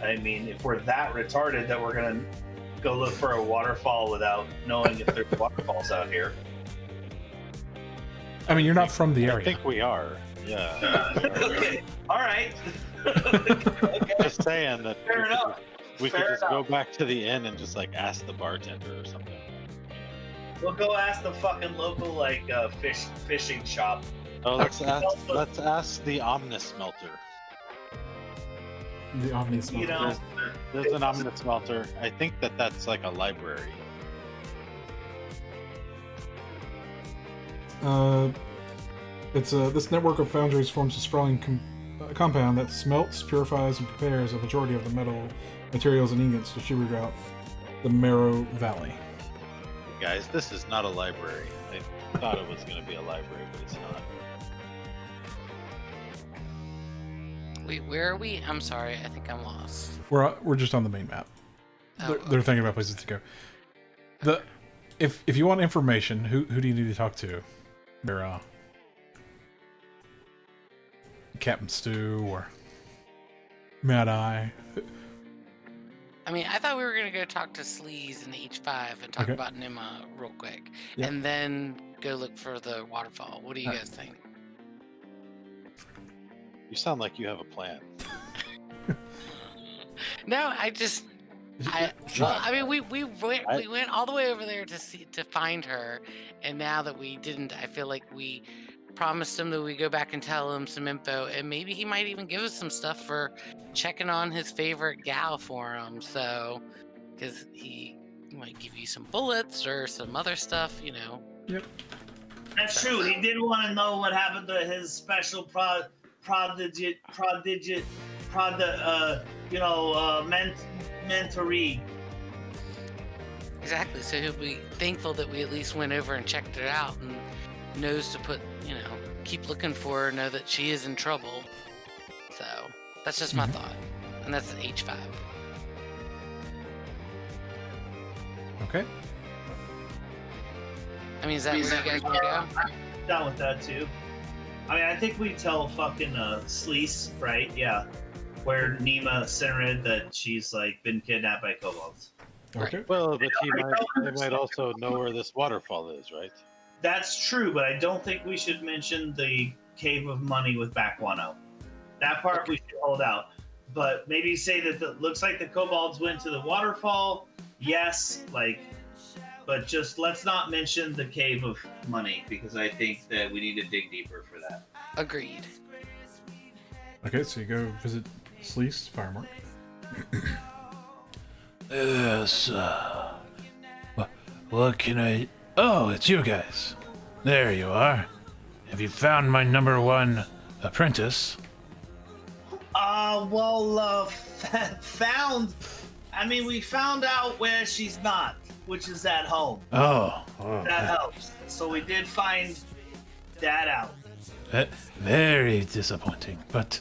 I mean, if we're that retarded that we're going to go look for a waterfall without knowing if there's waterfalls out here. I mean, you're not from the area. I think we are. Yeah. Okay. All right. Just saying that Fair enough. We could just go back to the inn and just ask the bartender or something. We'll go ask the fucking local fishing shop. Oh, let's ask the Omnismelter. The Omnismelter. There's an Omnismelter. I think that's like a library. This network of foundries forms a sprawling compound that smelts, purifies, and prepares a majority of the metal materials and ingots distributed throughout the Marrow Valley. Guys, this is not a library. I thought it was going to be a library, but it's not. Wait, where are we? I'm sorry, I think I'm lost. We're just on the main map. They're thinking about places to go. If you want information, who do you need to talk to? Your Captain Stu or Mad Eye. I mean, I thought we were going to go talk to Sleaze and H5 and talk about Nima real quick. Yeah. And then go look for the waterfall. What do you guys think? You sound like you have a plan. No, we went all the way over there to find her, and now that we didn't, I feel like we promised him that we go back and tell him some info, and maybe he might even give us some stuff for checking on his favorite gal for him. So, because he might give you some bullets or some other stuff, Yep. That's true. He did want to know what happened to his special mentoree. Exactly. So he'll be thankful that we at least went over and checked it out and knows to put, keep looking for her, know that she is in trouble. So that's just my thought. And that's an H5. Okay. I mean, is that where you guys want to go? I'm down with that too. I mean, I think we tell fucking Sleaze, right? Yeah. Where Nima Sinrid that she's been kidnapped by kobolds. Okay. Well, but they might also know where this waterfall is, right? That's true, but I don't think we should mention the Cave of Money with Bakwano. That part we should hold out. But maybe say that it looks like the kobolds went to the waterfall. Yes, but just let's not mention the Cave of Money because I think that we need to dig deeper for that. Agreed. Okay, so you go visit Sleaze Firemark. Yes, what can I... Oh, it's you guys. There you are. Have you found my number one apprentice? Found... I mean, we found out where she's not, which is at home. Oh. That helps. So we did find that out. Very disappointing, but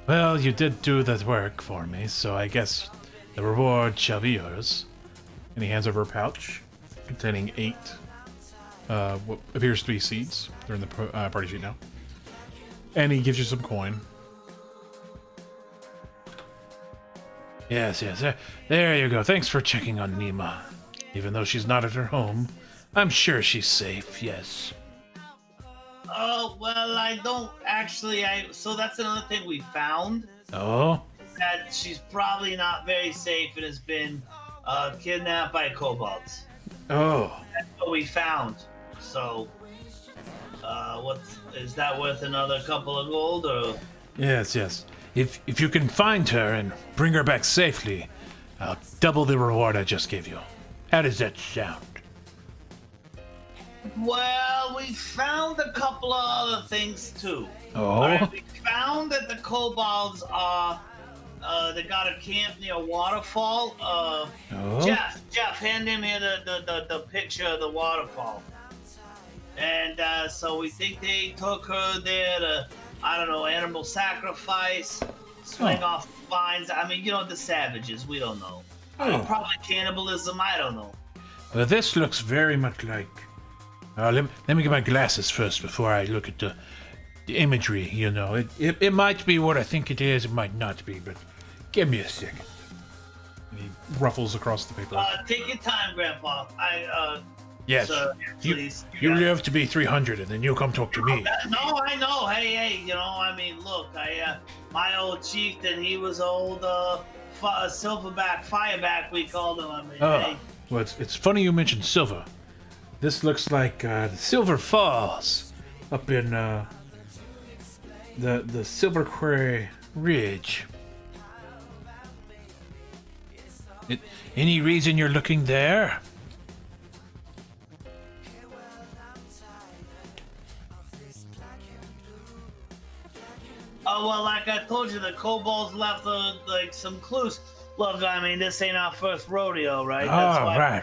Well, you did do that work for me, so I guess the reward shall be yours. And he hands over a pouch containing 8 what appears to be seeds. They're in the party sheet now. And he gives you some coin. Yes, there you go. Thanks for checking on Nima. Even though she's not at her home, I'm sure she's safe, yes. Oh, well, I don't actually. So that's another thing we found. Oh? That she's probably not very safe and has been kidnapped by kobolds. Oh. That's what we found. So, is that worth another couple of gold or? Yes. If you can find her and bring her back safely, I'll double the reward I just gave you. How does that sound? Well, we found a couple of other things too. Oh? Alright, we found that the kobolds are. They got a camp near a waterfall. Oh? Jeff, hand him here the picture of the waterfall. And so we think they took her there to, I don't know, animal sacrifice, swing off vines. I mean, the savages. We don't know. Probably cannibalism. I don't know. Well, this looks very much like... let me get my glasses first before I look at the imagery, It might be what I think it is, it might not be, but give me a second. And he ruffles across the paper. Take your time, Grandpa. Yes, Sir, please. you live to be 300 and then you'll come talk to me. No, I know. Hey, I mean, look, my old chieftain, he was old silverback, fireback, we called him. I mean, hey. Well, it's funny you mentioned silver. This looks like the Silver Falls up in the Silver Quarry Ridge. Any reason you're looking there? Oh, well, like I told you, the kobolds left some clues. Look, I mean, this ain't our first rodeo, right? Right.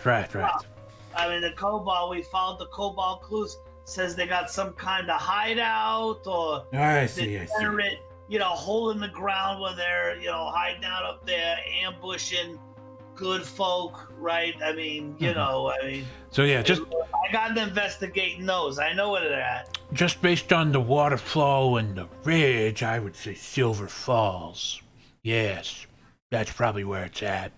I mean, we found the kobold clues. Says they got some kind of hideout or I see. degenerate, hole in the ground where they're, hiding out up there, ambushing good folk, right? I mean, So yeah, I got to investigate those. I know where they're at. Just based on the waterfall and the ridge, I would say Silver Falls. Yes, that's probably where it's at.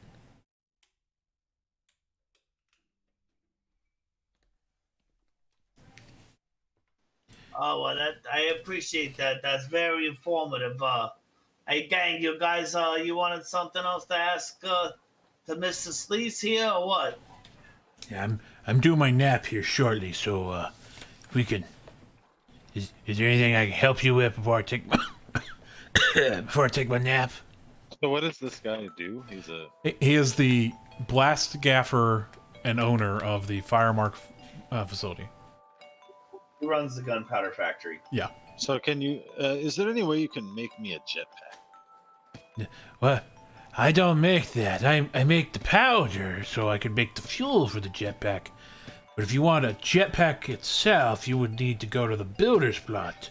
Oh, well, I appreciate that. That's very informative. Hey, gang, you guys, you wanted something else to ask to Mr. Sleaze here, or what? Yeah, I'm doing my nap here shortly, so we can. Is there anything I can help you with before I take my nap? So what does this guy do? He is the blast gaffer and owner of the Firemark facility. He runs the gunpowder factory. Yeah. So can you? Is there any way you can make me a jetpack? Well, I don't make that. I make the powder so I can make the fuel for the jetpack. But if you want a jetpack itself, you would need to go to the builder's plot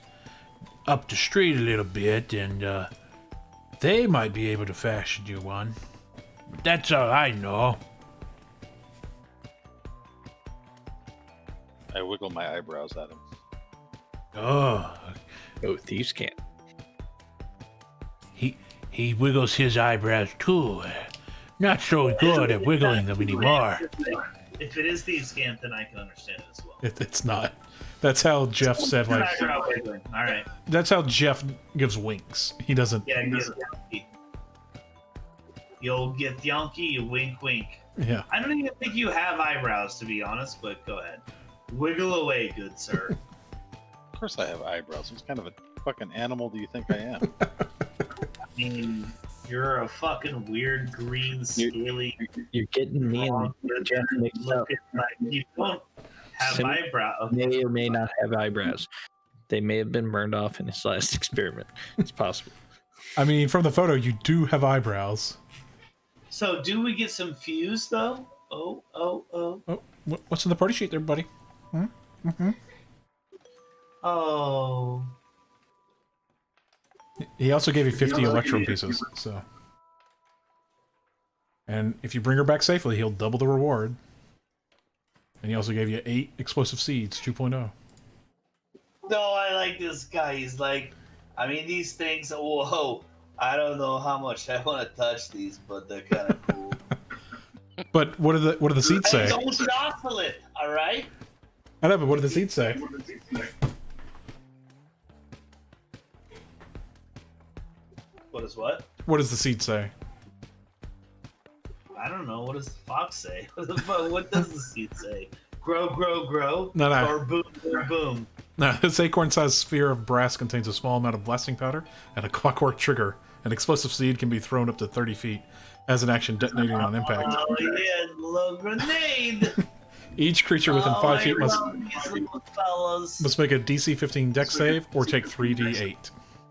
up the street a little bit, and they might be able to fashion you one. But that's all I know. I wiggle my eyebrows at him. Oh, thieves can't. he wiggles his eyebrows too. Not so good at wiggling them anymore. If it is thieves camp, then I can understand it as well. It's not. That's how Jeff said, like. All right. That's how Jeff gives winks. He doesn't. Yeah, you'll get Yonky, you wink, wink. Yeah. I don't even think you have eyebrows, to be honest, but go ahead. Wiggle away, good sir. Of course I have eyebrows. What kind of a fucking animal do you think I am? I mean, you're a fucking weird green scaly. You're getting me and Jeff mixed up. You don't have eyebrows. May or may not have eyebrows. They may have been burned off in his last experiment. It's possible. I mean, from the photo, you do have eyebrows. So, do we get some fuse though? Oh. Oh, what's in the party sheet there, buddy? Oh. He also gave you 50 electrum pieces, so. And if you bring her back safely, he'll double the reward. And he also gave you 8 explosive seeds, 2.0. No, I like this guy. He's like, I mean, these things. Whoa, I don't know how much I want to touch these, but they're kind of cool. But what do the seeds say? Hey, don't jostle it, all right? I know, but what do the seeds say? What is what? What does the seed say? I don't know. What does the fox say? What does the seed say? Grow, grow, grow. No. Or boom, boom, boom. Now, this acorn-sized sphere of brass contains a small amount of blasting powder and a clockwork trigger. An explosive seed can be thrown up to 30 feet as an action detonating on impact. Oh yeah, little grenade. Each creature within 5 feet these little fellas. must make a DC 15 dex save or take 3d8,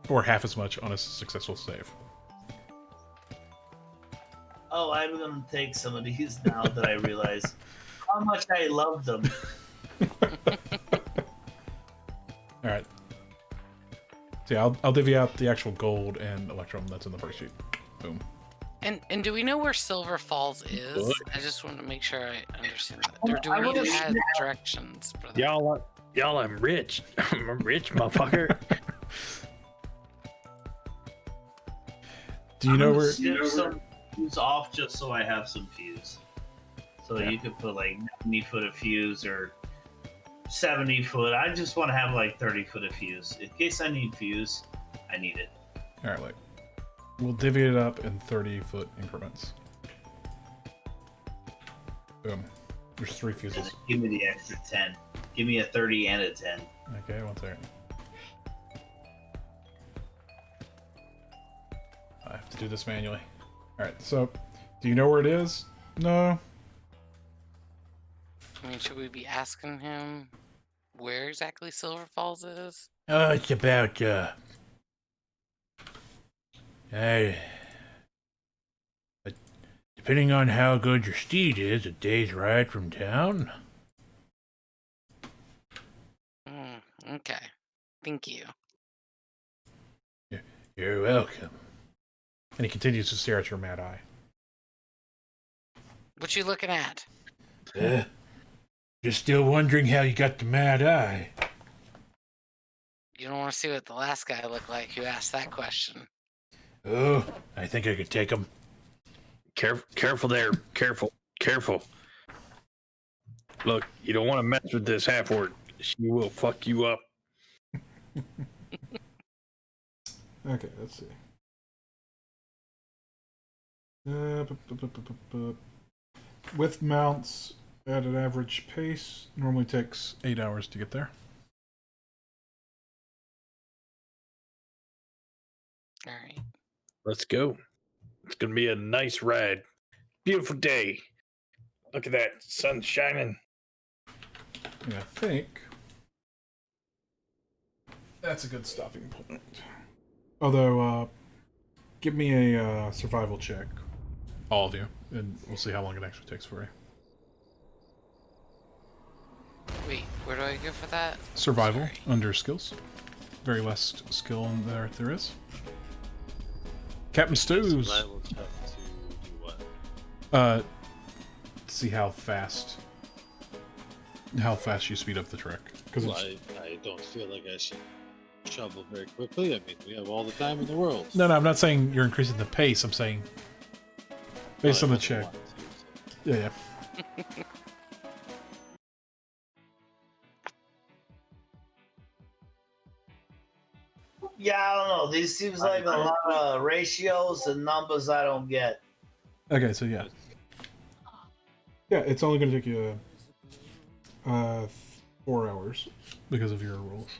or half as much on a successful save. Oh, I'm gonna take some of these now that I realize how much I love them. All right. So yeah, I'll divvy out the actual gold and electrum that's in the first sheet. Boom. And do we know where Silver Falls is? I just want to make sure I understand that. Or do I we need to wanna- add directions for that? Y'all, I'm rich. I'm a rich motherfucker. Do you know where? Skip some fuse off just so I have some fuse. So Yeah. you could put like 90 foot of fuse or 70 foot. I just want to have like 30 foot of fuse. In case I need fuse, I need it. All right, like we'll divvy it up in 30-foot increments. Boom. There's 3 fuses. Give me the extra 10. Give me a 30 and a 10. Okay, 1 second. I have to do this manually. Alright, so, do you know where it is? No? I mean, should we be asking him where exactly Silver Falls is? It's about, depending on how good your steed is, a day's ride from town. Okay. Thank you. You're welcome. And he continues to stare at your mad eye. What you looking at? Just still wondering how you got the mad eye. You don't want to see what the last guy looked like who asked that question. Oh, I think I could take him. Careful there. Careful. Look, you don't want to mess with this half-orc. She will fuck you up. Okay, let's see. With mounts at an average pace, normally takes 8 hours to get there. All right. Let's go. It's gonna be a nice ride. Beautiful day. Look at that sun shining. Yeah, I think that's a good stopping point. Although, give me a survival check, all of you, and we'll see how long it actually takes for you. Wait, where do I go for that? Survival Sorry. under skills. Very last skill in there is. Captain Stews. Survival check to do what? See how fast you speed up the trek. Because Well, I don't feel like I should travel very quickly. I mean, we have all the time in the world. no, I'm not saying you're increasing the pace. I'm saying based on the check. Yeah. Yeah, I don't know. This seems like a lot of ratios and numbers I don't get. Okay, so yeah. Yeah, it's only going to take you 4 hours because of your rules.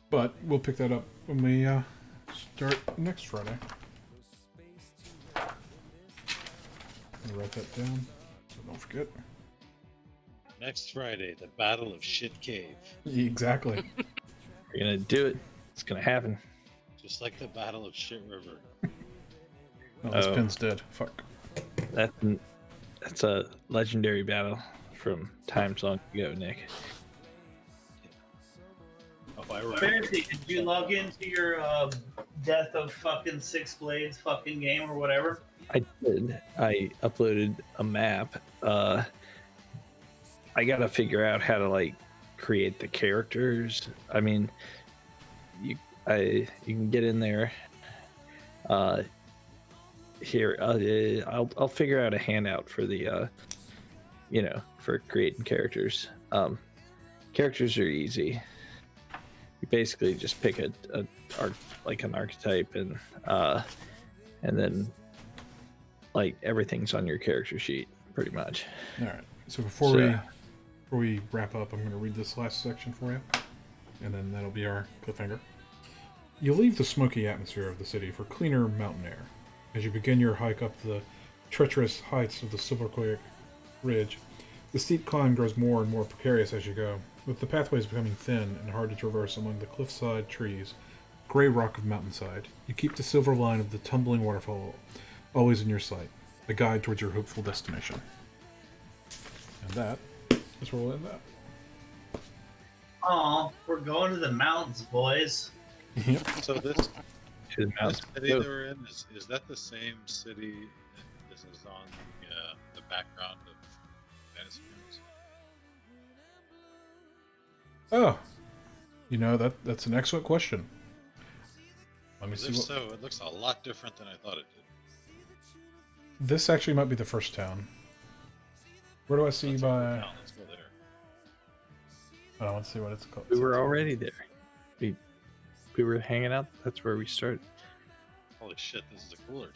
But we'll pick that up when we start next Friday. I'll write that down so don't forget. Next Friday, the Battle of Shit Cave. Exactly. We're gonna do it. It's gonna happen. Just like the Battle of Shit River. Oh, this Oh. pin's dead. Fuck. That's a legendary battle from times long ago, Nick. Oh, I Fancy, did you log into your Death of fucking Six Blades fucking game or whatever? I did. I uploaded a map. I gotta figure out how to like create the characters. I mean, you can get in there. Here, I'll figure out a handout for the for creating characters. Characters are easy. You basically just pick an archetype and then like everything's on your character sheet pretty much. All right. So before we wrap up, I'm going to read this last section for you, and then that'll be our cliffhanger. You leave the smoky atmosphere of the city for cleaner mountain air. As you begin your hike up the treacherous heights of the Silverquake Ridge, the steep climb grows more and more precarious as you go, with the pathways becoming thin and hard to traverse among the cliffside trees, gray rock of mountainside. You keep the silver line of the tumbling waterfall always in your sight, a guide towards your hopeful destination. And that is where we'll end that. Aw, we're going to the mountains, boys. Yep. So this city that we're in, is that the same city that this is on the background of Fantasy Moons? Oh, that's an excellent question. Let me see. If so, it looks a lot different than I thought it did. This actually might be the first town. Where do I see Let's by? Let's go there. I want to see what it's called. We were already there. We were hanging out. That's where we started. Holy shit, this is a cooler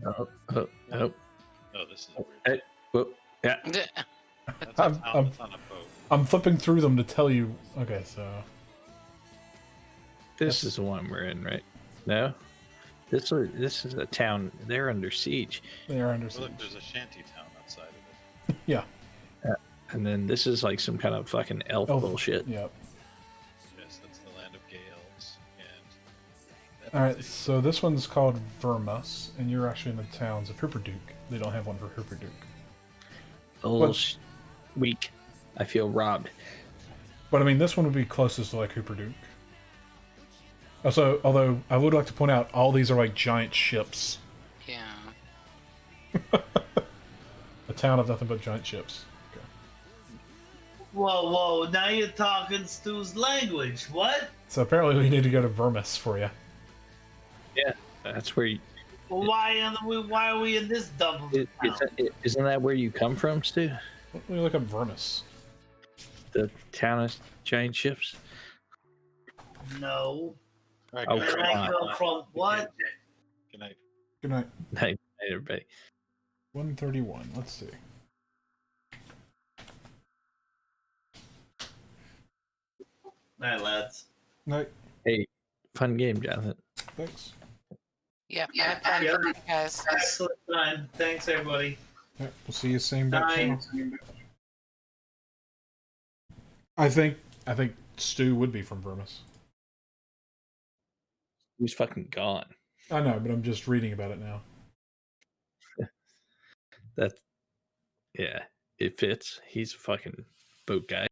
town. Oh. Oh, this is a weird. Hey, whoop. Yeah. That's a I'm- town I'm- that's on a boat. I'm flipping through them to tell you. Okay, so This is the one we're in, right? No? This is a town. They're under siege. they are under Well, look, siege. there's a shanty town outside of it. Yeah. And then this is like some kind of fucking elf bullshit. Yep. Yes, that's the land of Gales. And All right, so this one's called Vermus, and you're actually in the towns of Hooperduke. They don't have one for Hooperduke. A little What? weak. I feel robbed. But I mean, this one would be closest to like Hooperduke. Also, although I would like to point out, all these are like giant ships. Yeah. A town of nothing but giant ships. Okay. Whoa, now you're talking Stu's language. What? So apparently we need to go to Vermus for you. Yeah, that's where. Well, why are we in this double town? Isn't that where you come from, Stu? Let me look up Vermus. The town of giant ships. No. all right, Oh, guys, Where I come from? What? good night. Good night. Night, everybody. 131. Let's see. Night, lads. Night. Hey, fun game, Jonathan. Thanks. Yep. I had fun Yeah. for you guys. Excellent time. Thanks, everybody. Yeah, we'll see you same bat Night. channel. I think Stu would be from Vermus. He's fucking gone. I know, but I'm just reading about it now. Yeah, it fits. He's a fucking boat guy.